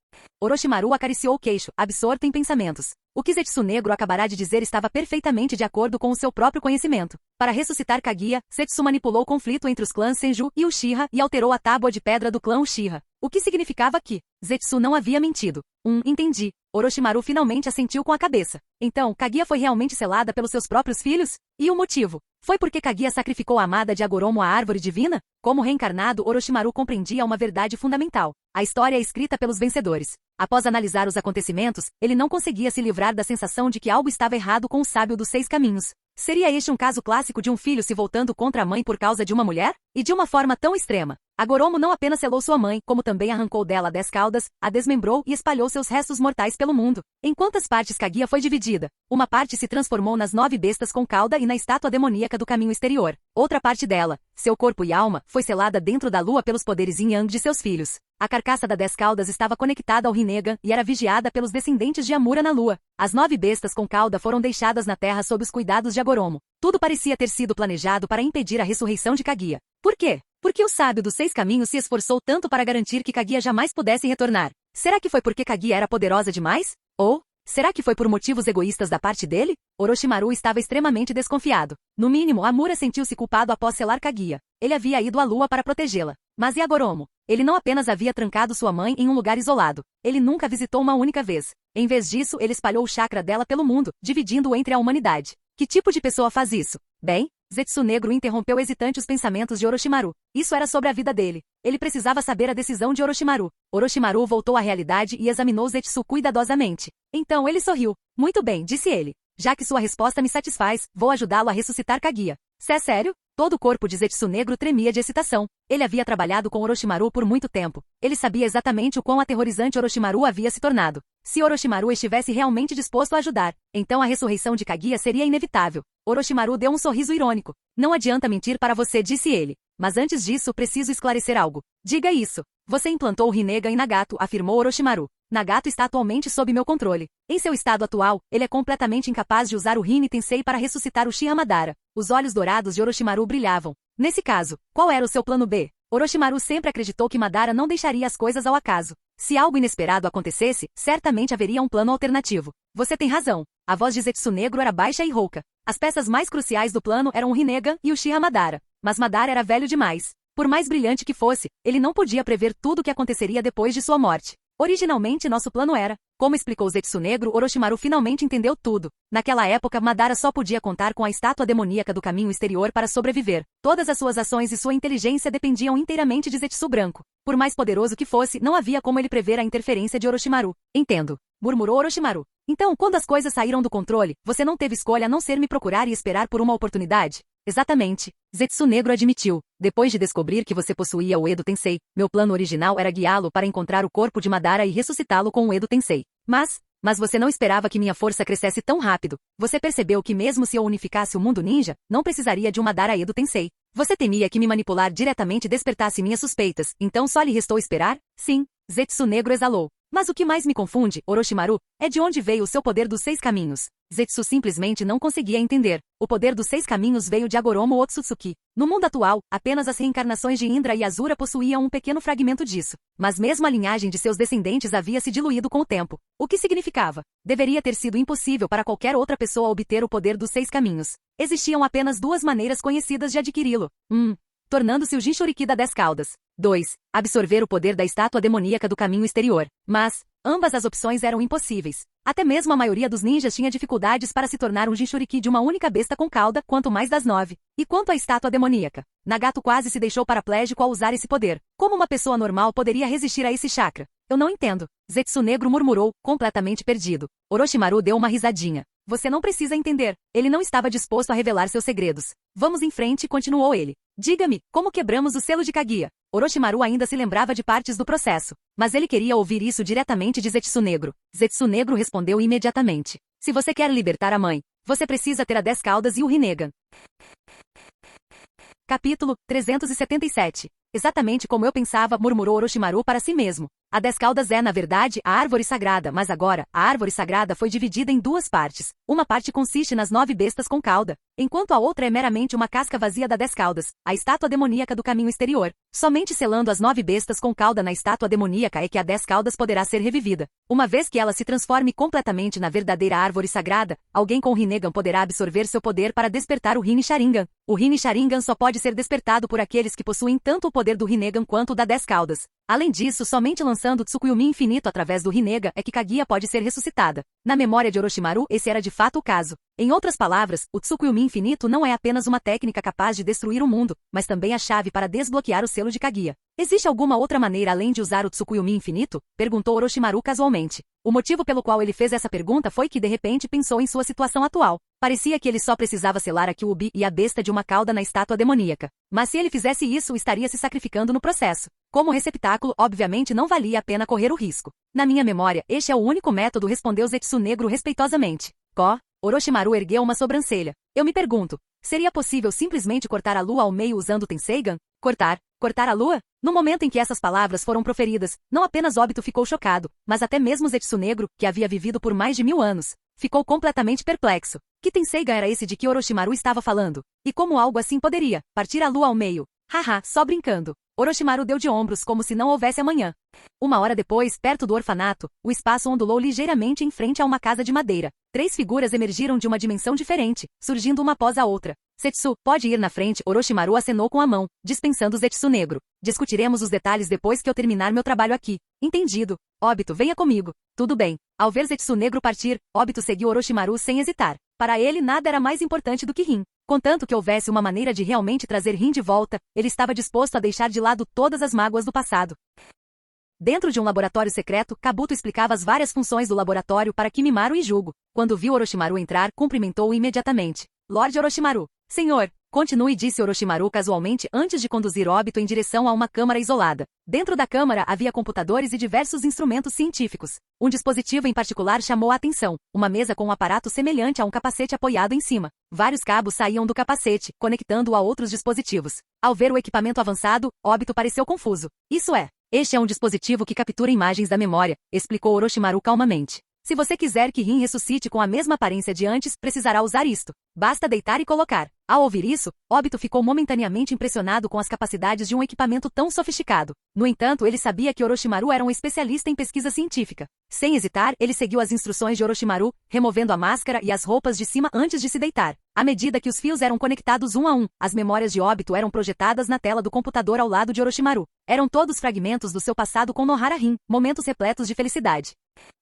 Orochimaru acariciou o queixo, absorto em pensamentos. O que Zetsu negro acabará de dizer estava perfeitamente de acordo com o seu próprio conhecimento. Para ressuscitar Kaguya, Zetsu manipulou o conflito entre os clãs Senju e Uchiha e alterou a tábua de pedra do clã Uchiha. O que significava que Zetsu não havia mentido. Entendi. Orochimaru finalmente assentiu com a cabeça. Então, Kaguya foi realmente selada pelos seus próprios filhos? E o motivo? Foi porque Kaguya sacrificou a amada de Agoromo à árvore divina? Como reencarnado, Orochimaru compreendia uma verdade fundamental. A história é escrita pelos vencedores. Após analisar os acontecimentos, ele não conseguia se livrar da sensação de que algo estava errado com o sábio dos 6 caminhos. Seria este um caso clássico de um filho se voltando contra a mãe por causa de uma mulher? E de uma forma tão extrema. Agoromo não apenas selou sua mãe, como também arrancou dela 10 caudas, a desmembrou e espalhou seus restos mortais pelo mundo. Em quantas partes Kaguya foi dividida? Uma parte se transformou nas 9 bestas com cauda e na estátua demoníaca do caminho exterior. Outra parte dela, seu corpo e alma, foi selada dentro da lua pelos poderes yin-yang de seus filhos. A carcaça da 10 caudas estava conectada ao Rinnegan e era vigiada pelos descendentes de Amura na lua. As 9 bestas com cauda foram deixadas na terra sob os cuidados de Agoromo. Tudo parecia ter sido planejado para impedir a ressurreição de Kaguya. Por quê? Porque o sábio dos 6 caminhos se esforçou tanto para garantir que Kaguya jamais pudesse retornar. Será que foi porque Kaguya era poderosa demais? Ou será que foi por motivos egoístas da parte dele? Orochimaru estava extremamente desconfiado. No mínimo, Amura sentiu-se culpado após selar Kaguya. Ele havia ido à lua para protegê-la. Mas e Agoromo? Ele não apenas havia trancado sua mãe em um lugar isolado. Ele nunca visitou uma única vez. Em vez disso, ele espalhou o chakra dela pelo mundo, dividindo-o entre a humanidade. Que tipo de pessoa faz isso? Bem, Zetsu negro interrompeu hesitante os pensamentos de Orochimaru. Isso era sobre a vida dele. Ele precisava saber a decisão de Orochimaru. Orochimaru voltou à realidade e examinou Zetsu cuidadosamente. Então ele sorriu. Muito bem, disse ele. Já que sua resposta me satisfaz, vou ajudá-lo a ressuscitar Kaguya. Se é sério? Todo o corpo de Zetsu negro tremia de excitação. Ele havia trabalhado com Orochimaru por muito tempo. Ele sabia exatamente o quão aterrorizante Orochimaru havia se tornado. Se Orochimaru estivesse realmente disposto a ajudar, então a ressurreição de Kaguya seria inevitável. Orochimaru deu um sorriso irônico. Não adianta mentir para você, disse ele. Mas antes disso, preciso esclarecer algo. Diga isso. Você implantou o Rinnegan em Nagato, afirmou Orochimaru. Nagato está atualmente sob meu controle. Em seu estado atual, ele é completamente incapaz de usar o Rin Tensei para ressuscitar Uchiha Madara. Os olhos dourados de Orochimaru brilhavam. Nesse caso, qual era o seu plano B? Orochimaru sempre acreditou que Madara não deixaria as coisas ao acaso. Se algo inesperado acontecesse, certamente haveria um plano alternativo. Você tem razão. A voz de Zetsu negro era baixa e rouca. As peças mais cruciais do plano eram o Rinnegan e Uchiha Madara. Mas Madara era velho demais. Por mais brilhante que fosse, ele não podia prever tudo o que aconteceria depois de sua morte. Originalmente nosso plano era, como explicou Zetsu negro, Orochimaru finalmente entendeu tudo. Naquela época, Madara só podia contar com a estátua demoníaca do caminho exterior para sobreviver. Todas as suas ações e sua inteligência dependiam inteiramente de Zetsu branco. Por mais poderoso que fosse, não havia como ele prever a interferência de Orochimaru. Entendo, murmurou Orochimaru. Então, quando as coisas saíram do controle, você não teve escolha a não ser me procurar e esperar por uma oportunidade? Exatamente. Zetsu negro admitiu. Depois de descobrir que você possuía o Edo Tensei, meu plano original era guiá-lo para encontrar o corpo de Madara e ressuscitá-lo com o Edo Tensei. Mas você não esperava que minha força crescesse tão rápido. Você percebeu que mesmo se eu unificasse o mundo ninja, não precisaria de um Madara Edo Tensei. Você temia que me manipular diretamente despertasse minhas suspeitas, então só lhe restou esperar? Sim, Zetsu Negro exalou. Mas o que mais me confunde, Orochimaru, é de onde veio o seu poder dos 6 caminhos. Zetsu simplesmente não conseguia entender. O poder dos 6 caminhos veio de Agoromo Otsutsuki. No mundo atual, apenas as reencarnações de Indra e Asura possuíam um pequeno fragmento disso. Mas mesmo a linhagem de seus descendentes havia se diluído com o tempo. O que significava? Deveria ter sido impossível para qualquer outra pessoa obter o poder dos 6 caminhos. Existiam apenas 2 maneiras conhecidas de adquiri-lo. 1. Tornando-se o Jinchuriki da 10 caudas. 2. Absorver o poder da estátua demoníaca do caminho exterior. Mas, ambas as opções eram impossíveis. Até mesmo a maioria dos ninjas tinha dificuldades para se tornar um Jinchuriki de uma única besta com cauda, quanto mais das 9. E quanto à estátua demoníaca? Nagato quase se deixou paraplégico ao usar esse poder. Como uma pessoa normal poderia resistir a esse chakra? Eu não entendo. Zetsu Negro murmurou, completamente perdido. Orochimaru deu uma risadinha. Você não precisa entender. Ele não estava disposto a revelar seus segredos. Vamos em frente, continuou ele. Diga-me, como quebramos o selo de Kaguya? Orochimaru ainda se lembrava de partes do processo, mas ele queria ouvir isso diretamente de Zetsu Negro. Zetsu Negro respondeu imediatamente. Se você quer libertar a mãe, você precisa ter a 10 caudas e o Rinnegan. Capítulo 377. Exatamente como eu pensava, murmurou Orochimaru para si mesmo. A 10 caudas é, na verdade, a árvore sagrada, mas agora, a árvore sagrada foi dividida em 2 partes. Uma parte consiste nas 9 bestas com cauda, enquanto a outra é meramente uma casca vazia da 10 caudas, a estátua demoníaca do caminho exterior. Somente selando as 9 bestas com cauda na estátua demoníaca é que a 10 caudas poderá ser revivida. Uma vez que ela se transforme completamente na verdadeira árvore sagrada, alguém com Rinnegan poderá absorver seu poder para despertar o Rin Sharingan. O Rin Sharingan só pode ser despertado por aqueles que possuem tanto o poder do Rinnegan quanto o da 10 caudas. Além disso, somente lançando Tsukuyomi infinito através do Rinnegan é que Kaguya pode ser ressuscitada. Na memória de Orochimaru, esse era de fato o caso. Em outras palavras, o Tsukuyomi infinito não é apenas uma técnica capaz de destruir o mundo, mas também a chave para desbloquear o selo de Kaguya. Existe alguma outra maneira além de usar o Tsukuyomi infinito? Perguntou Orochimaru casualmente. O motivo pelo qual ele fez essa pergunta foi que de repente pensou em sua situação atual. Parecia que ele só precisava selar a Kyuubi e a besta de uma cauda na estátua demoníaca. Mas se ele fizesse isso, estaria se sacrificando no processo. Como receptáculo, obviamente não valia a pena correr o risco. Na minha memória, este é o único método, respondeu Zetsu Negro respeitosamente. Orochimaru ergueu uma sobrancelha. Eu me pergunto, seria possível simplesmente cortar a lua ao meio usando Tenseigan? Cortar a lua? No momento em que essas palavras foram proferidas, não apenas Obito ficou chocado, mas até mesmo Zetsu Negro, que havia vivido por mais de 1000 anos, ficou completamente perplexo. Que Tenseigan era esse de que Orochimaru estava falando? E como algo assim poderia partir a lua ao meio? Haha, só brincando. Orochimaru deu de ombros como se não houvesse amanhã. 1 hora depois, perto do orfanato, o espaço ondulou ligeiramente em frente a uma casa de madeira. 3 figuras emergiram de uma dimensão diferente, surgindo uma após a outra. Zetsu, pode ir na frente, Orochimaru acenou com a mão, dispensando Zetsu Negro. Discutiremos os detalhes depois que eu terminar meu trabalho aqui. Entendido. Obito, venha comigo. Tudo bem. Ao ver Zetsu Negro partir, Obito seguiu Orochimaru sem hesitar. Para ele nada era mais importante do que Rin. Contanto que houvesse uma maneira de realmente trazer Rin de volta, ele estava disposto a deixar de lado todas as mágoas do passado. Dentro de um laboratório secreto, Kabuto explicava as várias funções do laboratório para Kimimaro e Jugo. Quando viu Orochimaru entrar, cumprimentou-o imediatamente. Lorde Orochimaru. Senhor. Continue, disse Orochimaru casualmente antes de conduzir Obito em direção a uma câmara isolada. Dentro da câmara havia computadores e diversos instrumentos científicos. Um dispositivo em particular chamou a atenção, uma mesa com um aparato semelhante a um capacete apoiado em cima. Vários cabos saíam do capacete, conectando-o a outros dispositivos. Ao ver o equipamento avançado, Obito pareceu confuso. Este é um dispositivo que captura imagens da memória, explicou Orochimaru calmamente. Se você quiser que Rin ressuscite com a mesma aparência de antes, precisará usar isto. Basta deitar e colocar. Ao ouvir isso, Obito ficou momentaneamente impressionado com as capacidades de um equipamento tão sofisticado. No entanto, ele sabia que Orochimaru era um especialista em pesquisa científica. Sem hesitar, ele seguiu as instruções de Orochimaru, removendo a máscara e as roupas de cima antes de se deitar. À medida que os fios eram conectados um a um, as memórias de Obito eram projetadas na tela do computador ao lado de Orochimaru. Eram todos fragmentos do seu passado com Nohara Rin, momentos repletos de felicidade.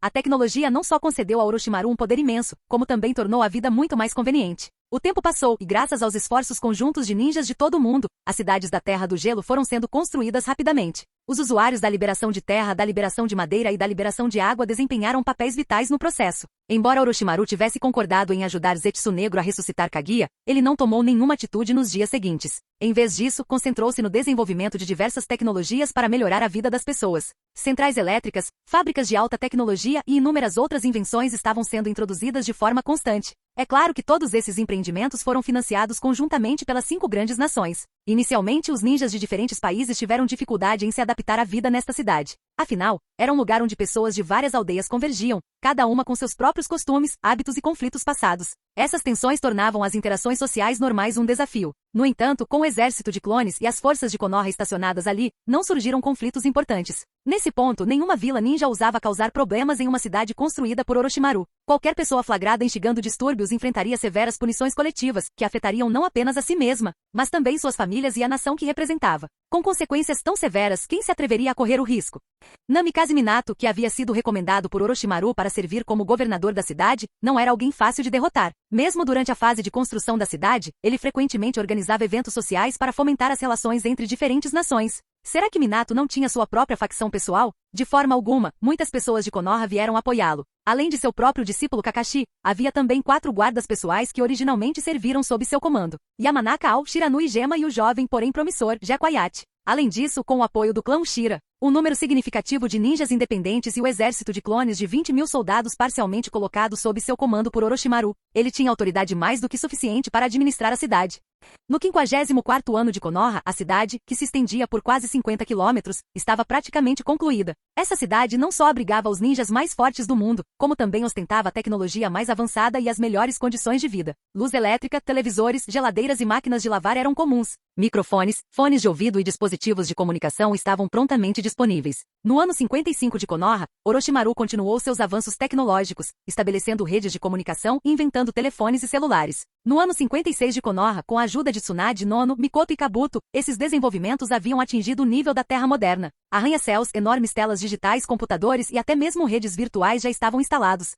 A tecnologia não só concedeu a Orochimaru um poder imenso, como também tornou a vida muito mais conveniente. O tempo passou, e graças aos esforços conjuntos de ninjas de todo o mundo, as cidades da Terra do Gelo foram sendo construídas rapidamente. Os usuários da liberação de terra, da liberação de madeira e da liberação de água desempenharam papéis vitais no processo. Embora Orochimaru tivesse concordado em ajudar Zetsu Negro a ressuscitar Kaguya, ele não tomou nenhuma atitude nos dias seguintes. Em vez disso, concentrou-se no desenvolvimento de diversas tecnologias para melhorar a vida das pessoas. Centrais elétricas, fábricas de alta tecnologia e inúmeras outras invenções estavam sendo introduzidas de forma constante. É claro que todos esses empreendimentos foram financiados conjuntamente pelas 5 grandes nações. Inicialmente, os ninjas de diferentes países tiveram dificuldade em se adaptar à vida nesta cidade. Afinal, era um lugar onde pessoas de várias aldeias convergiam, cada uma com seus próprios costumes, hábitos e conflitos passados. Essas tensões tornavam as interações sociais normais um desafio. No entanto, com o exército de clones e as forças de Konoha estacionadas ali, não surgiram conflitos importantes. Nesse ponto, nenhuma vila ninja ousava causar problemas em uma cidade construída por Orochimaru. Qualquer pessoa flagrada instigando distúrbios enfrentaria severas punições coletivas, que afetariam não apenas a si mesma, mas também suas famílias e a nação que representava. Com consequências tão severas, quem se atreveria a correr o risco? Namikaze Minato, que havia sido recomendado por Orochimaru para servir como governador da cidade, não era alguém fácil de derrotar. Mesmo durante a fase de construção da cidade, ele frequentemente organizava eventos sociais para fomentar as relações entre diferentes nações. Será que Minato não tinha sua própria facção pessoal? De forma alguma, muitas pessoas de Konoha vieram apoiá-lo. Além de seu próprio discípulo Kakashi, havia também 4 guardas pessoais que originalmente serviram sob seu comando: Yamanaka Ao, Shiranui Gema e o jovem porém promissor Gekko Ayachi. Além disso, com o apoio do clã Uchiha, um número significativo de ninjas independentes e o exército de clones de 20.000 soldados parcialmente colocados sob seu comando por Orochimaru, ele tinha autoridade mais do que suficiente para administrar a cidade. No 54º ano de Konoha, a cidade, que se estendia por quase 50 quilômetros, estava praticamente concluída. Essa cidade não só abrigava os ninjas mais fortes do mundo, como também ostentava a tecnologia mais avançada e as melhores condições de vida. Luz elétrica, televisores, geladeiras e máquinas de lavar eram comuns. Microfones, fones de ouvido e dispositivos de comunicação estavam prontamente disponíveis. No ano 55 de Konoha, Orochimaru continuou seus avanços tecnológicos, estabelecendo redes de comunicação e inventando telefones e celulares. No ano 56 de Konoha, com a ajuda de Tsunade, Nono, Mikoto e Kabuto, esses desenvolvimentos haviam atingido o nível da Terra moderna. Arranha-céus, enormes telas digitais, computadores e até mesmo redes virtuais já estavam instalados.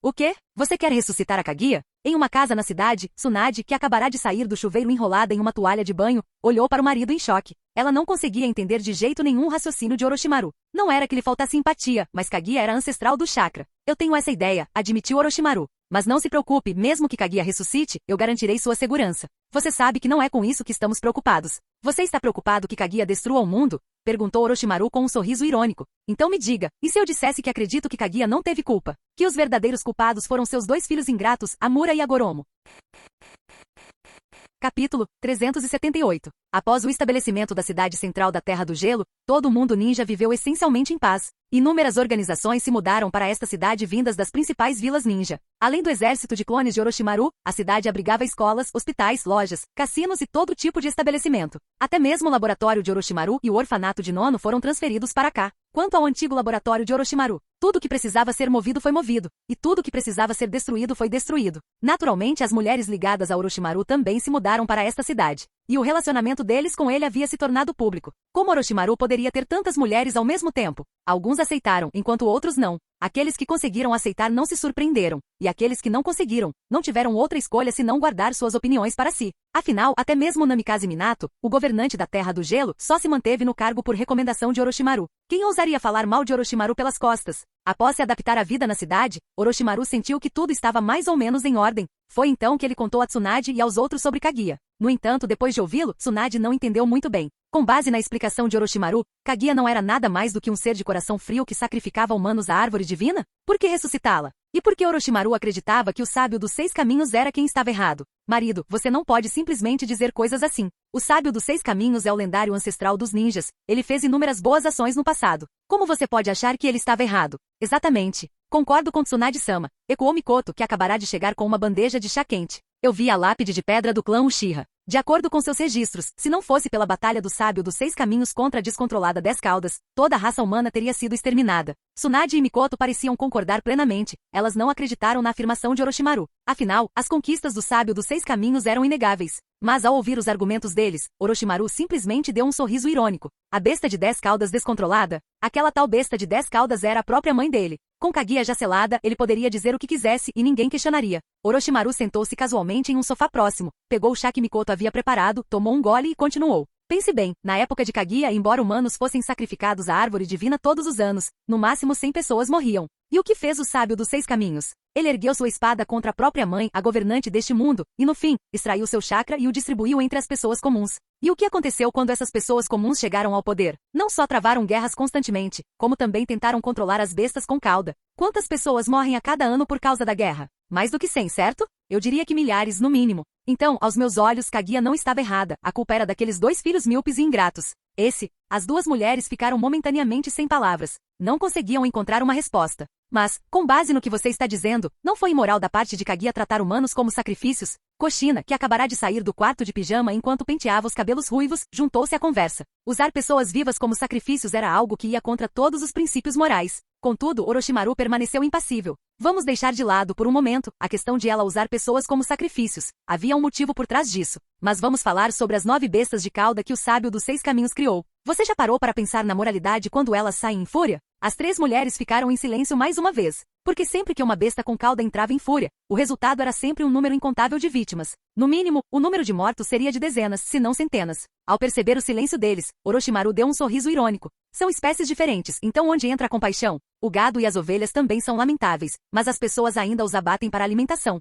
O quê? Você quer ressuscitar a Kaguya? Em uma casa na cidade, Tsunade, que acabará de sair do chuveiro enrolada em uma toalha de banho, olhou para o marido em choque. Ela não conseguia entender de jeito nenhum o raciocínio de Orochimaru. Não era que lhe faltasse empatia, mas Kaguya era ancestral do chakra. Eu tenho essa ideia, admitiu Orochimaru. Mas não se preocupe, mesmo que Kaguya ressuscite, eu garantirei sua segurança. Você sabe que não é com isso que estamos preocupados. Você está preocupado que Kaguya destrua o mundo? Perguntou Orochimaru com um sorriso irônico. Então me diga, e se eu dissesse que acredito que Kaguya não teve culpa? Que os verdadeiros culpados foram seus 2 filhos ingratos, Amura e Agoromo. Capítulo 378. Após o estabelecimento da cidade central da Terra do Gelo, todo o mundo ninja viveu essencialmente em paz. Inúmeras organizações se mudaram para esta cidade vindas das principais vilas ninja. Além do exército de clones de Orochimaru, a cidade abrigava escolas, hospitais, lojas, cassinos e todo tipo de estabelecimento. Até mesmo o laboratório de Orochimaru e o orfanato de Nono foram transferidos para cá. Quanto ao antigo laboratório de Orochimaru, tudo que precisava ser movido foi movido, e tudo que precisava ser destruído foi destruído. Naturalmente, as mulheres ligadas a Orochimaru também se mudaram para esta cidade. E o relacionamento deles com ele havia se tornado público. Como Orochimaru poderia ter tantas mulheres ao mesmo tempo? Alguns aceitaram, enquanto outros não. Aqueles que conseguiram aceitar não se surpreenderam, e aqueles que não conseguiram, não tiveram outra escolha senão guardar suas opiniões para si. Afinal, até mesmo Namikaze Minato, o governante da Terra do Gelo, só se manteve no cargo por recomendação de Orochimaru. Quem ousaria falar mal de Orochimaru pelas costas? Após se adaptar à vida na cidade, Orochimaru sentiu que tudo estava mais ou menos em ordem. Foi então que ele contou a Tsunade e aos outros sobre Kaguya. No entanto, depois de ouvi-lo, Tsunade não entendeu muito bem. Com base na explicação de Orochimaru, Kaguya não era nada mais do que um ser de coração frio que sacrificava humanos à árvore divina? Por que ressuscitá-la? E por que Orochimaru acreditava que o sábio dos 6 caminhos era quem estava errado? Marido, você não pode simplesmente dizer coisas assim. O sábio dos 6 caminhos é o lendário ancestral dos ninjas. Ele fez inúmeras boas ações no passado. Como você pode achar que ele estava errado? Exatamente. Concordo com Tsunade-sama, ecoou Mikoto, que acabará de chegar com uma bandeja de chá quente. Eu vi a lápide de pedra do clã Uchiha. De acordo com seus registros, se não fosse pela batalha do sábio dos 6 caminhos contra a descontrolada 10 caudas, toda a raça humana teria sido exterminada. Tsunade e Mikoto pareciam concordar plenamente. Elas não acreditaram na afirmação de Orochimaru. Afinal, as conquistas do sábio dos 6 caminhos eram inegáveis. Mas ao ouvir os argumentos deles, Orochimaru simplesmente deu um sorriso irônico. A besta de 10 caudas descontrolada? Aquela tal besta de 10 caudas era a própria mãe dele. Com Kaguya já selada, ele poderia dizer o que quisesse e ninguém questionaria. Orochimaru sentou-se casualmente em um sofá próximo, pegou o chá que Mikoto havia preparado, tomou um gole e continuou. Pense bem, na época de Kaguya, embora humanos fossem sacrificados à árvore divina todos os anos, no máximo 100 pessoas morriam. E o que fez o sábio dos 6 caminhos? Ele ergueu sua espada contra a própria mãe, a governante deste mundo, e no fim, extraiu seu chakra e o distribuiu entre as pessoas comuns. E o que aconteceu quando essas pessoas comuns chegaram ao poder? Não só travaram guerras constantemente, como também tentaram controlar as bestas com cauda. Quantas pessoas morrem a cada ano por causa da guerra? Mais do que 100, certo? Eu diria que milhares, no mínimo. Então, aos meus olhos, Kaguya não estava errada, a culpa era daqueles 2 filhos míopes e ingratos. As 2 mulheres ficaram momentaneamente sem palavras. Não conseguiam encontrar uma resposta. Mas, com base no que você está dizendo, não foi imoral da parte de Kaguya tratar humanos como sacrifícios? Kushina, que acabará de sair do quarto de pijama enquanto penteava os cabelos ruivos, juntou-se à conversa. Usar pessoas vivas como sacrifícios era algo que ia contra todos os princípios morais. Contudo, Orochimaru permaneceu impassível. Vamos deixar de lado, por um momento, a questão de ela usar pessoas como sacrifícios. Havia um motivo por trás disso. Mas vamos falar sobre as 9 bestas de cauda que o sábio dos 6 caminhos criou. Você já parou para pensar na moralidade quando elas saem em fúria? As 3 mulheres ficaram em silêncio mais uma vez. Porque sempre que uma besta com cauda entrava em fúria, o resultado era sempre um número incontável de vítimas. No mínimo, o número de mortos seria de dezenas, se não centenas. Ao perceber o silêncio deles, Orochimaru deu um sorriso irônico. São espécies diferentes, então onde entra a compaixão? O gado e as ovelhas também são lamentáveis, mas as pessoas ainda os abatem para alimentação.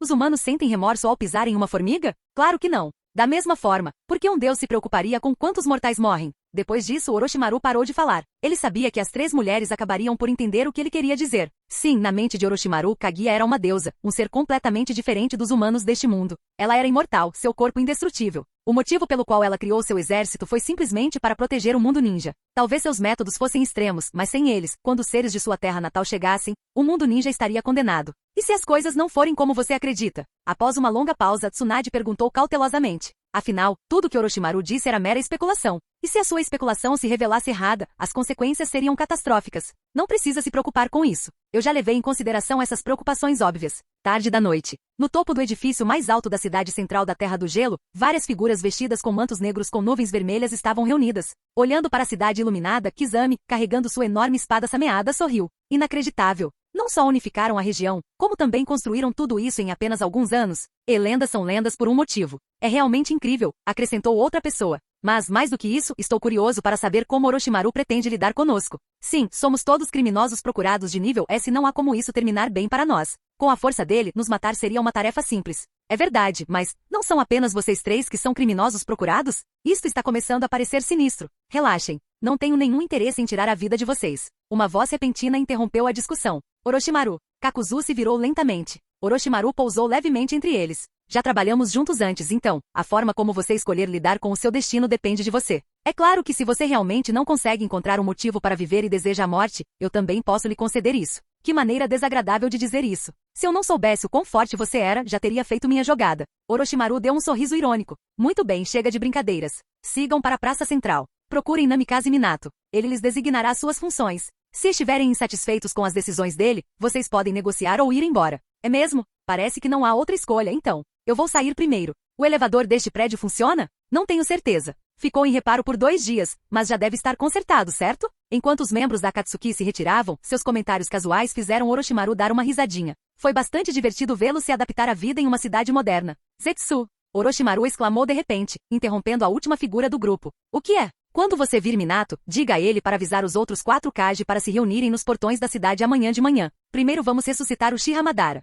Os humanos sentem remorso ao pisar em uma formiga? Claro que não. Da mesma forma, por que um deus se preocuparia com quantos mortais morrem? Depois disso, Orochimaru parou de falar. Ele sabia que as 3 mulheres acabariam por entender o que ele queria dizer. Sim, na mente de Orochimaru, Kaguya era uma deusa, um ser completamente diferente dos humanos deste mundo. Ela era imortal, seu corpo indestrutível. O motivo pelo qual ela criou seu exército foi simplesmente para proteger o mundo ninja. Talvez seus métodos fossem extremos, mas sem eles, quando os seres de sua terra natal chegassem, o mundo ninja estaria condenado. E se as coisas não forem como você acredita? Após uma longa pausa, Tsunade perguntou cautelosamente. Afinal, tudo que Orochimaru disse era mera especulação. E se a sua especulação se revelasse errada, as consequências seriam catastróficas. Não precisa se preocupar com isso. Eu já levei em consideração essas preocupações óbvias. Tarde da noite. No topo do edifício mais alto da cidade central da Terra do Gelo, várias figuras vestidas com mantos negros com nuvens vermelhas estavam reunidas. Olhando para a cidade iluminada, Kizami, carregando sua enorme espada sameada, sorriu. Inacreditável. Não só unificaram a região, como também construíram tudo isso em apenas alguns anos. E lendas são lendas por um motivo. É realmente incrível, acrescentou outra pessoa. Mas, mais do que isso, estou curioso para saber como Orochimaru pretende lidar conosco. Sim, somos todos criminosos procurados de nível S e não há como isso terminar bem para nós. Com a força dele, nos matar seria uma tarefa simples. É verdade, mas não são apenas vocês 3 que são criminosos procurados? Isto está começando a parecer sinistro. Relaxem. Não tenho nenhum interesse em tirar a vida de vocês. Uma voz repentina interrompeu a discussão. Orochimaru. Kakuzu se virou lentamente. Orochimaru pousou levemente entre eles. Já trabalhamos juntos antes, então, a forma como você escolher lidar com o seu destino depende de você. É claro que se você realmente não consegue encontrar um motivo para viver e deseja a morte, eu também posso lhe conceder isso. Que maneira desagradável de dizer isso. Se eu não soubesse o quão forte você era, já teria feito minha jogada. Orochimaru deu um sorriso irônico. Muito bem, chega de brincadeiras. Sigam para a Praça Central. Procurem Namikaze Minato. Ele lhes designará suas funções. Se estiverem insatisfeitos com as decisões dele, vocês podem negociar ou ir embora. É mesmo? Parece que não há outra escolha, então. Eu vou sair primeiro. O elevador deste prédio funciona? Não tenho certeza. Ficou em reparo por 2 dias, mas já deve estar consertado, certo? Enquanto os membros da Akatsuki se retiravam, seus comentários casuais fizeram Orochimaru dar uma risadinha. Foi bastante divertido vê-lo se adaptar à vida em uma cidade moderna. Zetsu! Orochimaru exclamou de repente, interrompendo a última figura do grupo. O que é? Quando você vir Minato, diga a ele para avisar os outros 4 Kage para se reunirem nos portões da cidade amanhã de manhã. Primeiro vamos ressuscitar o Uchiha Madara.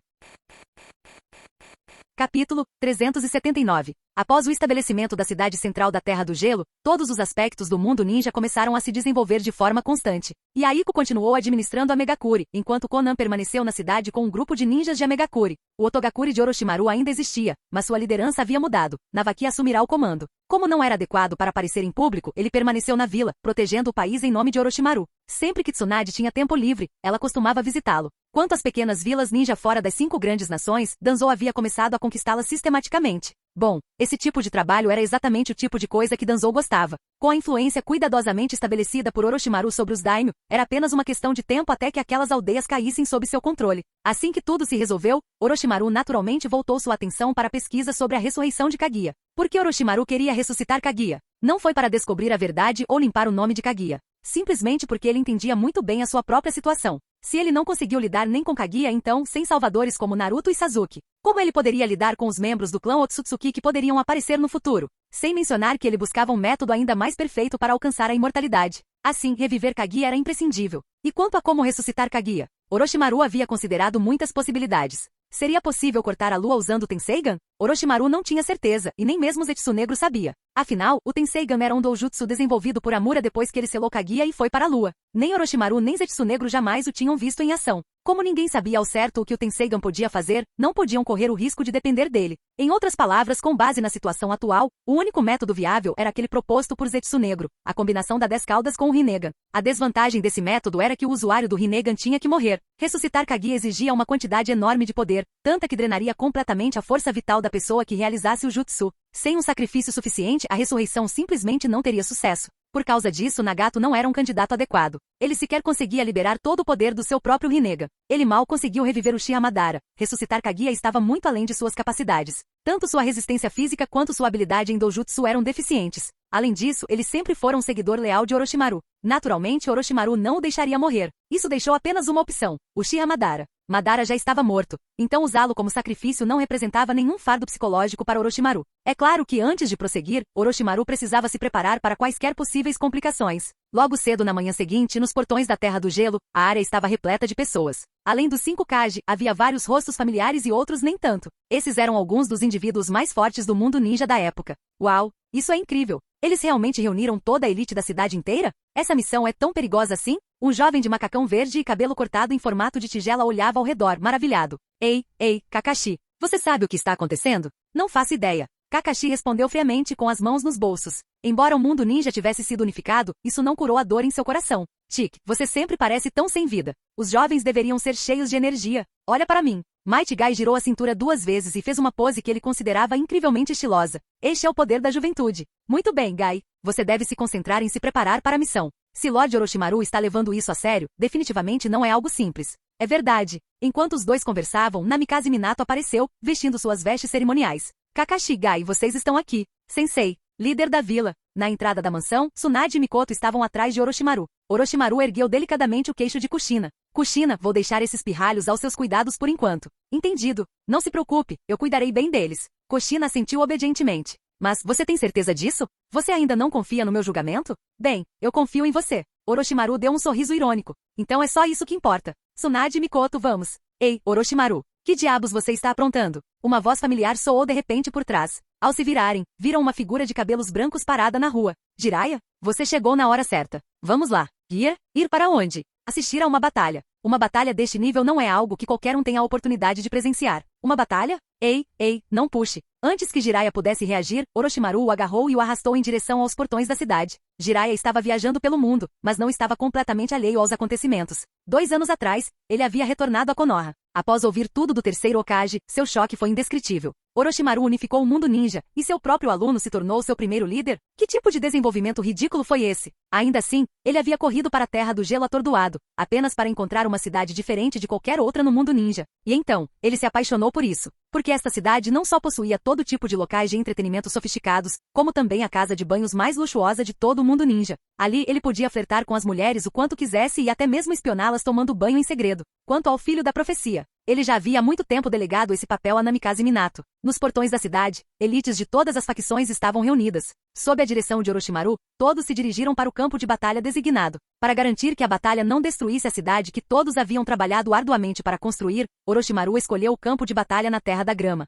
Capítulo 379. Após o estabelecimento da cidade central da Terra do Gelo, todos os aspectos do mundo ninja começaram a se desenvolver de forma constante. Yahiko continuou administrando a Megakuri, enquanto Konan permaneceu na cidade com um grupo de ninjas de Megakuri. O Otogakuri de Orochimaru ainda existia, mas sua liderança havia mudado. Navaki assumirá o comando. Como não era adequado para aparecer em público, ele permaneceu na vila, protegendo o país em nome de Orochimaru. Sempre que Tsunade tinha tempo livre, ela costumava visitá-lo. Quanto às pequenas vilas ninja fora das 5 grandes nações, Danzou havia começado a conquistá-las sistematicamente. Bom, esse tipo de trabalho era exatamente o tipo de coisa que Danzou gostava. Com a influência cuidadosamente estabelecida por Orochimaru sobre os daimyo, era apenas uma questão de tempo até que aquelas aldeias caíssem sob seu controle. Assim que tudo se resolveu, Orochimaru naturalmente voltou sua atenção para a pesquisa sobre a ressurreição de Kaguya. Por que Orochimaru queria ressuscitar Kaguya? Não foi para descobrir a verdade ou limpar o nome de Kaguya. Simplesmente porque ele entendia muito bem a sua própria situação. Se ele não conseguiu lidar nem com Kaguya, então, sem salvadores como Naruto e Sasuke, como ele poderia lidar com os membros do clã Otsutsuki que poderiam aparecer no futuro? Sem mencionar que ele buscava um método ainda mais perfeito para alcançar a imortalidade. Assim, reviver Kaguya era imprescindível. E quanto a como ressuscitar Kaguya? Orochimaru havia considerado muitas possibilidades. Seria possível cortar a lua usando o Tenseigan? Orochimaru não tinha certeza, e nem mesmo Zetsu Negro sabia. Afinal, o Tenseigan era um doujutsu desenvolvido por Amura depois que ele selou Kaguya e foi para a lua. Nem Orochimaru nem Zetsu Negro jamais o tinham visto em ação. Como ninguém sabia ao certo o que o Tenseigan podia fazer, não podiam correr o risco de depender dele. Em outras palavras, com base na situação atual, o único método viável era aquele proposto por Zetsu Negro, a combinação da 10 caudas com o Rinnegan. A desvantagem desse método era que o usuário do Rinnegan tinha que morrer. Ressuscitar Kaguya exigia uma quantidade enorme de poder, tanta que drenaria completamente a força vital da pessoa que realizasse o jutsu. Sem um sacrifício suficiente, a ressurreição simplesmente não teria sucesso. Por causa disso, Nagato não era um candidato adequado. Ele sequer conseguia liberar todo o poder do seu próprio Rinnegan. Ele mal conseguiu reviver o Uchiha Madara. Ressuscitar Kaguya estava muito além de suas capacidades. Tanto sua resistência física quanto sua habilidade em doujutsu eram deficientes. Além disso, ele sempre fora um seguidor leal de Orochimaru. Naturalmente, Orochimaru não o deixaria morrer. Isso deixou apenas uma opção: Uchiha Madara. Madara já estava morto, então usá-lo como sacrifício não representava nenhum fardo psicológico para Orochimaru. É claro que antes de prosseguir, Orochimaru precisava se preparar para quaisquer possíveis complicações. Logo cedo na manhã seguinte, nos portões da Terra do Gelo, a área estava repleta de pessoas. Além dos 5 Kage, havia vários rostos familiares e outros nem tanto. Esses eram alguns dos indivíduos mais fortes do mundo ninja da época. Uau! Isso é incrível! Eles realmente reuniram toda a elite da cidade inteira? Essa missão é tão perigosa assim? Um jovem de macacão verde e cabelo cortado em formato de tigela olhava ao redor, maravilhado. Ei, Kakashi, você sabe o que está acontecendo? Não faço ideia. Kakashi respondeu friamente com as mãos nos bolsos. Embora o mundo ninja tivesse sido unificado, isso não curou a dor em seu coração. Chick, você sempre parece tão sem vida. Os jovens deveriam ser cheios de energia. Olha para mim. Mighty Guy girou a cintura 2 vezes e fez uma pose que ele considerava incrivelmente estilosa. Este é o poder da juventude. Muito bem, Guy. Você deve se concentrar em se preparar para a missão. Se Lord Orochimaru está levando isso a sério, definitivamente não é algo simples. É verdade. Enquanto os dois conversavam, Namikaze Minato apareceu, vestindo suas vestes cerimoniais. Kakashi, Guy, vocês estão aqui. Sensei, líder da vila. Na entrada da mansão, Tsunade e Mikoto estavam atrás de Orochimaru. Orochimaru ergueu delicadamente o queixo de Kushina. Kushina, vou deixar esses pirralhos aos seus cuidados por enquanto. Entendido. Não se preocupe, eu cuidarei bem deles. Kushina assentiu obedientemente. Mas você tem certeza disso? Você ainda não confia no meu julgamento? Bem, eu confio em você. Orochimaru deu um sorriso irônico. Então é só isso que importa. Tsunade e Mikoto, vamos. Ei, Orochimaru. Que diabos você está aprontando? Uma voz familiar soou de repente por trás. Ao se virarem, viram uma figura de cabelos brancos parada na rua. Jiraiya? Você chegou na hora certa. Vamos lá. Ir para onde? Assistir a uma batalha. Uma batalha deste nível não é algo que qualquer um tenha a oportunidade de presenciar. Uma batalha? Ei, não puxe. Antes que Jiraiya pudesse reagir, Orochimaru o agarrou e o arrastou em direção aos portões da cidade. Jiraiya estava viajando pelo mundo, mas não estava completamente alheio aos acontecimentos. 2 anos atrás, ele havia retornado a Konoha. Após ouvir tudo do terceiro Hokage, seu choque foi indescritível. Orochimaru unificou o mundo ninja, e seu próprio aluno se tornou seu primeiro líder? Que tipo de desenvolvimento ridículo foi esse? Ainda assim, ele havia corrido para a Terra do Gelo atordoado, apenas para encontrar uma cidade diferente de qualquer outra no mundo ninja. E então, ele se apaixonou por isso. Porque esta cidade não só possuía todo tipo de locais de entretenimento sofisticados, como também a casa de banhos mais luxuosa de todo o mundo ninja. Ali, ele podia flertar com as mulheres o quanto quisesse e até mesmo espioná-las tomando banho em segredo. Quanto ao filho da profecia, ele já havia há muito tempo delegado esse papel a Namikaze Minato. Nos portões da cidade, elites de todas as facções estavam reunidas. Sob a direção de Orochimaru, todos se dirigiram para o campo de batalha designado. Para garantir que a batalha não destruísse a cidade que todos haviam trabalhado arduamente para construir, Orochimaru escolheu o campo de batalha na Terra da Grama.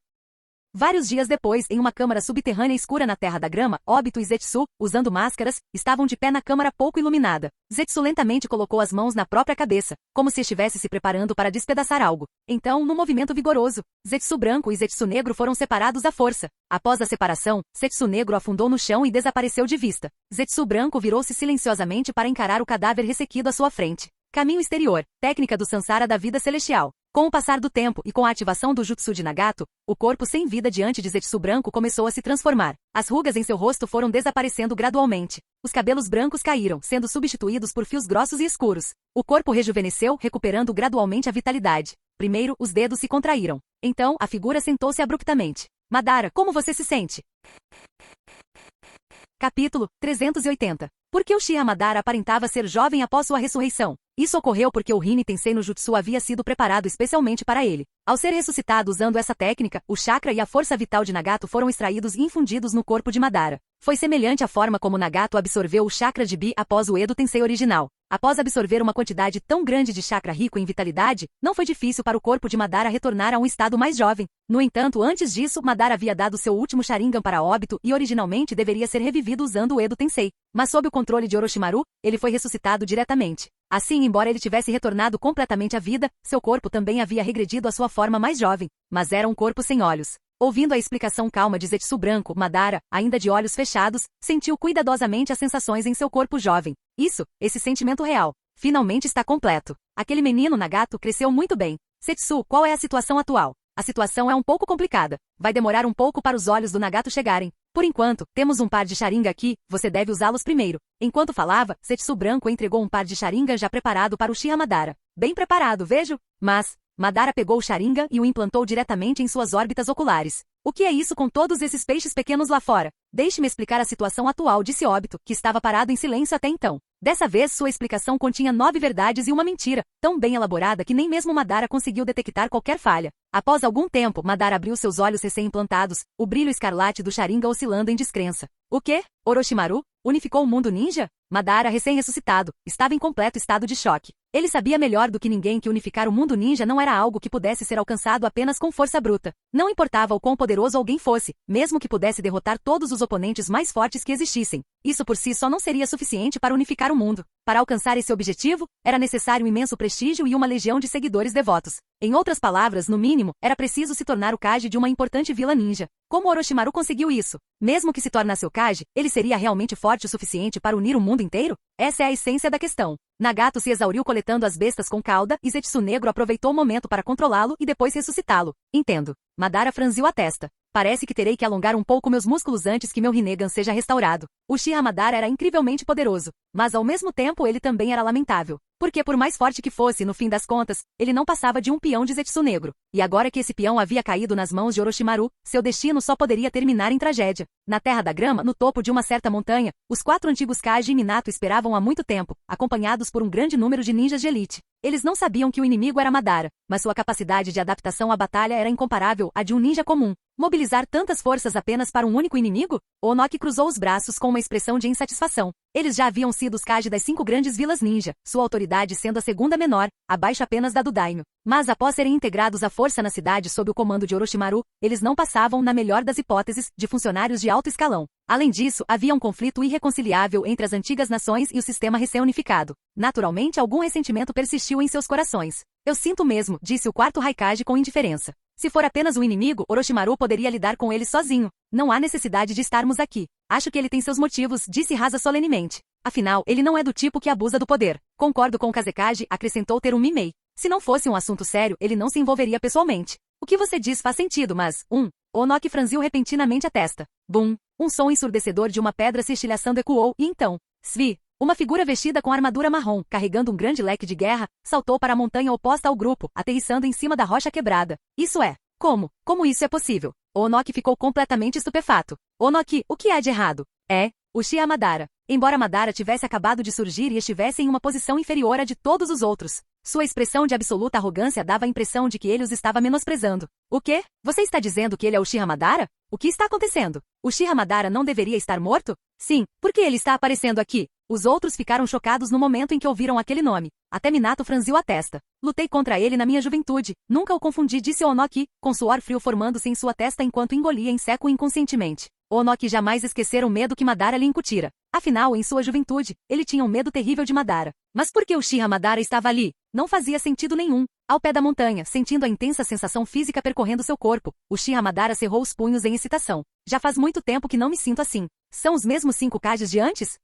Vários dias depois, em uma câmara subterrânea escura na Terra da Grama, Obito e Zetsu, usando máscaras, estavam de pé na câmara pouco iluminada. Zetsu lentamente colocou as mãos na própria cabeça, como se estivesse se preparando para despedaçar algo. Então, num movimento vigoroso, Zetsu branco e Zetsu negro foram separados à força. Após a separação, Zetsu negro afundou no chão e desapareceu de vista. Zetsu branco virou-se silenciosamente para encarar o cadáver ressequido à sua frente. Caminho exterior, técnica do Sansara da vida celestial. Com o passar do tempo e com a ativação do Jutsu de Nagato, o corpo sem vida diante de Zetsu branco começou a se transformar. As rugas em seu rosto foram desaparecendo gradualmente. Os cabelos brancos caíram, sendo substituídos por fios grossos e escuros. O corpo rejuvenesceu, recuperando gradualmente a vitalidade. Primeiro, os dedos se contraíram. Então, a figura sentou-se abruptamente. Madara, como você se sente? Capítulo 380. Por que Uchiha Madara aparentava ser jovem após sua ressurreição? Isso ocorreu porque o Rin Tensei no Jutsu havia sido preparado especialmente para ele. Ao ser ressuscitado usando essa técnica, o chakra e a força vital de Nagato foram extraídos e infundidos no corpo de Madara. Foi semelhante à forma como Nagato absorveu o chakra de Bi após o Edo Tensei original. Após absorver uma quantidade tão grande de chakra rico em vitalidade, não foi difícil para o corpo de Madara retornar a um estado mais jovem. No entanto, antes disso, Madara havia dado seu último Sharingan para Obito e originalmente deveria ser revivido usando o Edo Tensei. Mas sob o controle de Orochimaru, ele foi ressuscitado diretamente. Assim, embora ele tivesse retornado completamente à vida, seu corpo também havia regredido à sua forma mais jovem, mas era um corpo sem olhos. Ouvindo a explicação calma de Zetsu branco, Madara, ainda de olhos fechados, sentiu cuidadosamente as sensações em seu corpo jovem. Esse sentimento real, finalmente está completo. Aquele menino Nagato cresceu muito bem. Zetsu, qual é a situação atual? A situação é um pouco complicada. Vai demorar um pouco para os olhos do Nagato chegarem. Por enquanto, temos um par de Sharingan aqui, você deve usá-los primeiro. Enquanto falava, Zetsu branco entregou um par de Sharingan já preparado para o Uchiha Madara. Bem preparado, vejo. Mas Madara pegou o Sharingan e o implantou diretamente em suas órbitas oculares. O que é isso com todos esses peixes pequenos lá fora? Deixe-me explicar a situação atual, disse Obito, que estava parado em silêncio até então. Dessa vez, sua explicação continha 9 verdades e uma mentira, tão bem elaborada que nem mesmo Madara conseguiu detectar qualquer falha. Após algum tempo, Madara abriu seus olhos recém-implantados, o brilho escarlate do Sharingan oscilando em descrença. O quê? Orochimaru? Unificou o mundo ninja? Madara, recém-ressuscitado, estava em completo estado de choque. Ele sabia melhor do que ninguém que unificar o mundo ninja não era algo que pudesse ser alcançado apenas com força bruta. Não importava o quão poderoso alguém fosse, mesmo que pudesse derrotar todos os oponentes mais fortes que existissem. Isso por si só não seria suficiente para unificar o mundo. Para alcançar esse objetivo, era necessário um imenso prestígio e uma legião de seguidores devotos. Em outras palavras, no mínimo, era preciso se tornar o Kage de uma importante vila ninja. Como Orochimaru conseguiu isso? Mesmo que se tornasse o Kage, ele seria realmente forte o suficiente para unir o mundo inteiro? Essa é a essência da questão. Nagato se exauriu coletando as bestas com cauda e Zetsu negro aproveitou o momento para controlá-lo e depois ressuscitá-lo. Entendo. Madara franziu a testa. Parece que terei que alongar um pouco meus músculos antes que meu Rinnegan seja restaurado. O Uchiha Madara era incrivelmente poderoso, mas ao mesmo tempo ele também era lamentável. Porque por mais forte que fosse, no fim das contas, ele não passava de um peão de Zetsu negro. E agora que esse peão havia caído nas mãos de Orochimaru, seu destino só poderia terminar em tragédia. Na Terra da Grama, no topo de uma certa montanha, os 4 antigos Kage e Minato esperavam há muito tempo, acompanhados por um grande número de ninjas de elite. Eles não sabiam que o inimigo era Madara, mas sua capacidade de adaptação à batalha era incomparável à de um ninja comum. Mobilizar tantas forças apenas para um único inimigo? Onoki cruzou os braços com uma expressão de insatisfação. Eles já haviam sido os Kage das 5 grandes vilas ninja, sua autoridade sendo a segunda menor, abaixo apenas da do Daimyo. Mas após serem integrados à força na cidade sob o comando de Orochimaru, eles não passavam, na melhor das hipóteses, de funcionários de alto escalão. Além disso, havia um conflito irreconciliável entre as antigas nações e o sistema recém-unificado. Naturalmente, algum ressentimento persistiu em seus corações. Eu sinto mesmo, disse o quarto Raikage com indiferença. Se for apenas um inimigo, Orochimaru poderia lidar com ele sozinho. Não há necessidade de estarmos aqui. Acho que ele tem seus motivos, disse Rasa solenemente. Afinal, ele não é do tipo que abusa do poder. Concordo com o Kazekage, acrescentou Terumi-mei. Se não fosse um assunto sério, ele não se envolveria pessoalmente. O que você diz faz sentido, mas... Onoki franziu repentinamente a testa. Bum! Um som ensurdecedor de uma pedra se estilhaçando ecoou, e então... Svi! Uma figura vestida com armadura marrom, carregando um grande leque de guerra, saltou para a montanha oposta ao grupo, aterrissando em cima da rocha quebrada. Isso é... Como? Como isso é possível? Onoki ficou completamente estupefato. Onoki, o que há de errado? Uchiha Madara. Embora Madara tivesse acabado de surgir e estivesse em uma posição inferior à de todos os outros, sua expressão de absoluta arrogância dava a impressão de que ele os estava menosprezando. O quê? Você está dizendo que ele é Uchiha Madara? O que está acontecendo? Uchiha Madara não deveria estar morto? Sim, por que ele está aparecendo aqui? Os outros ficaram chocados no momento em que ouviram aquele nome. Até Minato franziu a testa. Lutei contra ele na minha juventude. Nunca o confundi, disse Onoki, com suor frio formando-se em sua testa enquanto engolia em seco inconscientemente. Onoki jamais esquecera o medo que Madara lhe incutira. Afinal, em sua juventude, ele tinha um medo terrível de Madara. Mas por que Uchiha Madara estava ali? Não fazia sentido nenhum. Ao pé da montanha, sentindo a intensa sensação física percorrendo seu corpo, Uchiha Madara cerrou os punhos em excitação. Já faz muito tempo que não me sinto assim. São os mesmos 5 Kages de antes?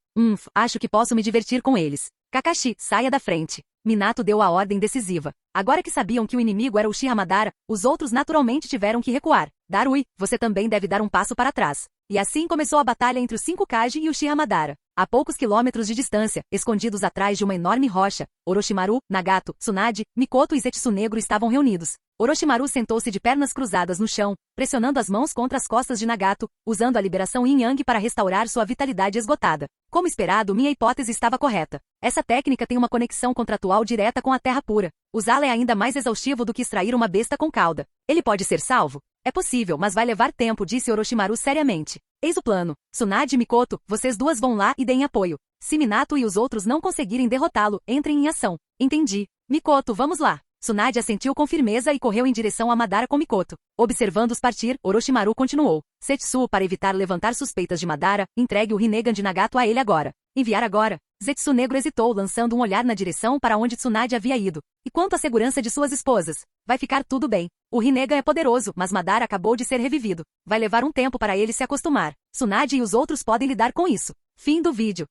Acho que posso me divertir com eles. Kakashi, saia da frente. Minato deu a ordem decisiva. Agora que sabiam que o inimigo era Uchiha Madara, os outros naturalmente tiveram que recuar. Darui, você também deve dar um passo para trás. E assim começou a batalha entre os 5 Kage e Uchiha Madara. A poucos quilômetros de distância, escondidos atrás de uma enorme rocha, Orochimaru, Nagato, Tsunade, Mikoto e Zetsunegro estavam reunidos. Orochimaru sentou-se de pernas cruzadas no chão, pressionando as mãos contra as costas de Nagato, usando a liberação Yin-Yang para restaurar sua vitalidade esgotada. Como esperado, minha hipótese estava correta. Essa técnica tem uma conexão contratual direta com a terra pura. Usá-la é ainda mais exaustivo do que extrair uma besta com cauda. Ele pode ser salvo? É possível, mas vai levar tempo, disse Orochimaru seriamente. Eis o plano. Tsunade e Mikoto, vocês duas vão lá e deem apoio. Se Minato e os outros não conseguirem derrotá-lo, entrem em ação. Entendi. Mikoto, vamos lá. Tsunade assentiu com firmeza e correu em direção a Madara com Mikoto. Observando-os partir, Orochimaru continuou. Setsu, para evitar levantar suspeitas de Madara, entregue o Rinnegan de Nagato a ele agora. Enviar agora? Zetsunegro hesitou, lançando um olhar na direção para onde Tsunade havia ido. E quanto à segurança de suas esposas? Vai ficar tudo bem. O Rinnegan é poderoso, mas Madara acabou de ser revivido. Vai levar um tempo para ele se acostumar. Tsunade e os outros podem lidar com isso. Fim do vídeo.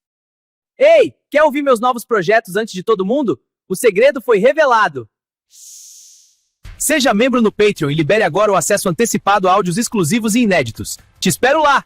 Ei, quer ouvir meus novos projetos antes de todo mundo? O segredo foi revelado. Seja membro no Patreon e libere agora o acesso antecipado a áudios exclusivos e inéditos. Te espero lá!